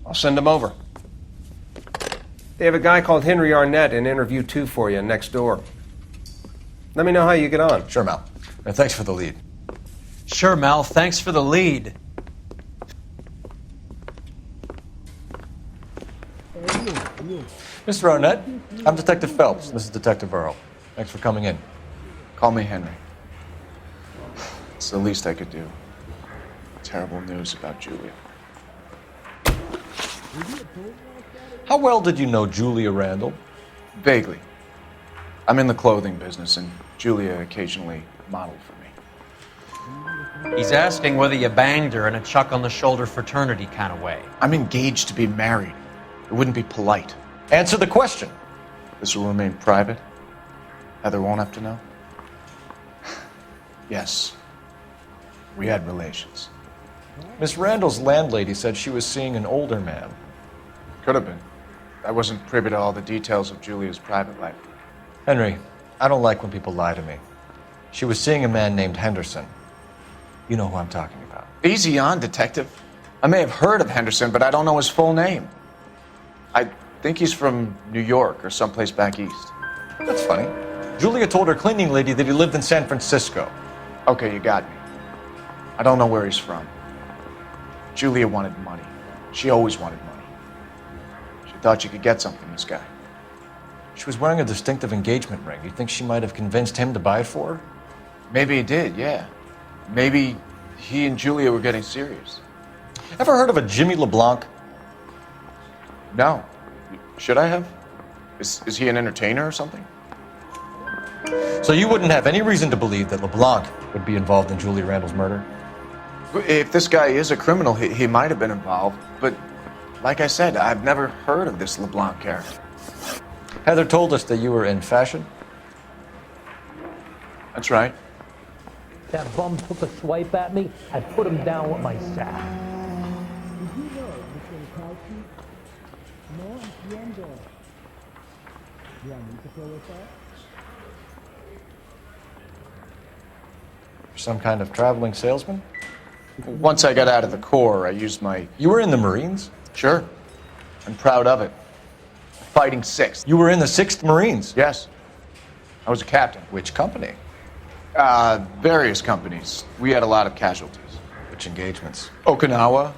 I'll send him over. They have a guy called Henry Arnett in interview 2 for you next door. Let me know how you get on. Sure, Mal. And thanks for the lead. Sure, Mal. Thanks for the lead. Mr. Arnett, I'm Detective Phelps. This is Detective Earl. Thanks for coming in. Call me Henry. It's the least I could do. Terrible news about Julia. How well did you know Julia Randall? Vaguely. I'm in the clothing business, and Julia occasionally modeled for me. He's asking whether you banged her in a chuck-on-the-shoulder fraternity kind of way. I'm engaged to be married. It wouldn't be polite. Answer the question. This will remain private? Heather won't have to know? Yes. We had relations. Miss Randall's landlady said she was seeing an older man. Could have been. I wasn't privy to all the details of Julia's private life. Henry, I don't like when people lie to me. She was seeing a man named Henderson. You know who I'm talking about. Easy on, Detective. I may have heard of Henderson, but I don't know his full name. I think he's from New York or someplace back east. That's funny. Julia told her cleaning lady that he lived in San Francisco. Okay, you got me. I don't know where he's from. Julia wanted money. She always wanted money. She thought she could get something from this guy. She was wearing a distinctive engagement ring. You think she might have convinced him to buy it for her? Maybe he did, yeah. Maybe he and Julia were getting serious. Ever heard of a Jimmy LeBlanc? No. Should I have? Is he an entertainer or something? So you wouldn't have any reason to believe that LeBlanc would be involved in Julia Randall's murder? If this guy is a criminal, he might have been involved. But like I said, I've never heard of this LeBlanc character. Heather told us that you were in fashion. That's right. That bum took a swipe at me, I'd put him down with my sack. Some kind of traveling salesman? Once I got out of the Corps, I used my... You were in the Marines? Sure. I'm proud of it. fighting 6th. You were in the 6th Marines? Yes. I was a captain. Which company? Various companies. We had a lot of casualties. Which engagements? Okinawa,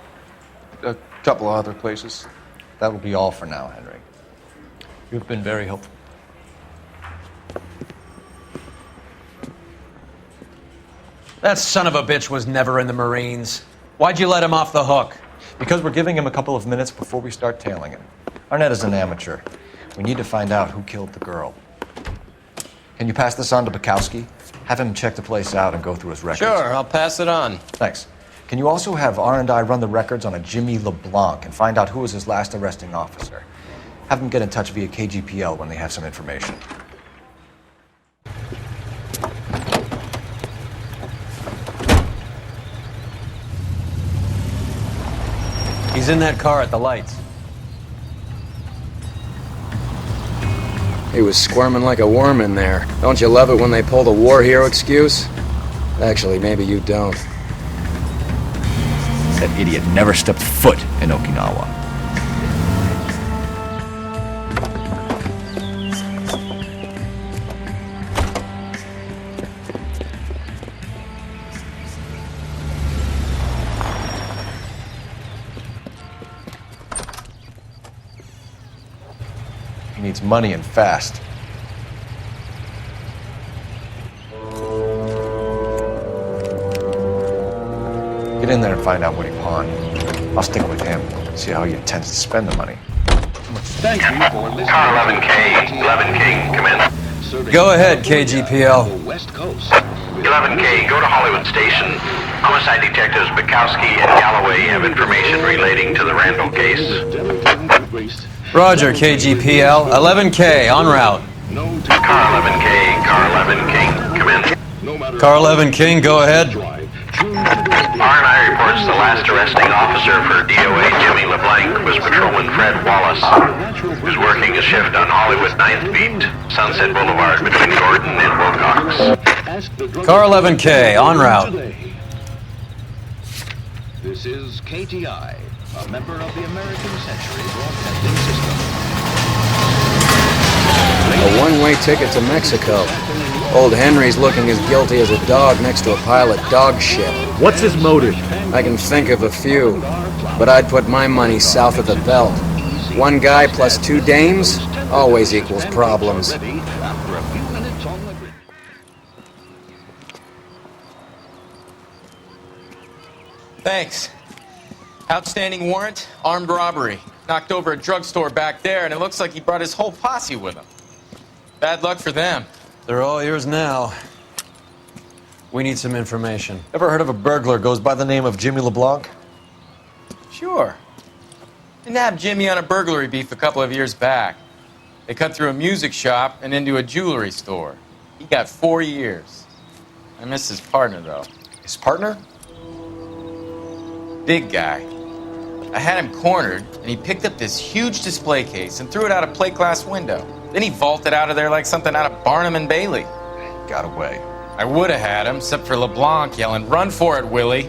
a couple of other places. That will be all for now, Henry. You've been very helpful. That son of a bitch was never in the Marines. Why'd you let him off the hook? Because we're giving him a couple of minutes before we start tailing him. Arnett is an amateur. We need to find out who killed the girl. Can you pass this on to Bukowski? Have him check the place out and go through his records. Sure, I'll pass it on. Thanks. Can you also have R&I run the records on a Jimmy LeBlanc and find out who was his last arresting officer? Have them get in touch via KGPL when they have some information. He's in that car at the lights. He was squirming like a worm in there. Don't you love it when they pull the war hero excuse? Actually, maybe you don't. That idiot never stepped foot in Okinawa. He needs money and fast. Get in there and find out what he pawned. I'll stick with him, see how he intends to spend the money. Thank you for listening. Car 11K, 11K, come in. Go ahead, KGPL. West Coast. 11K, go to Hollywood Station. Homicide detectives Bukowski and Galloway have information relating to the Randall case. Roger, KGPL. 11K, en route. Car 11K, car 11K, come in. Car 11 King, go ahead. R&I reports the last arresting officer for DOA Jimmy LeBlanc was Patrolman Fred Wallace, who's working a shift on Hollywood 9th Beat, Sunset Boulevard between Gordon and Wilcox. Car 11K, en route. This is KTI, a member of the American Century Broadcasting System. A one-way ticket to Mexico. Old Henry's looking as guilty as a dog next to a pile of dog shit. What's his motive? I can think of a few, but I'd put my money south of the belt. One guy plus two dames always equals problems. Thanks. Outstanding warrant, armed robbery. Knocked over a drugstore back there, and it looks like he brought his whole posse with him. Bad luck for them. They're all yours now. We need some information. Ever heard of a burglar goes by the name of Jimmy LeBlanc? Sure. They nabbed Jimmy on a burglary beef a couple of years back. They cut through a music shop and into a jewelry store. He got 4 years. I miss his partner, though. His partner? Big guy. I had him cornered, and he picked up this huge display case and threw it out a plate glass window. Then he vaulted out of there like something out of Barnum and Bailey. Got away. I would have had him, except for LeBlanc yelling, "Run for it, Willie!"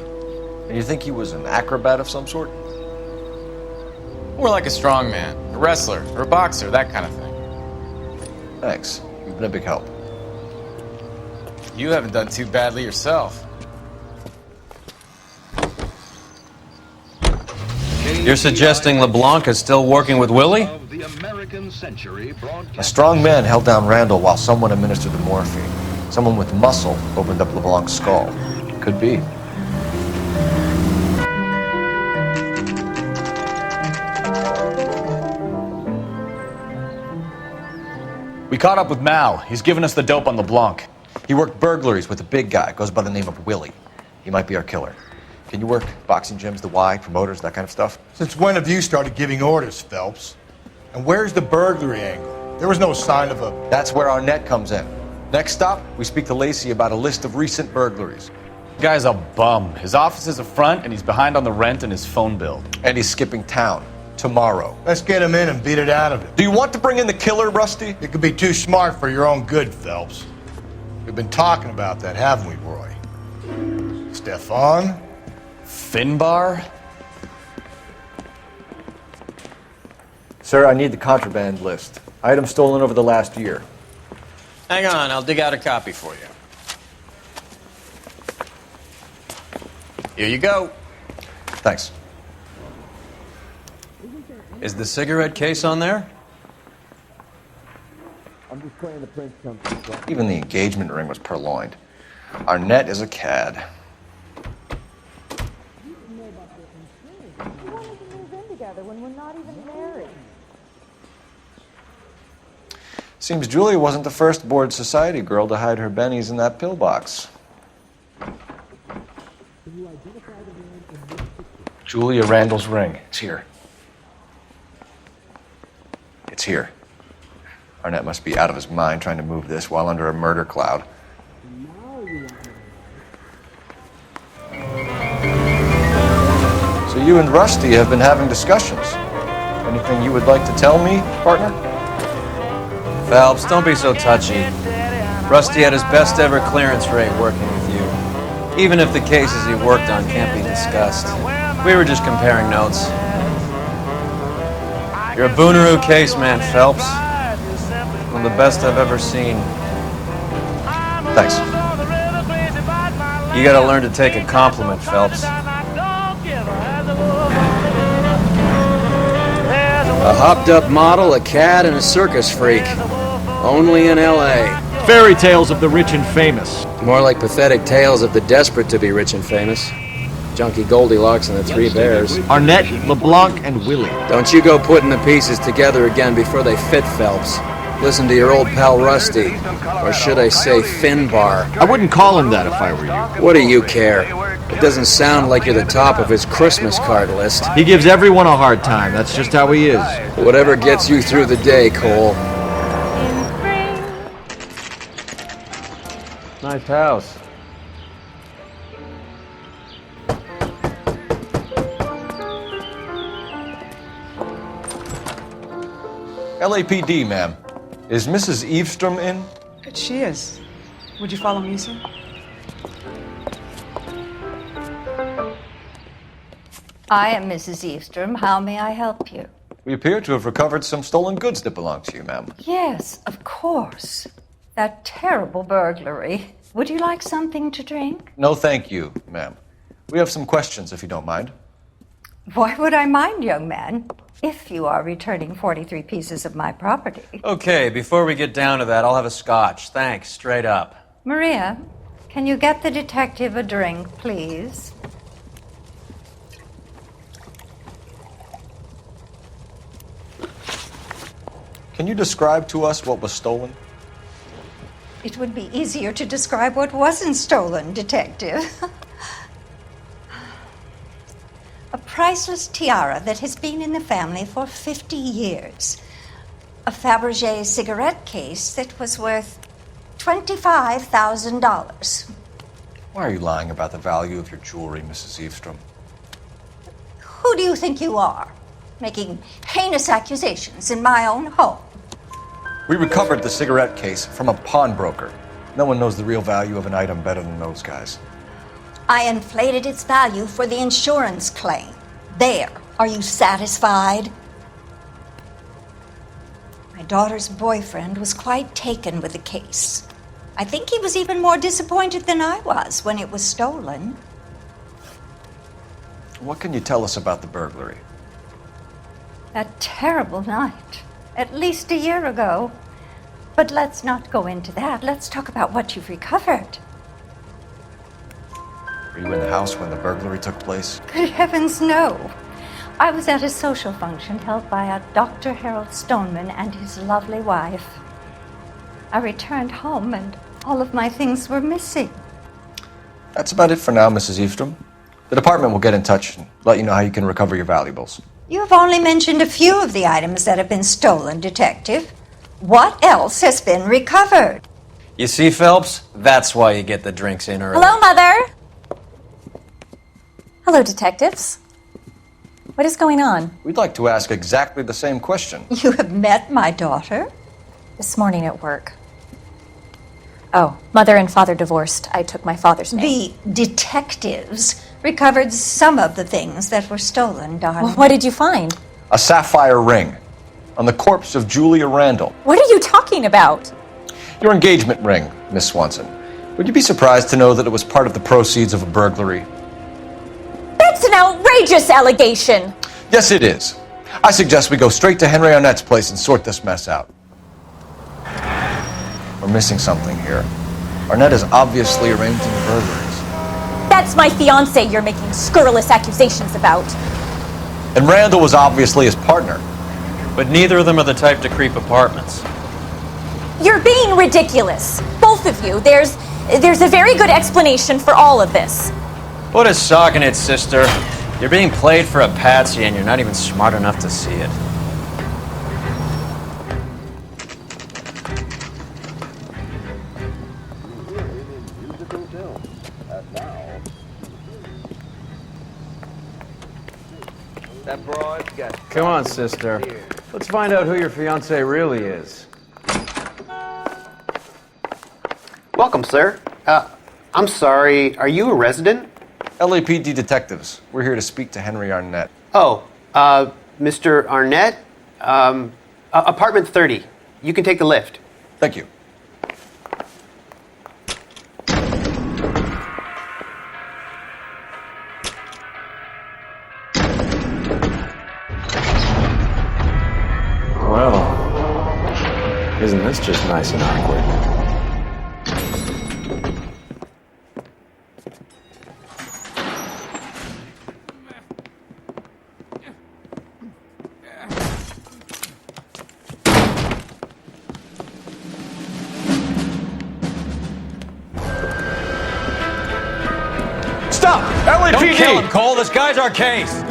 And you think he was an acrobat of some sort? More like a strongman, a wrestler, or a boxer, that kind of thing. Thanks. You've been a big help. You haven't done too badly yourself. You're suggesting LeBlanc is still working with Willie? A strong man held down Randall while someone administered the morphine. Someone with muscle opened up LeBlanc's skull. Could be. We caught up with Mao. He's given us the dope on LeBlanc. He worked burglaries with a big guy. Goes by the name of Willie. He might be our killer. Can you work boxing gyms, the Y, promoters, that kind of stuff? Since when have you started giving orders, Phelps? And where's the burglary angle? There was no sign of a... That's where our net comes in. Next stop, we speak to Lacey about a list of recent burglaries. The guy's a bum. His office is a front, and he's behind on the rent and his phone bill. And he's skipping town. Tomorrow. Let's get him in and beat it out of him. Do you want to bring in the killer, Rusty? It could be too smart for your own good, Phelps. We've been talking about that, haven't we, Roy? Stefan? Finbar? Sir, I need the contraband list. Items stolen over the last year. Hang on, I'll dig out a copy for you. Here you go. Thanks. Is the cigarette case on there? I'm just trying to print something. Even the engagement ring was purloined. Arnett is a cad. Seems Julia wasn't the first bored society girl to hide her bennies in that pillbox. Julia Randall's ring. It's here. It's here. Arnett must be out of his mind trying to move this while under a murder cloud. So you and Rusty have been having discussions. Anything you would like to tell me, partner? Phelps, don't be so touchy. Rusty had his best ever clearance rate working with you. Even if the cases he worked on can't be discussed. We were just comparing notes. You're a Booneroo case man, Phelps. One of the best I've ever seen. Thanks. You gotta learn to take a compliment, Phelps. A hopped-up model, a cad, and a circus freak. Only in L.A. Fairy tales of the rich and famous. More like pathetic tales of the desperate to be rich and famous. Junkie Goldilocks and the Three Bears. Arnett, LeBlanc, and Willie. Don't you go putting the pieces together again before they fit, Phelps. Listen to your old pal Rusty. Or should I say Finbar. I wouldn't call him that if I were you. What do you care? It doesn't sound like you're the top of his Christmas card list. He gives everyone a hard time. That's just how he is. Whatever gets you through the day, Cole. Nice house. LAPD, ma'am. Is Mrs. Eavestrom in? She is. Would you follow me, sir? I am Mrs. Eavestrom. How may I help you? We appear to have recovered some stolen goods that belong to you, ma'am. Yes, of course. That terrible burglary. Would you like something to drink? No, thank you, ma'am. We have some questions, if you don't mind. Why would I mind, young man, if you are returning 43 pieces of my property? Okay, before we get down to that, I'll have a scotch. Thanks, straight up. Maria, can you get the detective a drink, please? Can you describe to us what was stolen? It would be easier to describe what wasn't stolen, Detective. A priceless tiara that has been in the family for 50 years. A Fabergé cigarette case that was worth $25,000. Why are you lying about the value of your jewelry, Mrs. Eavestrom? Who do you think you are, making heinous accusations in my own home? We recovered the cigarette case from a pawnbroker. No one knows the real value of an item better than those guys. I inflated its value for the insurance claim. There. Are you satisfied? My daughter's boyfriend was quite taken with the case. I think he was even more disappointed than I was when it was stolen. What can you tell us about the burglary? That terrible night. At least a year ago. But let's not go into that. Let's talk about what you've recovered. Were you in the house when the burglary took place? Good heavens, no. I was at a social function held by a Dr. Harold Stoneman and his lovely wife. I returned home and all of my things were missing. That's about it for now, Mrs. Eavestrom. The department will get in touch and let you know how you can recover your valuables. You have only mentioned a few of the items that have been stolen, Detective. What else has been recovered? You see, Phelps? That's why you get the drinks in early. Hello, Mother. Hello, detectives. What is going on? We'd like to ask exactly the same question. You have met my daughter? This morning at work. Oh, mother and father divorced. I took my father's name. The detectives recovered some of the things that were stolen, darling. Well, what did you find? A sapphire ring. on the corpse of Julia Randall. What are you talking about? Your engagement ring, Miss Swanson. Would you be surprised to know that it was part of the proceeds of a burglary? That's an outrageous allegation! Yes, it is. I suggest we go straight to Henry Arnett's place and sort this mess out. We're missing something here. Arnett is obviously arranging burglaries. That's my fiancé you're making scurrilous accusations about. And Randall was obviously his partner. But neither of them are the type to creep apartments. You're being ridiculous. Both of you. There's a very good explanation for all of this. Put a sock in it, sister. You're being played for a patsy and you're not even smart enough to see it. Come on, sister. Let's find out who your fiancé really is. Welcome, sir. I'm sorry, are you a resident? LAPD detectives. We're here to speak to Henry Arnett. Oh, Mr. Arnett? Apartment 30. You can take the lift. Thank you. Well, isn't this just nice and awkward? Stop! LAPD! Don't kill him, Cole. This guy's our case.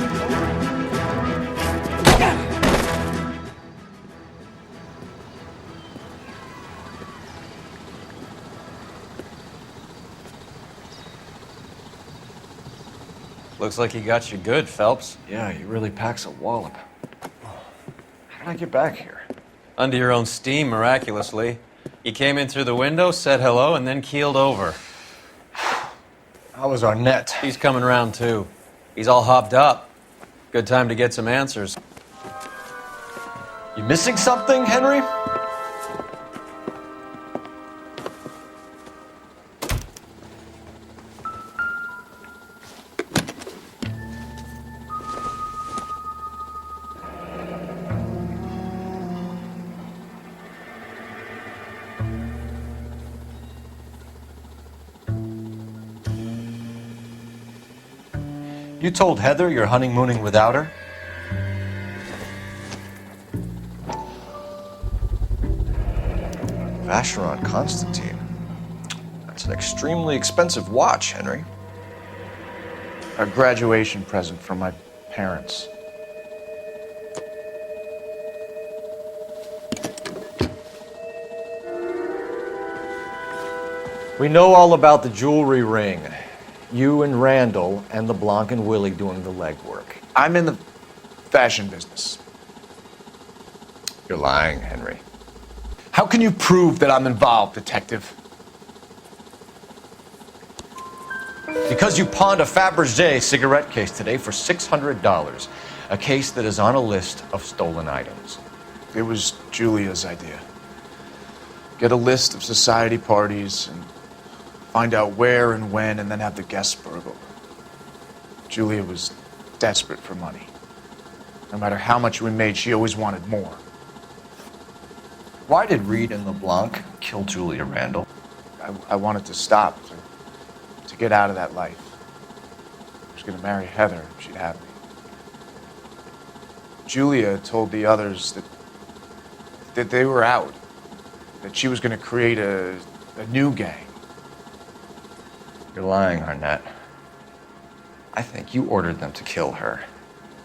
Looks like he got you good, Phelps. Yeah, he really packs a wallop. How did I get back here? Under your own steam, miraculously. You came in through the window, said hello, and then keeled over. How was Arnett? He's coming round, too. He's all hopped up. Good time to get some answers. You missing something, Henry? You told Heather you're honeymooning without her? Vacheron Constantine. That's an extremely expensive watch, Henry. A graduation present from my parents. We know all about the jewelry ring. You and Randall and LeBlanc and Willie doing the legwork. I'm in the fashion business. You're lying, Henry. How can you prove that I'm involved, detective? Because you pawned a Fabergé cigarette case today for $600. A case that is on a list of stolen items. It was Julia's idea. Get a list of society parties and find out where and when, and then have the guests burgle. Julia was desperate for money. No matter how much we made, she always wanted more. Why did Reed and LeBlanc kill Julia Randall? I wanted to stop, to get out of that life. I was going to marry Heather if she'd have me. Julia told the others that they were out, that she was going to create a new gang. You're lying, Arnett. I think you ordered them to kill her.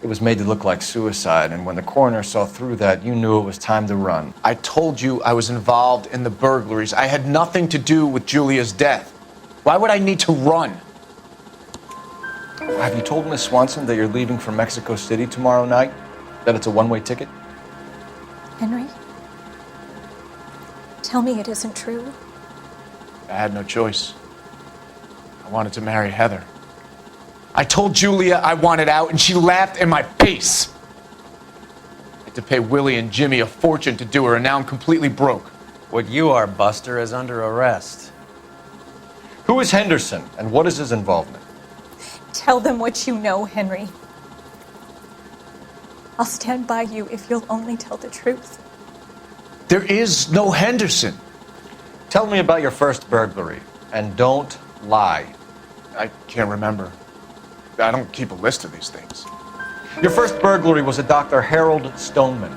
It was made to look like suicide, and when the coroner saw through that, you knew it was time to run. I told you I was involved in the burglaries. I had nothing to do with Julia's death. Why would I need to run? Have you told Miss Swanson that you're leaving for Mexico City tomorrow night? That it's a one-way ticket? Henry? Tell me it isn't true. I had no choice. I wanted to marry Heather. I told Julia I wanted out, and she laughed in my face. had to pay Willie and Jimmy a fortune to do her, and now I'm completely broke. What you are, Buster, is under arrest. Who is Henderson, and what is his involvement? Tell them what you know, Henry. I'll stand by you if you'll only tell the truth. There is no Henderson. Tell me about your first burglary, and don't lie. I can't remember. I don't keep a list of these things. Your first burglary was a Dr. Harold Stoneman.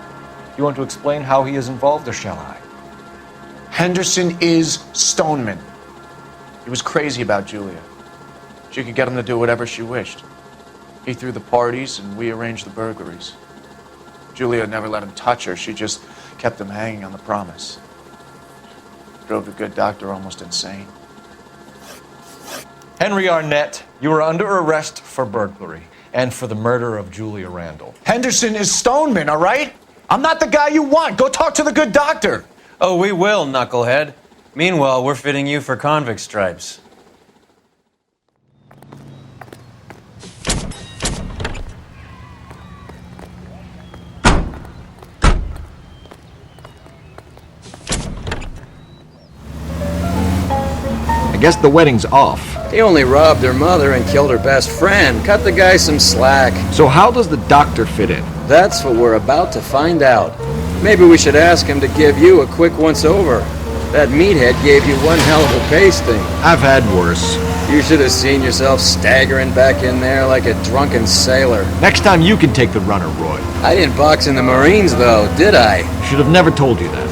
You want to explain how he is involved, or shall I? Henderson is Stoneman. He was crazy about Julia. She could get him to do whatever she wished. He threw the parties, and we arranged the burglaries. Julia never let him touch her. She just kept him hanging on the promise. Drove the good doctor almost insane. Henry Arnett, you are under arrest for burglary and for the murder of Julia Randall. Henderson is Stoneman, all right? I'm not the guy you want. Go talk to the good doctor. Oh, we will, knucklehead. Meanwhile, we're fitting you for convict stripes. I guess the wedding's off. He only robbed her mother and killed her best friend. Cut the guy some slack. So how does the doctor fit in? That's what we're about to find out. Maybe we should ask him to give you a quick once-over. That meathead gave you one hell of a pasting. I've had worse. You should have seen yourself staggering back in there like a drunken sailor. Next time you can take the runner, Roy. I didn't box in the Marines, though, did I? Should have never told you that.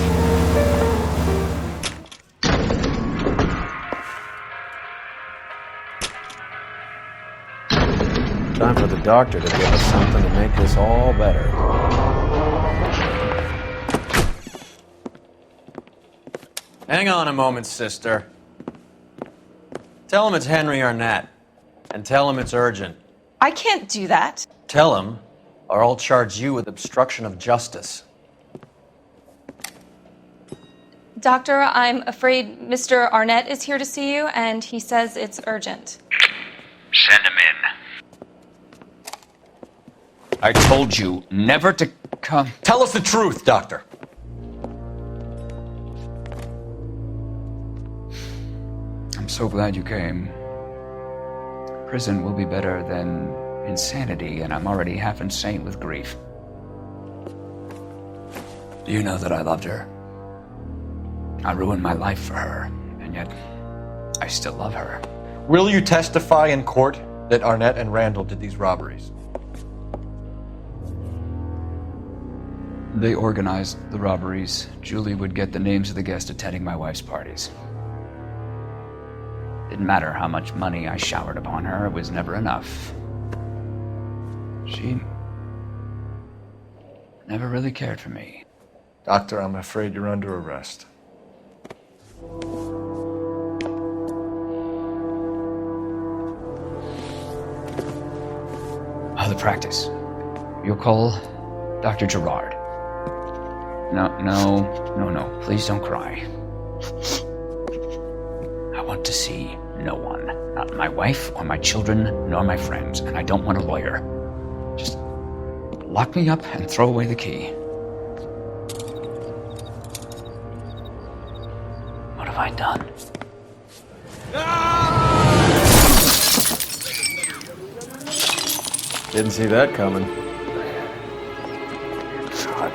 Time for the doctor to give us something to make this all better. Hang on a moment, sister. Tell him it's Henry Arnett, and tell him it's urgent. I can't do that. Tell him, or I'll charge you with obstruction of justice. Doctor, I'm afraid Mr. Arnett is here to see you, and he says it's urgent. Send him in. I told you never to come. Tell us the truth, Doctor. I'm so glad you came. Prison will be better than insanity, and I'm already half insane with grief. Do you know that I loved her? I ruined my life for her, and yet I still love her. Will you testify in court that Arnett and Randall did these robberies? They organized the robberies. Julie would get the names of the guests attending my wife's parties. Didn't matter how much money I showered upon her, it was never enough. She never really cared for me. Doctor, I'm afraid you're under arrest. The practice. You'll call Dr. Gerard. No. Please don't cry. I want to see no one. Not my wife or my children, nor my friends. And I don't want a lawyer. Just lock me up and throw away the key. What have I done? Didn't see that coming. God.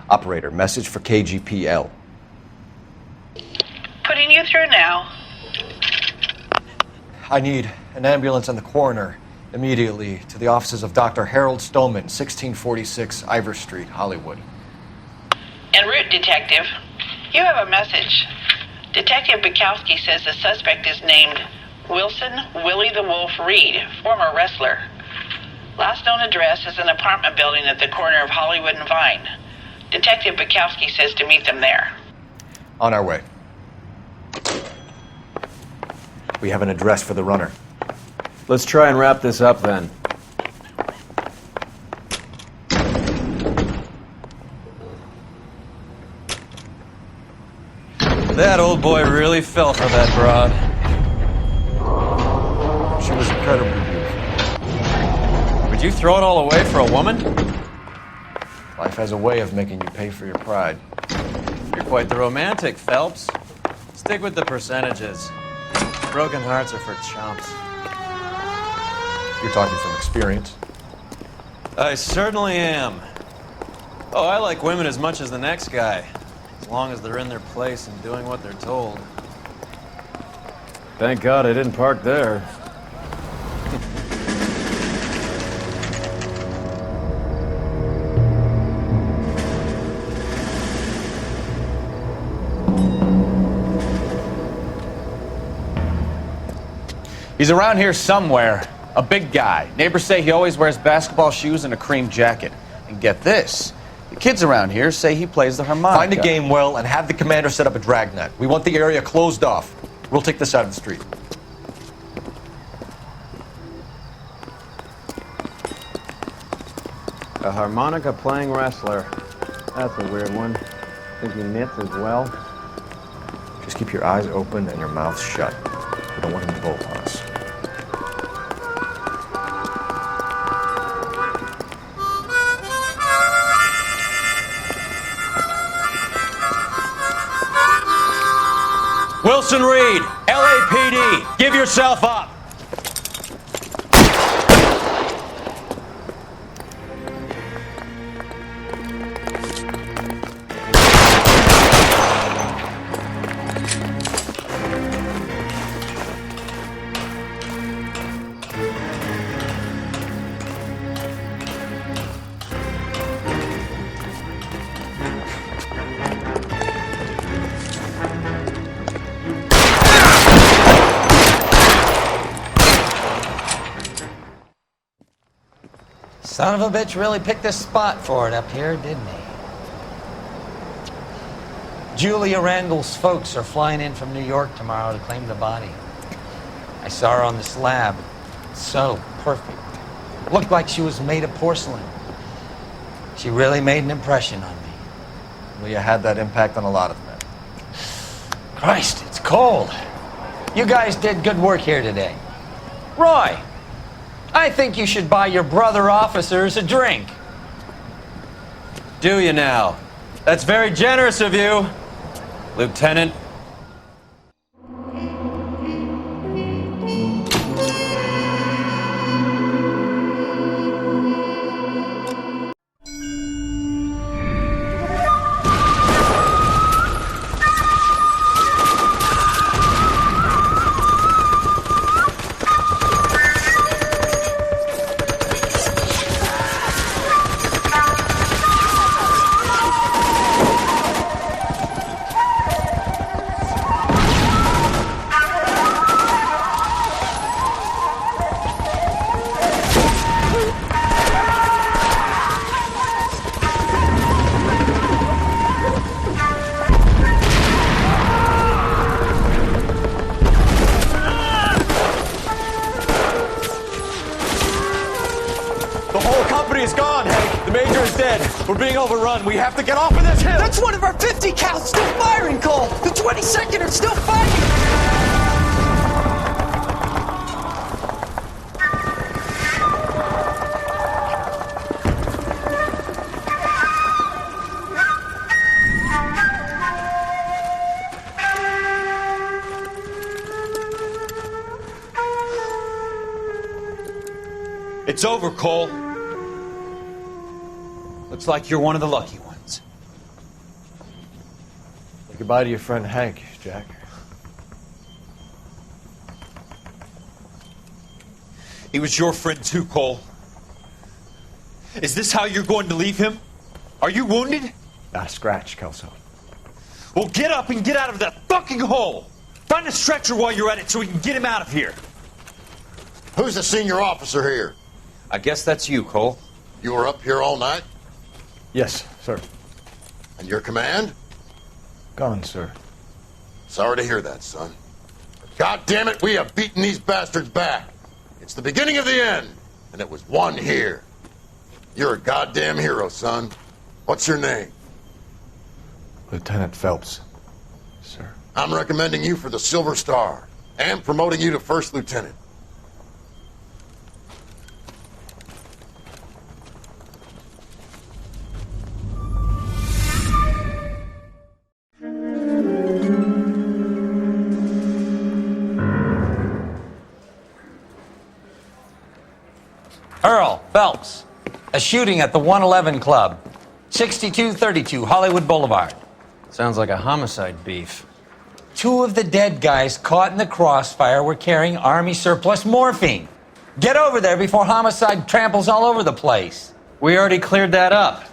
Operator, message for KGPL. Putting you through now. I need an ambulance and the coroner immediately to the offices of Dr. Harold Stoneman, 1646 Ivor Street, Hollywood. En route, Detective. You have a message. Detective Bukowski says the suspect is named Wilson Willie the Wolf Reed, former wrestler. Last known address is an apartment building at the corner of Hollywood and Vine. Detective Bukowski says to meet them there. On our way. We have an address for the runner. Let's try and wrap this up then. That old boy really fell for that broad. She was incredibly beautiful. Would you throw it all away for a woman? Life has a way of making you pay for your pride. You're quite the romantic, Phelps. Stick with the percentages. Broken hearts are for chumps. You're talking from experience. I certainly am. Oh, I like women as much as the next guy, as long as they're in their place and doing what they're told. Thank God I didn't park there. He's around here somewhere. A big guy. Neighbors say he always wears basketball shoes and a cream jacket. And get this, the kids around here say he plays the harmonica. Find a game well and have the commander set up a dragnet. We want the area closed off. We'll take this out of the street. A harmonica playing wrestler. That's a weird one. Think he knits as well? Just keep your eyes open and your mouth shut. We don't want him to bolt on us. Wilson Reed, LAPD, give yourself up. Son of a bitch really picked this spot for it up here, didn't he? Julia Randall's folks are flying in from New York tomorrow to claim the body. I saw her on the slab. So perfect. Looked like she was made of porcelain. She really made an impression on me. Well, you had that impact on a lot of men. Christ, it's cold. You guys did good work here today. Roy, I think you should buy your brother officers a drink. Do you now? That's very generous of you, Lieutenant. We're being overrun. We have to get off of this hill. That's one of our 50 cows still firing, Cole. The 22nd are still fighting. It's over, Cole. Looks like you're one of the lucky ones. Say goodbye to your friend Hank, Jack. He was your friend too, Cole. Is this how you're going to leave him? Are you wounded? Not a scratch, Kelso. Well, get up and get out of that fucking hole! Find a stretcher while you're at it so we can get him out of here. Who's the senior officer here? I guess that's you, Cole. You were up here all night? Yes, sir. And your command? Gone, sir. Sorry to hear that, son. But God damn it, we have beaten these bastards back. It's the beginning of the end, and it was one here. You're a goddamn hero, son. What's your name? Lieutenant Phelps, sir. I'm recommending you for the Silver Star and promoting you to First Lieutenant. Earl Phelps, a shooting at the 111 Club, 6232 Hollywood Boulevard. Sounds like a homicide beef. 2 of the dead guys caught in the crossfire were carrying Army surplus morphine. Get over there before homicide tramples all over the place. We already cleared that up.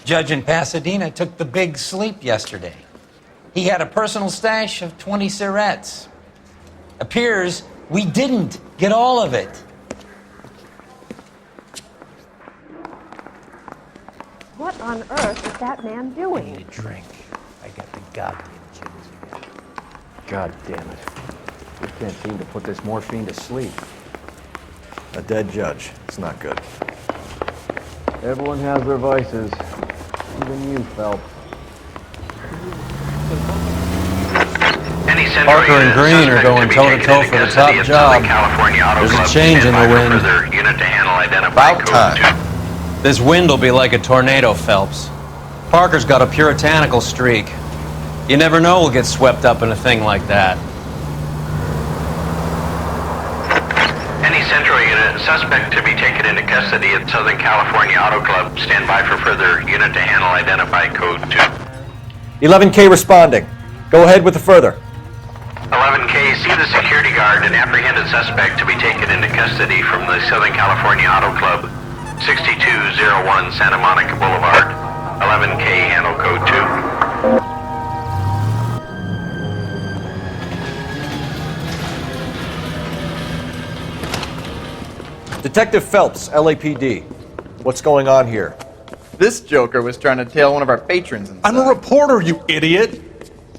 Judge in Pasadena took the big sleep yesterday. He had a personal stash of 20 cigarettes. Appears we didn't get all of it. What on earth is that man doing? I need a drink. I got the goddamn jitters again. God damn it. We can't seem to put this morphine to sleep. A dead judge. It's not good. Everyone has their vices. Even you, Phelps. Parker and Green are going toe-to-toe for the top job. There's a change in the wind. About time. This wind will be like a tornado, Phelps. Parker's got a puritanical streak. You never know we'll get swept up in a thing like that. Any Central unit, suspect to be taken into custody at Southern California Auto Club. Stand by for further unit to handle identify code 2. 11K responding. Go ahead with the further. 11K, see the security guard and apprehended suspect to be taken into custody from the Southern California Auto Club, 6201 Santa Monica Boulevard. 11K, handle code 2. Detective Phelps, LAPD. What's going on here? This joker was trying to tail one of our patrons inside. I'm a reporter, you idiot!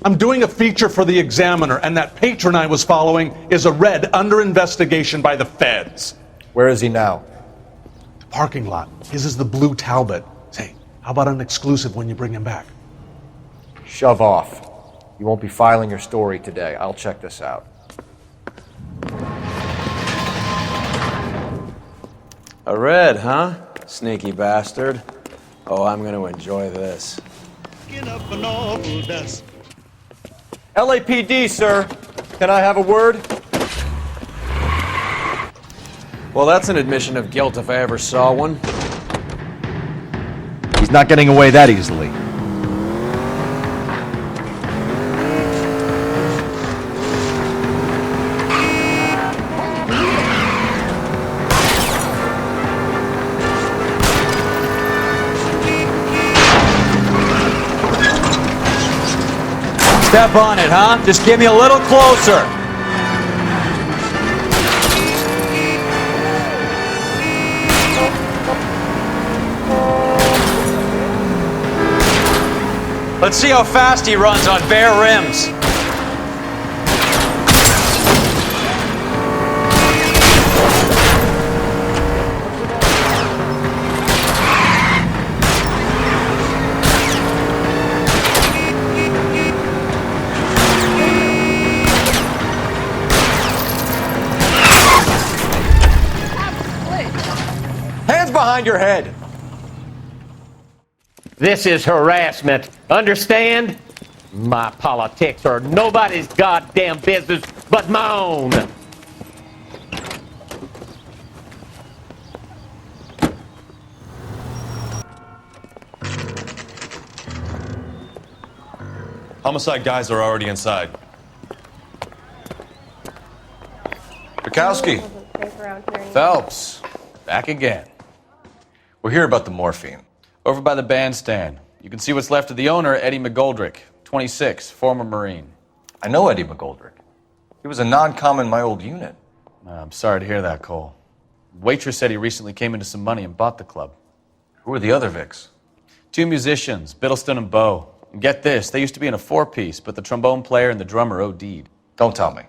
I'm doing a feature for the Examiner, and that patron I was following is a red under investigation by the feds. Where is he now? The parking lot. His is the blue Talbot. Say, how about an exclusive when you bring him back? Shove off. You won't be filing your story today. I'll check this out. A red, huh? Sneaky bastard. Oh, I'm gonna enjoy this. LAPD, sir. Can I have a word? Well, that's an admission of guilt if I ever saw one. He's not getting away that easily. Step on it, huh? Just get me a little closer. Let's see how fast he runs on bare rims. Behind your head. This is harassment. Understand? My politics are nobody's goddamn business but my own. Homicide guys are already inside. Bukowski. Phelps. Back again. We're here about the morphine. Over by the bandstand. You can see what's left of the owner, Eddie McGoldrick, 26, former Marine. I know Eddie McGoldrick. He was a non-com in my old unit. I'm sorry to hear that, Cole. Waitress said he recently came into some money and bought the club. Who are the other Vics? 2 musicians, Biddleston and Bowe. And get this, they used to be in a 4-piece, but the trombone player and the drummer OD'd. Don't tell me.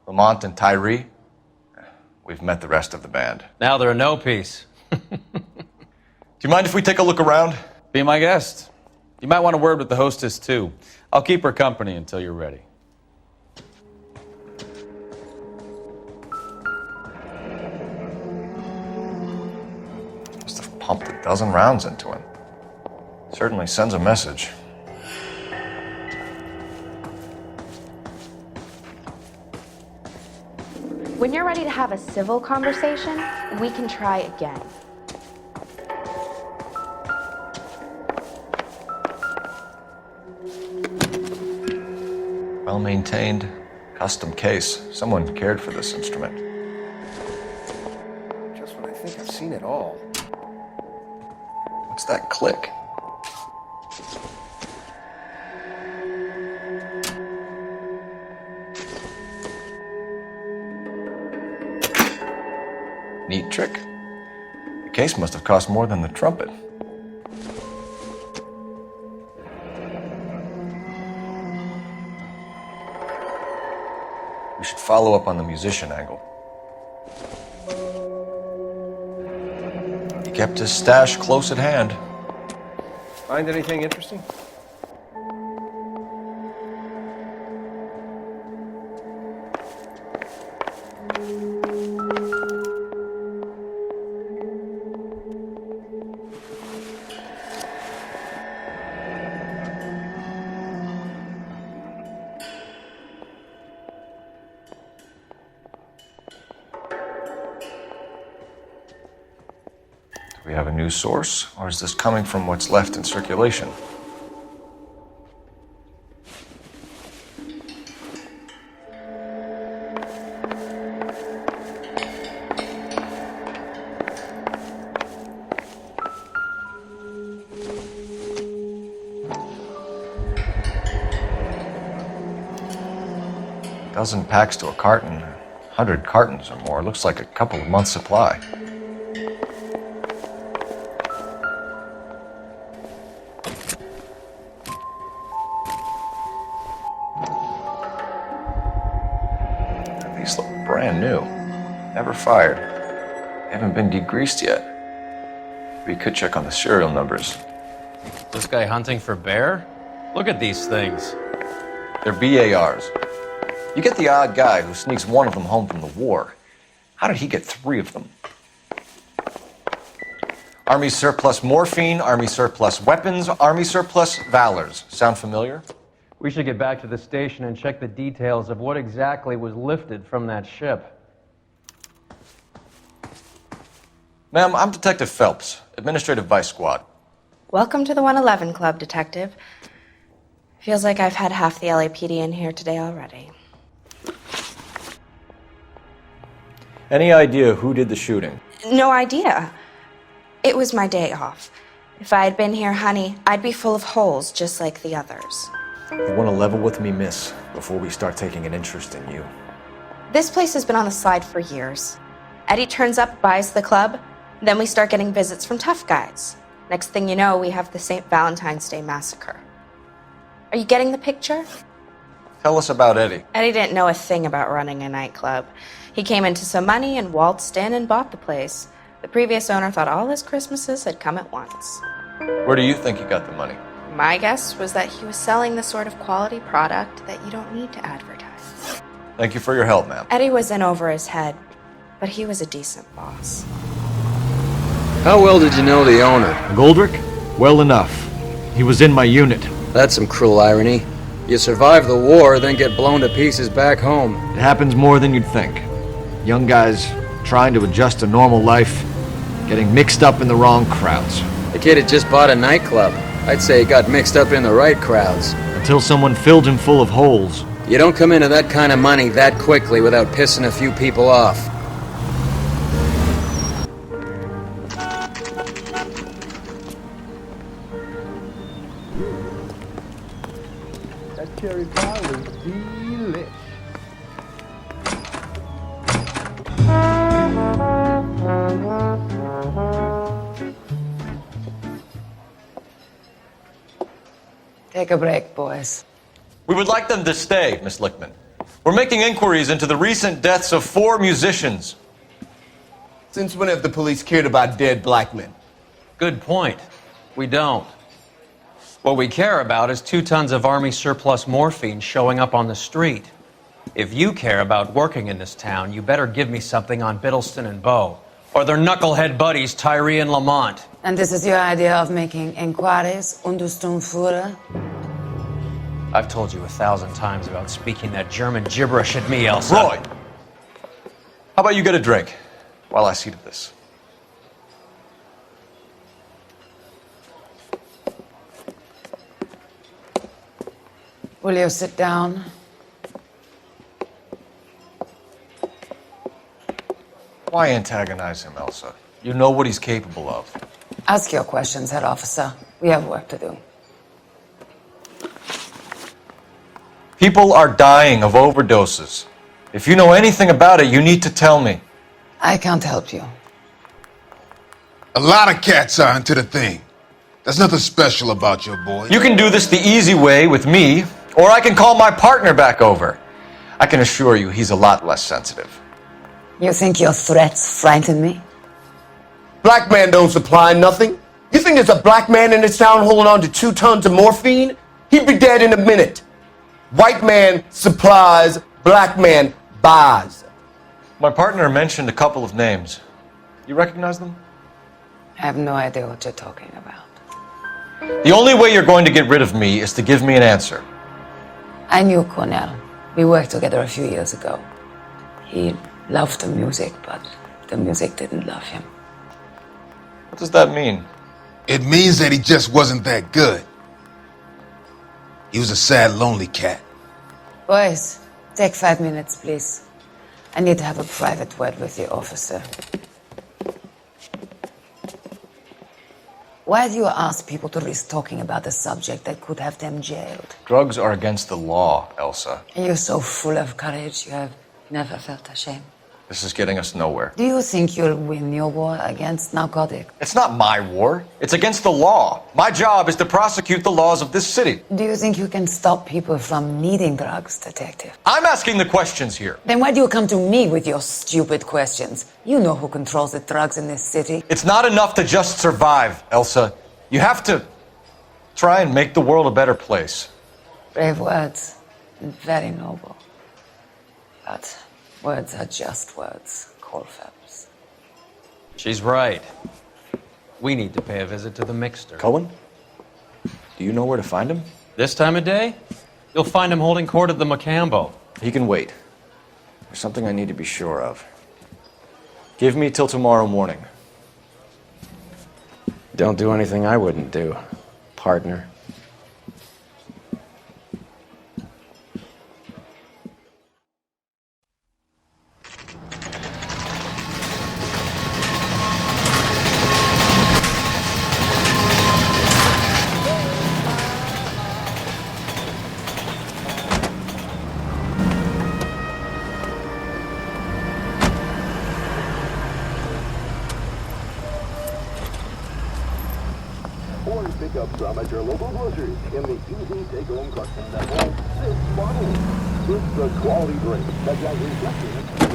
Lamont and Tyree? We've met the rest of the band. Now they're a no-piece. Do you mind if we take a look around? Be my guest. You might want a word with the hostess, too. I'll keep her company until you're ready. pumped a dozen rounds into him. Certainly sends a message. When you're ready to have a civil conversation, we can try again. Well-maintained, custom case. Someone cared for this instrument. Just when I think I've seen it all. What's that click? Neat trick. The case must have cost more than the trumpet. We should follow up on the musician angle. He kept his stash close at hand. Find anything interesting? Do we have a new source, or is this coming from what's left in circulation? Dozen packs to a carton, 100 cartons or more. Looks like a couple of months' supply. These look brand new. Never fired. They haven't been degreased yet. We could check on the serial numbers. This guy hunting for bear? Look at these things. They're BARs. You get the odd guy who sneaks one of them home from the war. How did he get 3 of them? Army surplus morphine, Army surplus weapons, Army surplus valors. Sound familiar? We should get back to the station and check the details of what exactly was lifted from that ship. Ma'am, I'm Detective Phelps, Administrative Vice Squad. Welcome to the 111 Club, Detective. Feels like I've had half the LAPD in here today already. Any idea who did the shooting? No idea. It was my day off. If I had been here, honey, I'd be full of holes just like the others. You want to level with me, miss, before we start taking an interest in you. This place has been on the slide for years. Eddie turns up, buys the club, then we start getting visits from tough guys. Next thing you know, we have the St. Valentine's Day massacre. Are you getting the picture? Tell us about Eddie. Eddie didn't know a thing about running a nightclub. He came into some money and waltzed in and bought the place. The previous owner thought all his Christmases had come at once. Where do you think he got the money? My guess was that he was selling the sort of quality product that you don't need to advertise. Thank you for your help, ma'am. Eddie was in over his head, but he was a decent boss. How well did you know the owner? McGoldrick? Well enough. He was in my unit. That's some cruel irony. You survive the war, then get blown to pieces back home. It happens more than you'd think. Young guys trying to adjust to normal life, getting mixed up in the wrong crowds. The kid had just bought a nightclub. I'd say he got mixed up in the right crowds. Until someone filled him full of holes. You don't come into that kind of money that quickly without pissing a few people off. That cherry pie was delish. Take a break, boys. We would like them to stay, Miss Lichtman. We're making inquiries into the recent deaths of 4 musicians. Since when have the police cared about dead black men? Good point. We don't. What we care about is 2 tons of Army surplus morphine showing up on the street. If you care about working in this town, you better give me something on Biddleston and Bowe, or their knucklehead buddies Tyree and Lamont. And this is your idea of making inquiries, Untersturmführer? I've told you 1,000 times about speaking that German gibberish at me, Elsa. Roy! How about you get a drink while I see to this? Will you sit down? Why antagonize him, Elsa? You know what he's capable of. Ask your questions, head officer. We have work to do. People are dying of overdoses. If you know anything about it, you need to tell me. I can't help you. A lot of cats are into the thing. There's nothing special about your boy. You can do this the easy way with me, or I can call my partner back over. I can assure you he's a lot less sensitive. You think your threats frighten me? Black man don't supply nothing. You think there's a black man in this town holding on to 2 tons of morphine? He'd be dead in a minute. White man supplies, black man buys. My partner mentioned a couple of names. You recognize them? I have no idea what you're talking about. The only way you're going to get rid of me is to give me an answer. I knew Cornell. We worked together a few years ago. He loved the music, but the music didn't love him. What does that mean? It means that he just wasn't that good. He was a sad, lonely cat. Boys, take 5 minutes, please. I need to have a private word with the officer. Why do you ask people to risk talking about a subject that could have them jailed? Drugs are against the law, Elsa. And you're so full of courage, you have never felt ashamed. This is getting us nowhere. Do you think you'll win your war against narcotics? It's not my war. It's against the law. My job is to prosecute the laws of this city. Do you think you can stop people from needing drugs, detective? I'm asking the questions here. Then why do you come to me with your stupid questions? You know who controls the drugs in this city. It's not enough to just survive, Elsa. You have to try and make the world a better place. Brave words, and very noble. But words are just words, Coul Felps. She's right. We need to pay a visit to the Mixter. Cohen? Do you know where to find him? This time of day? You'll find him holding court at the Macambo. He can wait. There's something I need to be sure of. Give me till tomorrow morning. Don't do anything I wouldn't do, partner. Pick up some at your local grocery in the easy take-home carton that holds 6 bottles. It's the quality drink that has reflected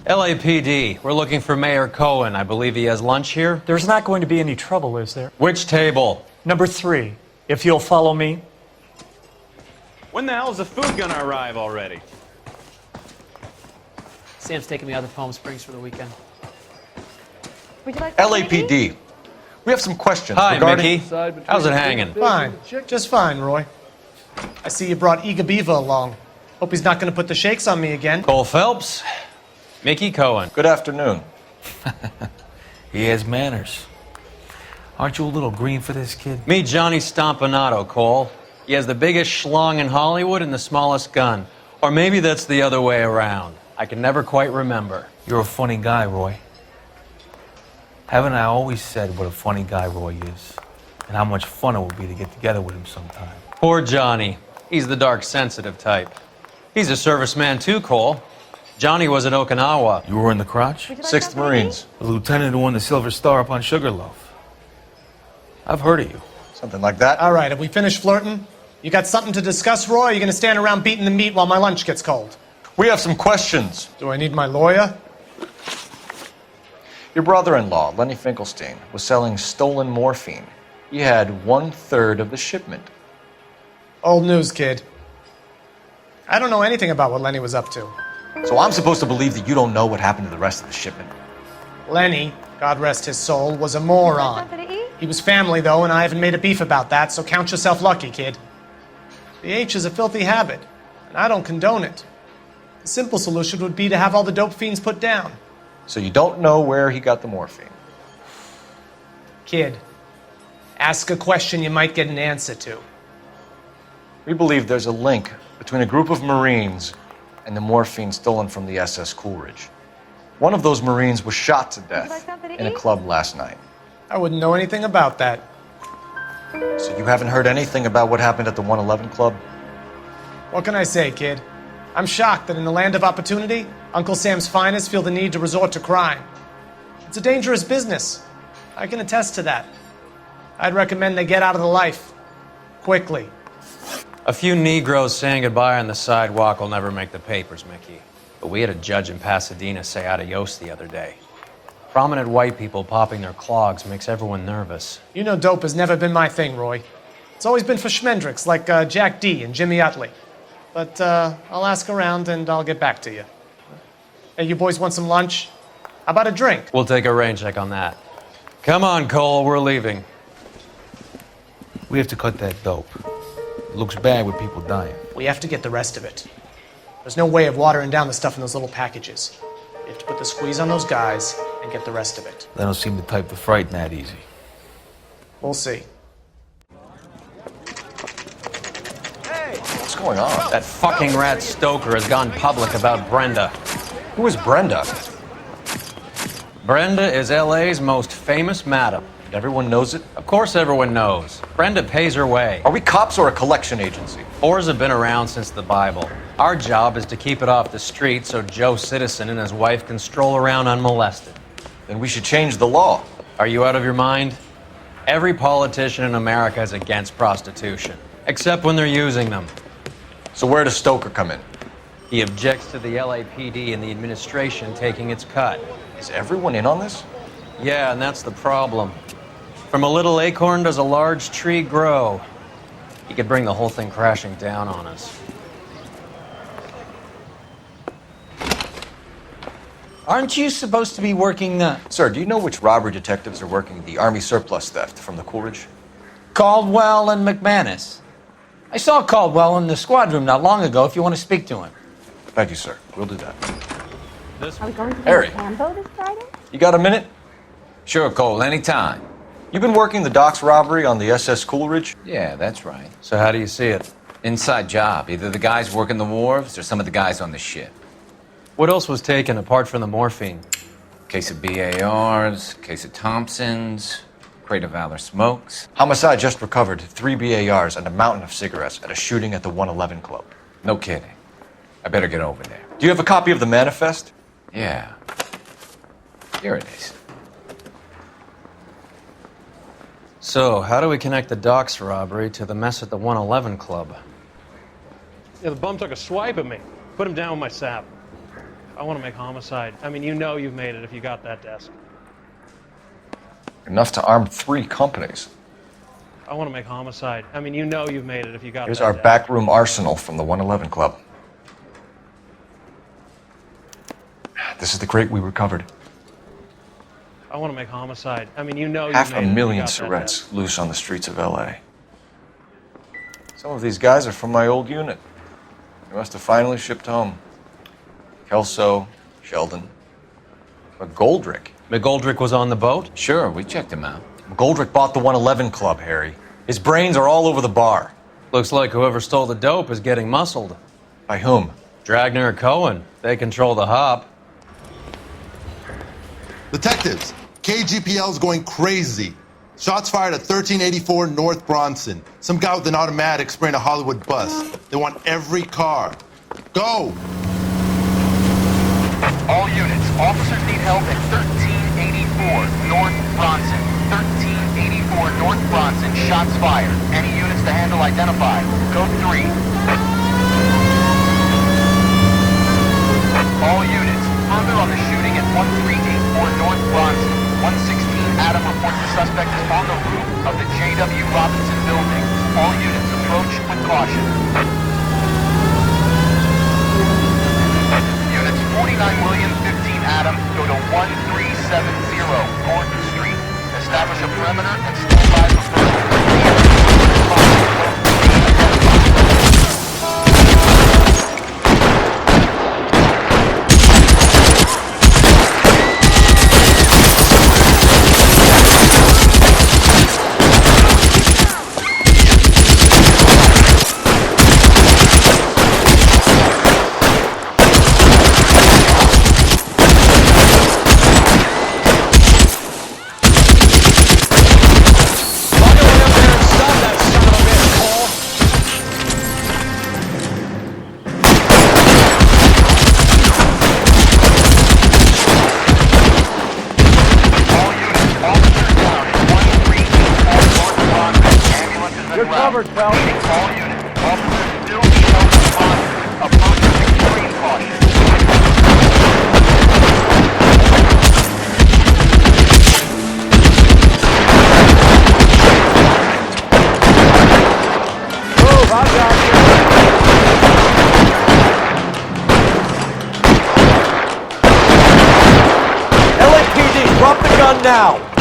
LAPD, we're looking for Mayor Cohen. I believe he has lunch here. There's not going to be any trouble, is there? Which table? Number 3, if you'll follow me. When the hell's the food gonna arrive already? Sam's taking me out to Palm Springs for the weekend. Would you like LAPD. We have some questions Hi, regarding... Mickey. How's it hanging? Fine. Just fine, Roy. I see you brought Iga Beaver along. Hope he's not going to put the shakes on me again. Coul Felps, Mickey Cohen. Good afternoon. He has manners. Aren't you a little green for this kid? Meet Johnny Stompanato, Cole. He has the biggest schlong in Hollywood and the smallest gun. Or maybe that's the other way around. I can never quite remember. You're a funny guy, Roy. Haven't I always said what a funny guy Roy is? And how much fun it would be to get together with him sometime. Poor Johnny. He's the dark, sensitive type. He's a serviceman too, Cole. Johnny was at Okinawa. You were in the crotch? 6th Marines. The lieutenant who won the Silver Star up on Sugarloaf. I've heard of you. Something like that. All right, have we finished flirting? You got something to discuss, Roy, or are you going to stand around beating the meat while my lunch gets cold? We have some questions. Do I need my lawyer? Your brother-in-law, Lenny Finkelstein, was selling stolen morphine. He had 1/3 of the shipment. Old news, kid. I don't know anything about what Lenny was up to. So I'm supposed to believe that you don't know what happened to the rest of the shipment? Lenny, God rest his soul, was a moron. He was family, though, and I haven't made a beef about that, so count yourself lucky, kid. The H is a filthy habit, and I don't condone it. The simple solution would be to have all the dope fiends put down. So you don't know where he got the morphine? Kid, ask a question you might get an answer to. We believe there's a link between a group of Marines and the morphine stolen from the SS Coolidge. One of those Marines was shot to death in a club last night. I wouldn't know anything about that. So you haven't heard anything about what happened at the 111 Club? What can I say, kid? I'm shocked that in the land of opportunity, Uncle Sam's finest feel the need to resort to crime. It's a dangerous business. I can attest to that. I'd recommend they get out of the life. Quickly. A few Negroes saying goodbye on the sidewalk will never make the papers, Mickey. But we had a judge in Pasadena say adios the other day. Prominent white people popping their clogs makes everyone nervous. You know dope has never been my thing, Roy. It's always been for schmendricks like Jack D. and Jimmy Utley. But I'll ask around and I'll get back to you. Hey, you boys want some lunch? How about a drink? We'll take a rain check on that. Come on, Cole, we're leaving. We have to cut that dope. It looks bad with people dying. We have to get the rest of it. There's no way of watering down the stuff in those little packages. You have to put the squeeze on those guys and get the rest of it. They don't seem the type to frighten that easy. We'll see. What's going on? That fucking rat Stoker has gone public about Brenda. Who is Brenda? Brenda is LA's most famous madam. Everyone knows it? Of course everyone knows. Brenda pays her way. Are we cops or a collection agency? Whores have been around since the Bible. Our job is to keep it off the street so Joe Citizen and his wife can stroll around unmolested. Then we should change the law. Are you out of your mind? Every politician in America is against prostitution, except when they're using them. So where does Stoker come in? He objects to the LAPD and the administration taking its cut. Is everyone in on this? Yeah, and that's the problem. From a little acorn does a large tree grow. He could bring the whole thing crashing down on us. Aren't you supposed to be working the... Sir, do you know which robbery detectives are working the Army surplus theft from the Coolidge? Caldwell and McManus. I saw Caldwell in the squad room not long ago if you want to speak to him. Thank you, sir. We'll do that. Are we going to Harry. Cambo this Friday? You got a minute? Sure, Cole, anytime. You've been working the docks robbery on the SS Coolidge? Yeah, that's right. So how do you see it? Inside job. Either the guys working the wharves or some of the guys on the ship. What else was taken apart from the morphine? Case of BARs, case of Thompsons, crate of Valor smokes. Homicide just recovered 3 BARs and a mountain of cigarettes at a shooting at the 111 Club. No kidding. I better get over there. Do you have a copy of the manifest? Yeah. Here it is. So, how do we connect the docks robbery to the mess at the 111 Club? Yeah, the bum took a swipe at me. Put him down with my sap. I want to make homicide. I mean, you know you've made it if you got that desk. Enough to arm 3 companies. I want to make homicide. I mean, you know you've made it if you got Here's that our desk. backroom arsenal from the 111 Club. This is the crate we recovered. I want to make homicide. I mean, you know you've made it if you $500,000 got that desk. Surets loose on the streets of L.A. Some of these guys are from my old unit. They must have finally shipped home. Kelso, Sheldon, McGoldrick. McGoldrick was on the boat? Sure, we checked him out. McGoldrick bought the 111 Club, Harry. His brains are all over the bar. Looks like whoever stole the dope is getting muscled. By whom? Dragner or Cohen. They control the hop. Detectives, KGPL's going crazy. Shots fired at 1384 North Bronson. Some guy with an automatic spraying a Hollywood bus. They want every car. Go! All units, officers need help at 1384 North Bronson. 1384 North Bronson, shots fired. Any units to handle identified. Code 3. All units, further on the shooting at 1384 North Bronson. 116 Adam reports the suspect is on the roof of the J.W. Robinson building. All units approach with caution. Units 49 William, 15 Adam, go to 1370 Gordon Street. Establish a perimeter and stand by for further. Now!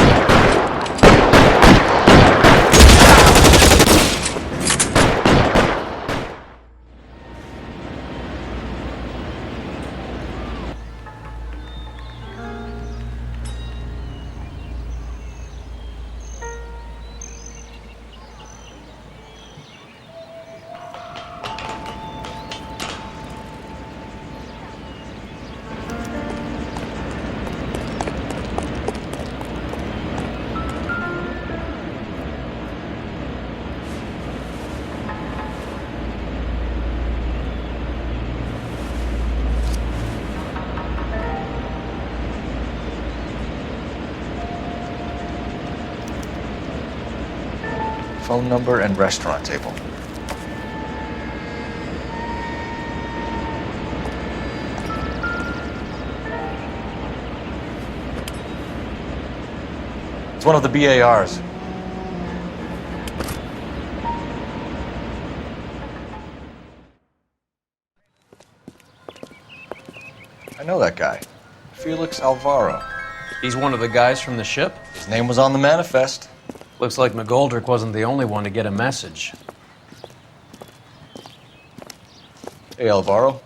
Phone number and restaurant table. It's one of the BARs. I know that guy. Felix Alvaro. He's one of the guys from the ship? His name was on the manifest. Looks like McGoldrick wasn't the only one to get a message. Hey, Alvaro.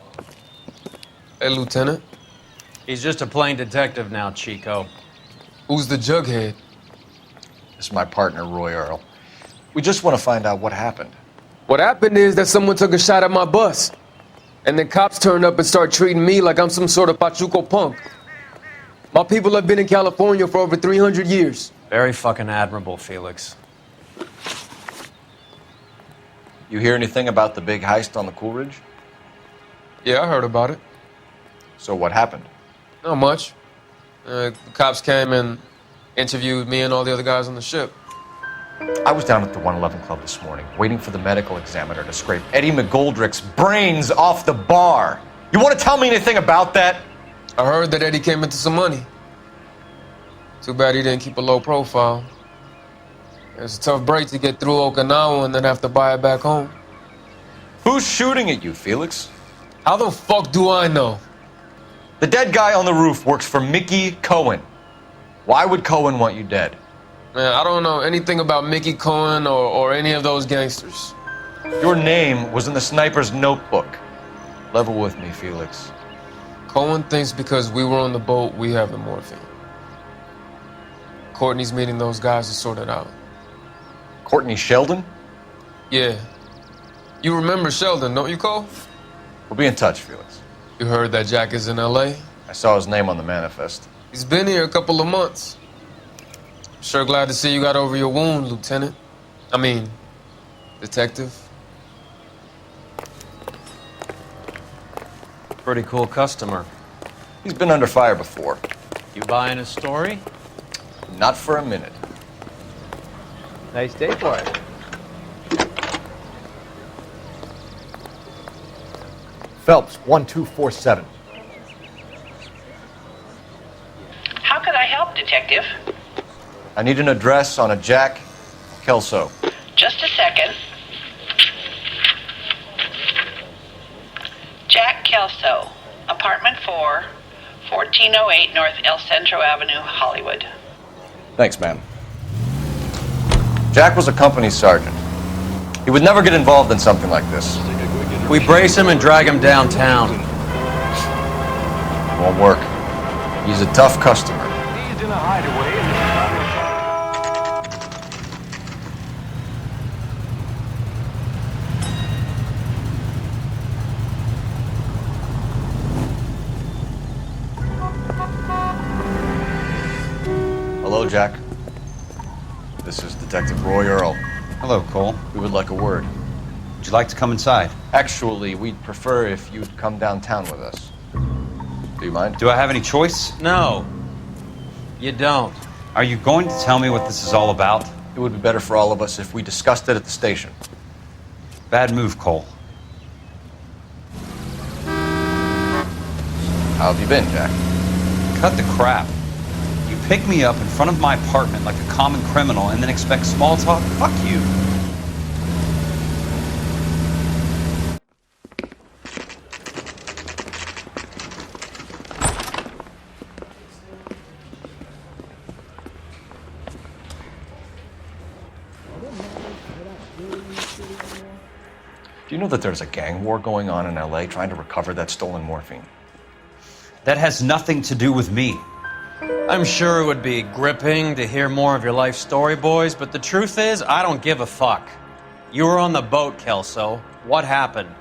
Hey, Lieutenant. He's just a plain detective now, Chico. Who's the jughead? This is my partner, Roy Earl. We just want to find out what happened. What happened is that someone took a shot at my bus. And then cops turned up and started treating me like I'm some sort of Pachuco punk. My people have been in California for over 300 years. Very fucking admirable, Felix. You hear anything about the big heist on the Coolidge? Yeah, I heard about it. So what happened? Not much. The cops came and interviewed me and all the other guys on the ship. I was down at the 111 Club this morning, waiting for the medical examiner to scrape Eddie McGoldrick's brains off the bar. You want to tell me anything about that? I heard that Eddie came into some money. Too bad he didn't keep a low profile. It was a tough break to get through Okinawa and then have to buy it back home. Who's shooting at you, Felix? How the fuck do I know? The dead guy on the roof works for Mickey Cohen. Why would Cohen want you dead? Man, I don't know anything about Mickey Cohen or any of those gangsters. Your name was in the sniper's notebook. Level with me, Felix. Cohen thinks because we were on the boat, we have the morphine. Courtney's meeting those guys to sort it out. Courtney Sheldon? Yeah. You remember Sheldon, don't you, Cole? We'll be in touch, Felix. You heard that Jack is in L.A.? I saw his name on the manifest. He's been here a couple of months. Sure glad to see you got over your wound, Lieutenant. I mean, Detective. Pretty cool customer. He's been under fire before. You buying his story? Not for a minute. Nice day for it. Phelps, 1247. How can I help, Detective? I need an address on a Jack Kelso. Just a second. Jack Kelso, apartment 4, 1408 North El Centro Avenue, Hollywood. Thanks, ma'am. Jack was a company sergeant. He would never get involved in something like this. We brace him and drag him downtown. Won't work. He's a tough customer. He's in a hideaway in the Hello, Jack. This is Detective Roy Earl. Hello, Cole. We would like a word. Would you like to come inside? Actually, we'd prefer if you'd come downtown with us. Do you mind? Do I have any choice? No. You don't. Are you going to tell me what this is all about? It would be better for all of us if we discussed it at the station. Bad move, Cole. How have you been, Jack? Cut the crap. You pick me up in front of my apartment like a common criminal and then expect small talk? Fuck you. Do you know that there's a gang war going on in L.A. trying to recover that stolen morphine? That has nothing to do with me. I'm sure it would be gripping to hear more of your life story, boys, but the truth is, I don't give a fuck. You were on the boat, Kelso. What happened?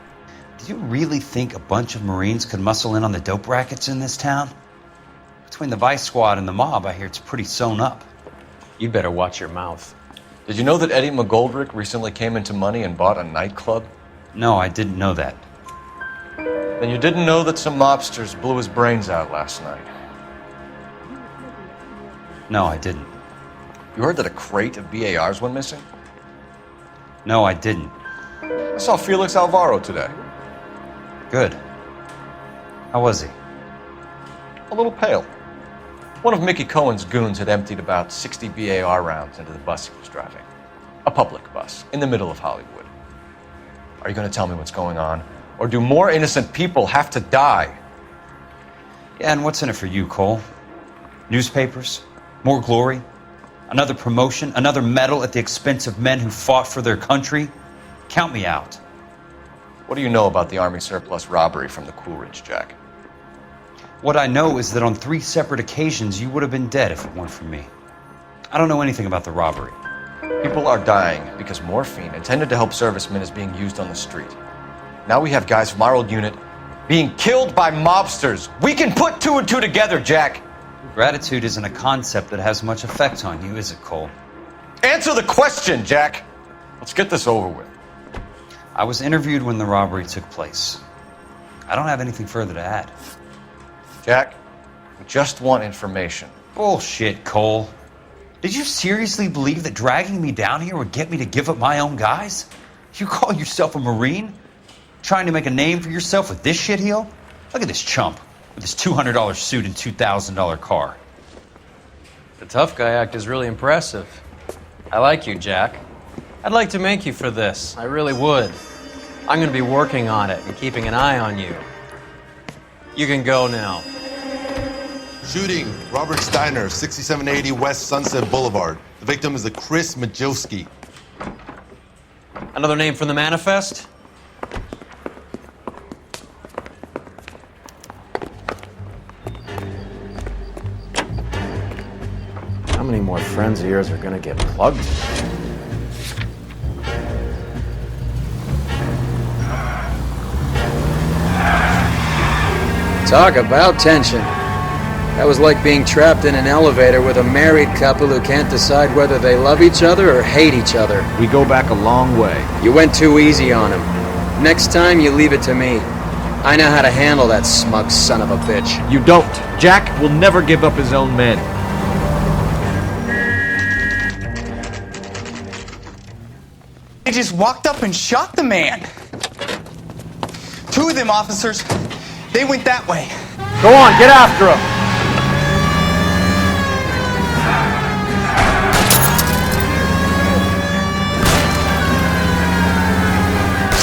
Do you really think a bunch of Marines could muscle in on the dope rackets in this town? Between the Vice Squad and the mob, I hear it's pretty sewn up. You'd better watch your mouth. Did you know that Eddie McGoldrick recently came into money and bought a nightclub? No, I didn't know that. Then you didn't know that some mobsters blew his brains out last night? No, I didn't. You heard that a crate of BARs went missing? No, I didn't. I saw Felix Alvaro today. Good. How was he? A little pale. One of Mickey Cohen's goons had emptied about 60 BAR rounds into the bus he was driving. A public bus, in the middle of Hollywood. Are you going to tell me what's going on? Or do more innocent people have to die? Yeah, and what's in it for you, Cole? Newspapers? More glory? Another promotion? Another medal at the expense of men who fought for their country? Count me out. What do you know about the Army surplus robbery from the Coolidge, Jack? What I know is that on 3 separate occasions you would have been dead if it weren't for me. I don't know anything about the robbery. People are dying because morphine intended to help servicemen is being used on the street. Now we have guys from our old unit being killed by mobsters. We can put 2 and 2 together, Jack. Gratitude isn't a concept that has much effect on you, is it, Cole? Answer the question, Jack. Let's get this over with. I was interviewed when the robbery took place. I don't have anything further to add. Jack, we just want information. Bullshit, Cole. Did you seriously believe that dragging me down here would get me to give up my own guys? You call yourself a Marine? Trying to make a name for yourself with this shitheel? Look at this chump. with his $200 suit and $2,000 car. The tough guy act is really impressive. I like you, Jack. I'd like to make you for this. I really would. I'm going to be working on it and keeping an eye on you. You can go now. Shooting, Robert Steiner, 6780 West Sunset Boulevard. The victim is a Chris Majowski. Another name from the manifest? How many more friends of yours are gonna get plugged? Talk about tension. That was like being trapped in an elevator with a married couple who can't decide whether they love each other or hate each other. We go back a long way. You went too easy on him. Next time, you leave it to me. I know how to handle that smug son of a bitch. You don't. Jack will never give up his own men. They just walked up and shot the man. Two of them officers, they went that way. Go on, get after him.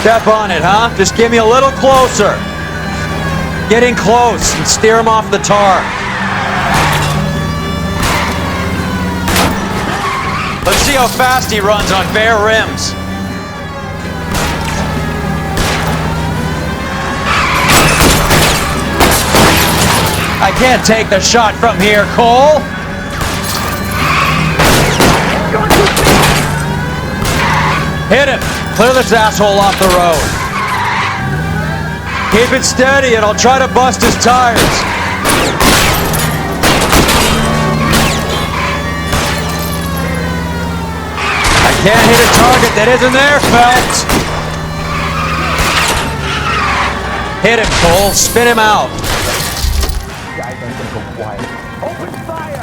Step on it, huh? Just get me a little closer. Get in close and steer him off the tar. Let's see how fast he runs on bare rims. I can't take the shot from here, Cole. Hit him. Clear this asshole off the road. Keep it steady and I'll try to bust his tires. I can't hit a target that isn't there, Phelps. Hit him, Cole. Spin him out. Guys aren't gonna go quiet. Open fire!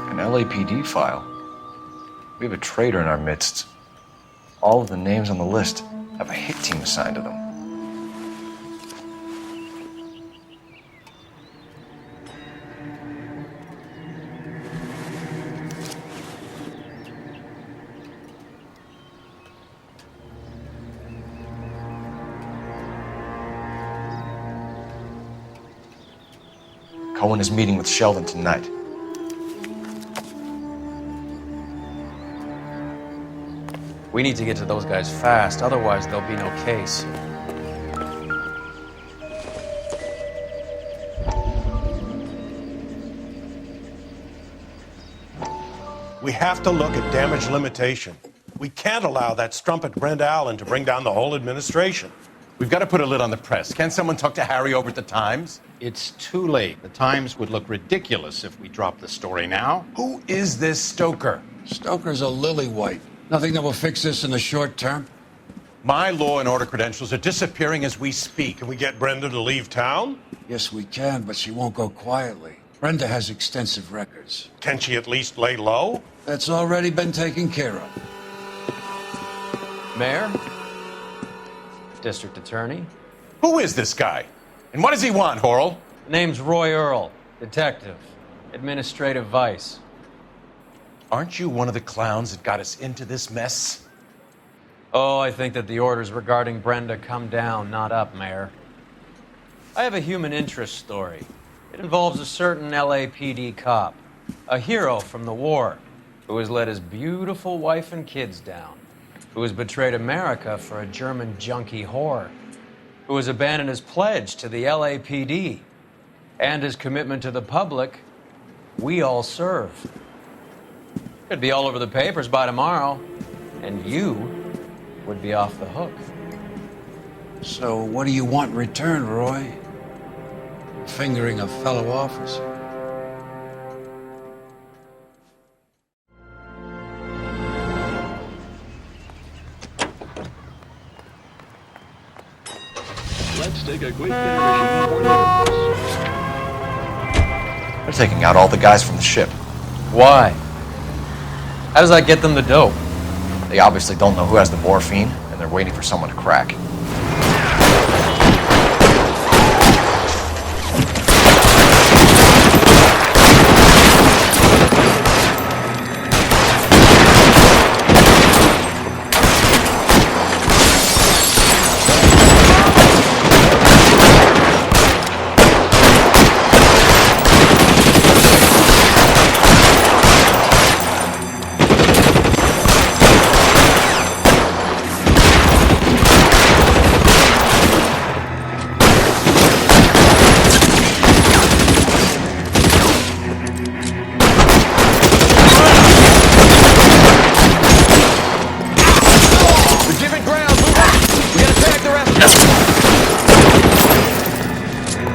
An LAPD file. We have a traitor in our midst. All of the names on the list have a hit team assigned to them. Cohen is meeting with Sheldon tonight. We need to get to those guys fast, otherwise there'll be no case. We have to look at damage limitation. We can't allow that strumpet Brent Allen to bring down the whole administration. We've got to put a lid on the press. Can't someone talk to Harry over at the Times? It's too late. The Times would look ridiculous if we dropped the story now. Who is this Stoker? Stoker's a lily-white. Nothing that will fix this in the short term. My law and order credentials are disappearing as we speak. Can we get Brenda to leave town? Yes, we can, but she won't go quietly. Brenda has extensive records. Can she at least lay low? That's already been taken care of. Mayor? District Attorney? Who is this guy? And what does he want, Horrell? Name's Roy Earl, detective, administrative vice. Aren't you one of the clowns that got us into this mess? Oh, I think that the orders regarding Brenda come down, not up, Mayor. I have a human interest story. It involves a certain LAPD cop, a hero from the war, who has let his beautiful wife and kids down, who has betrayed America for a German junkie whore, who has abandoned his pledge to the LAPD and his commitment to the public. We all serve. Could be all over the papers by tomorrow, and you would be off the hook. So what do you want in return, Roy? Fingering a fellow officer? Let's take a quick intermission for news. They're taking out all the guys from the ship. Why? How does that get them the dope? They obviously don't know who has the morphine, and they're waiting for someone to crack.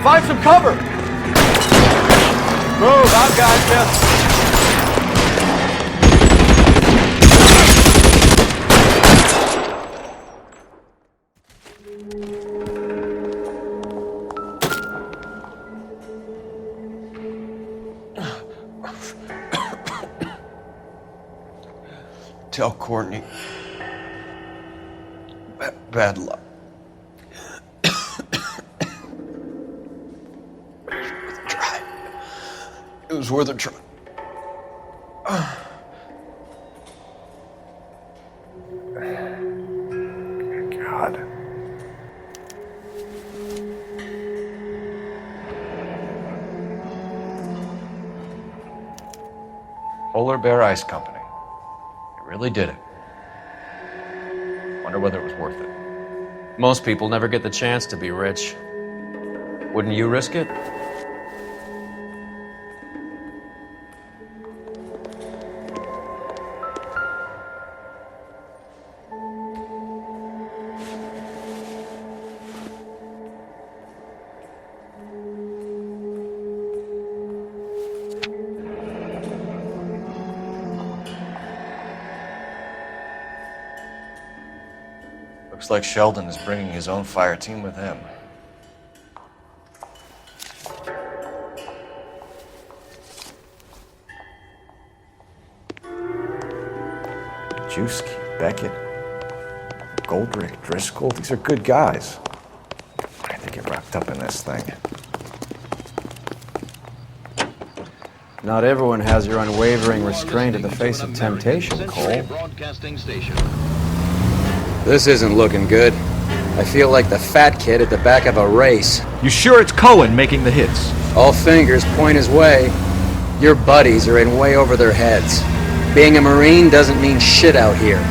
Find some cover! Move, I've got you. Tell Courtney. Bad luck. It was worth a try. God. Polar Bear Ice Company. They really did it. Wonder whether it was worth it. Most people never get the chance to be rich. Wouldn't you risk it? Looks like Sheldon is bringing his own fire team with him. Juski, Beckett, Goldrick, Driscoll, these are good guys. Why did they get wrapped up in this thing? Not everyone has your unwavering restraint in the face of temptation, Cole. This isn't looking good. I feel like the fat kid at the back of a race. You sure it's Cohen making the hits? All fingers point his way. Your buddies are in way over their heads. Being a Marine doesn't mean shit out here.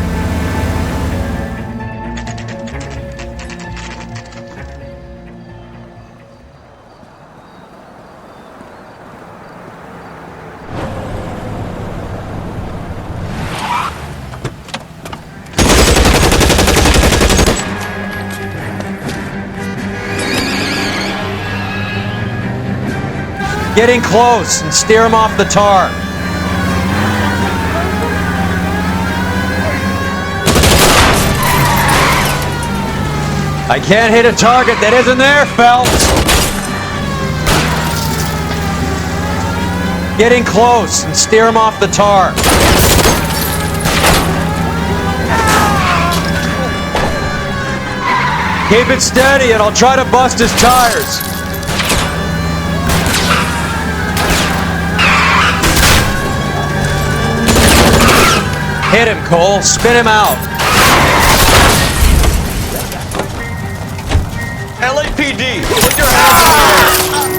Getting close and steer him off the tar. I can't hit a target that isn't there, Phelps. Getting close and steer him off the tar. Keep it steady and I'll try to bust his tires. Hit him, Cole. Spin him out. LAPD, put your hands up.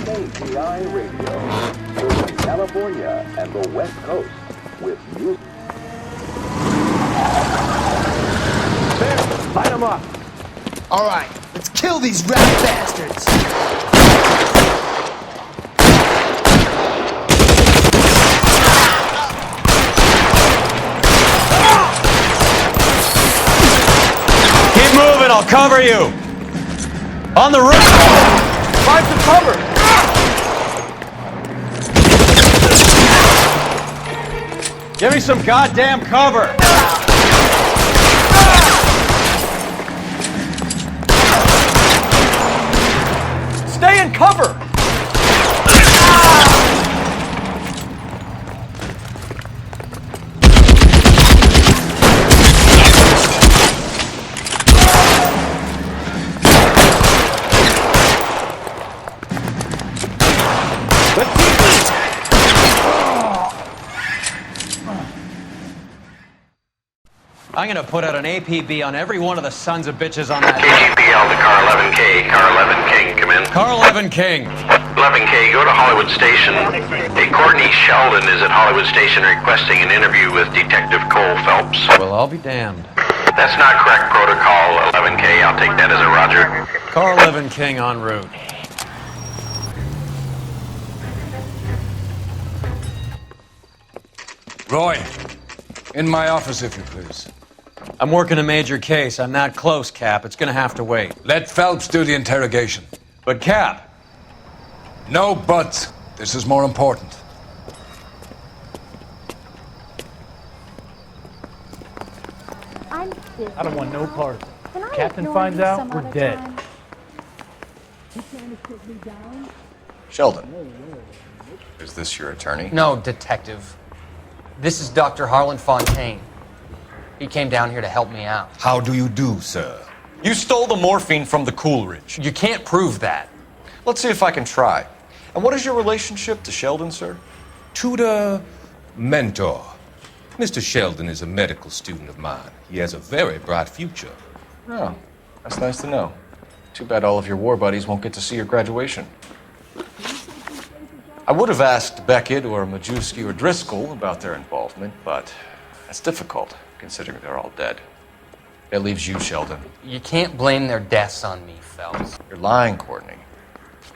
KGI Radio, serving California and the West Coast with music. There, light them up. All right, let's kill these rat bastards. Keep moving, I'll cover you. On the roof. Find some cover. Give me some goddamn cover. Stay in cover. I'm gonna put out an APB on every one of the sons of bitches on that. KGPL to car 11K. Car 11 King, come in. Car 11 King. 11K, go to Hollywood Station. Hey, Courtney Sheldon is at Hollywood Station requesting an interview with Detective Coul Felps. Well, I'll be damned. That's not correct protocol, 11K. I'll take that as a roger. Car 11 King en route. Roy, in my office, if you please. I'm working a major case. I'm that close, Cap. It's gonna have to wait. Let Phelps do the interrogation. But, Cap. No buts. This is more important. I don't want no part. If Captain finds out, we're dead. Sheldon, is this your attorney? No, Detective. This is Dr. Harlan Fontaine. He came down here to help me out. How do you do, sir? You stole the morphine from the Coolidge. You can't prove that. Let's see if I can try. And what is your relationship to Sheldon, sir? Tutor, mentor. Mr. Sheldon is a medical student of mine. He has a very bright future. Oh, that's nice to know. Too bad all of your war buddies won't get to see your graduation. I would have asked Beckett or Majewski or Driscoll about their involvement, but that's difficult, considering they're all dead. That leaves you, Sheldon. You can't blame their deaths on me, Phelps. You're lying, Courtney.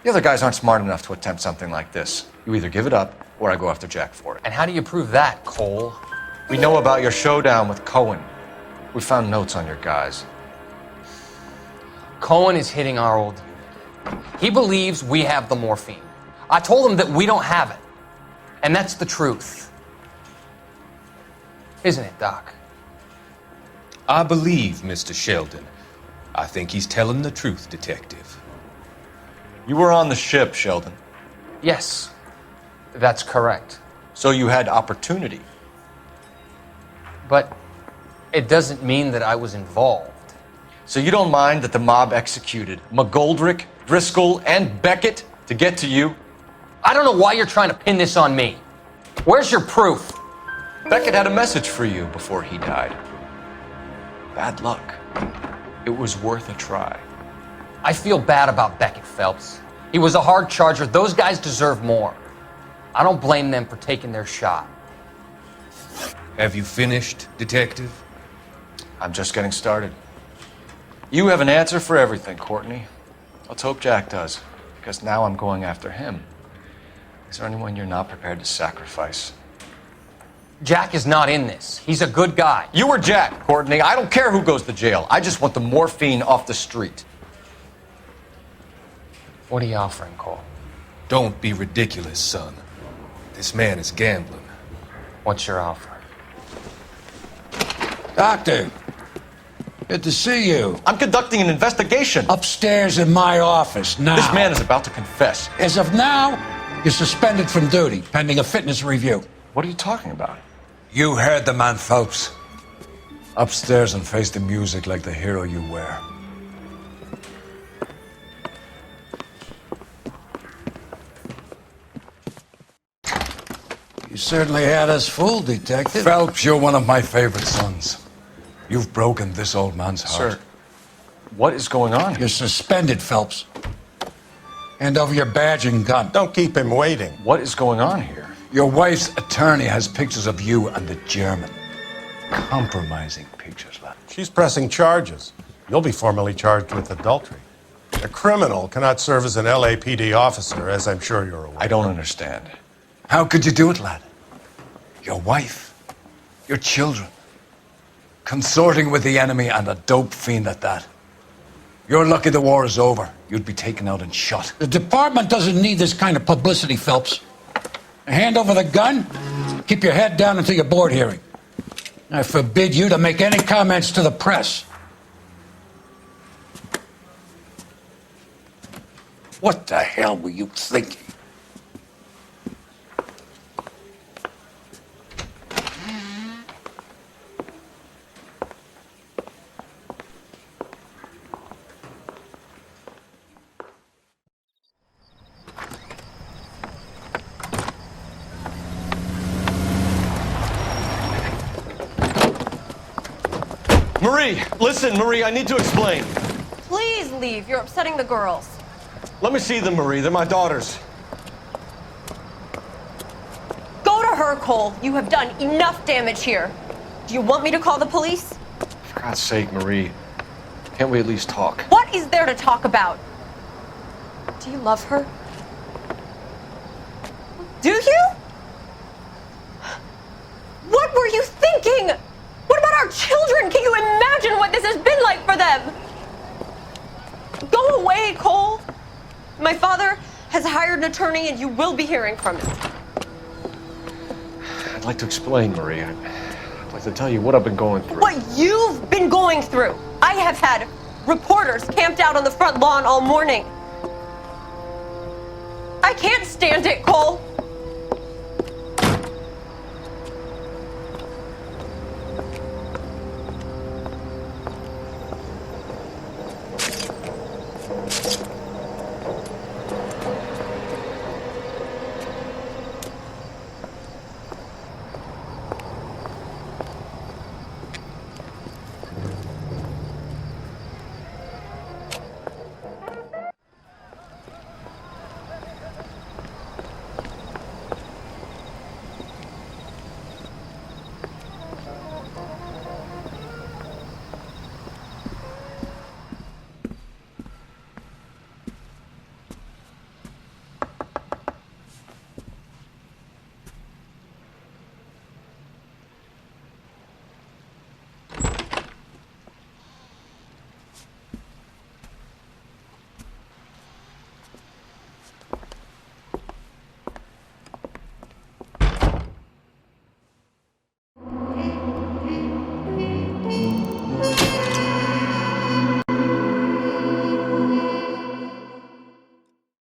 The other guys aren't smart enough to attempt something like this. You either give it up, or I go after Jack for it. And how do you prove that, Cole? We know about your showdown with Cohen. We found notes on your guys. Cohen is hitting our old unit. He believes we have the morphine. I told him that we don't have it. And that's the truth. Isn't it, Doc? I believe Mr. Sheldon. I think he's telling the truth, Detective. You were on the ship, Sheldon. Yes, that's correct. So you had opportunity. But it doesn't mean that I was involved. So you don't mind that the mob executed McGoldrick, Driscoll, and Beckett to get to you? I don't know why you're trying to pin this on me. Where's your proof? Beckett had a message for you before he died. Bad luck. It was worth a try. I feel bad about Beckett, Phelps. He was a hard charger. Those guys deserve more. I don't blame them for taking their shot. Have you finished, Detective? I'm just getting started. You have an answer for everything, Courtney. Let's hope Jack does, because now I'm going after him. Is there anyone you're not prepared to sacrifice? Jack is not in this. He's a good guy. You were Jack, Courtney. I don't care who goes to jail. I just want the morphine off the street. What are you offering, Cole? Don't be ridiculous, son. This man is gambling. What's your offer? Doctor, good to see you. I'm conducting an investigation. Upstairs in my office now. This man is about to confess. As of now, you're suspended from duty, pending a fitness review. What are you talking about? You heard the man, Phelps. Upstairs and face the music like the hero you were. You certainly had us fooled, Detective. Phelps, you're one of my favorite sons. You've broken this old man's heart. Sir, what is going on? You're suspended, Phelps. Hand over your badge and gun. Don't keep him waiting. What is going on here? Your wife's attorney has pictures of you and the German. Compromising pictures, lad. She's pressing charges. You'll be formally charged with adultery. A criminal cannot serve as an LAPD officer, as I'm sure you're aware. I don't understand. How could you do it, lad? Your wife, your children, consorting with the enemy and a dope fiend at that. You're lucky the war is over. You'd be taken out and shot. The department doesn't need this kind of publicity, Phelps. Hand over the gun, keep your head down until your board hearing. I forbid you to make any comments to the press. What the hell were you thinking? Marie, listen, Marie, I need to explain. Please leave. You're upsetting the girls. Let me see them, Marie. They're my daughters. Go to her, Cole. You have done enough damage here. Do you want me to call the police? For God's sake, Marie. Can't we at least talk? What is there to talk about? Do you love her? Do you? What were you thinking? What about our children? Can you imagine what this has been like for them? Go away, Cole. My father has hired an attorney and you will be hearing from him. I'd like to explain, Marie. I'd like to tell you what I've been going through. What you've been going through. I have had reporters camped out on the front lawn all morning. I can't stand it, Cole.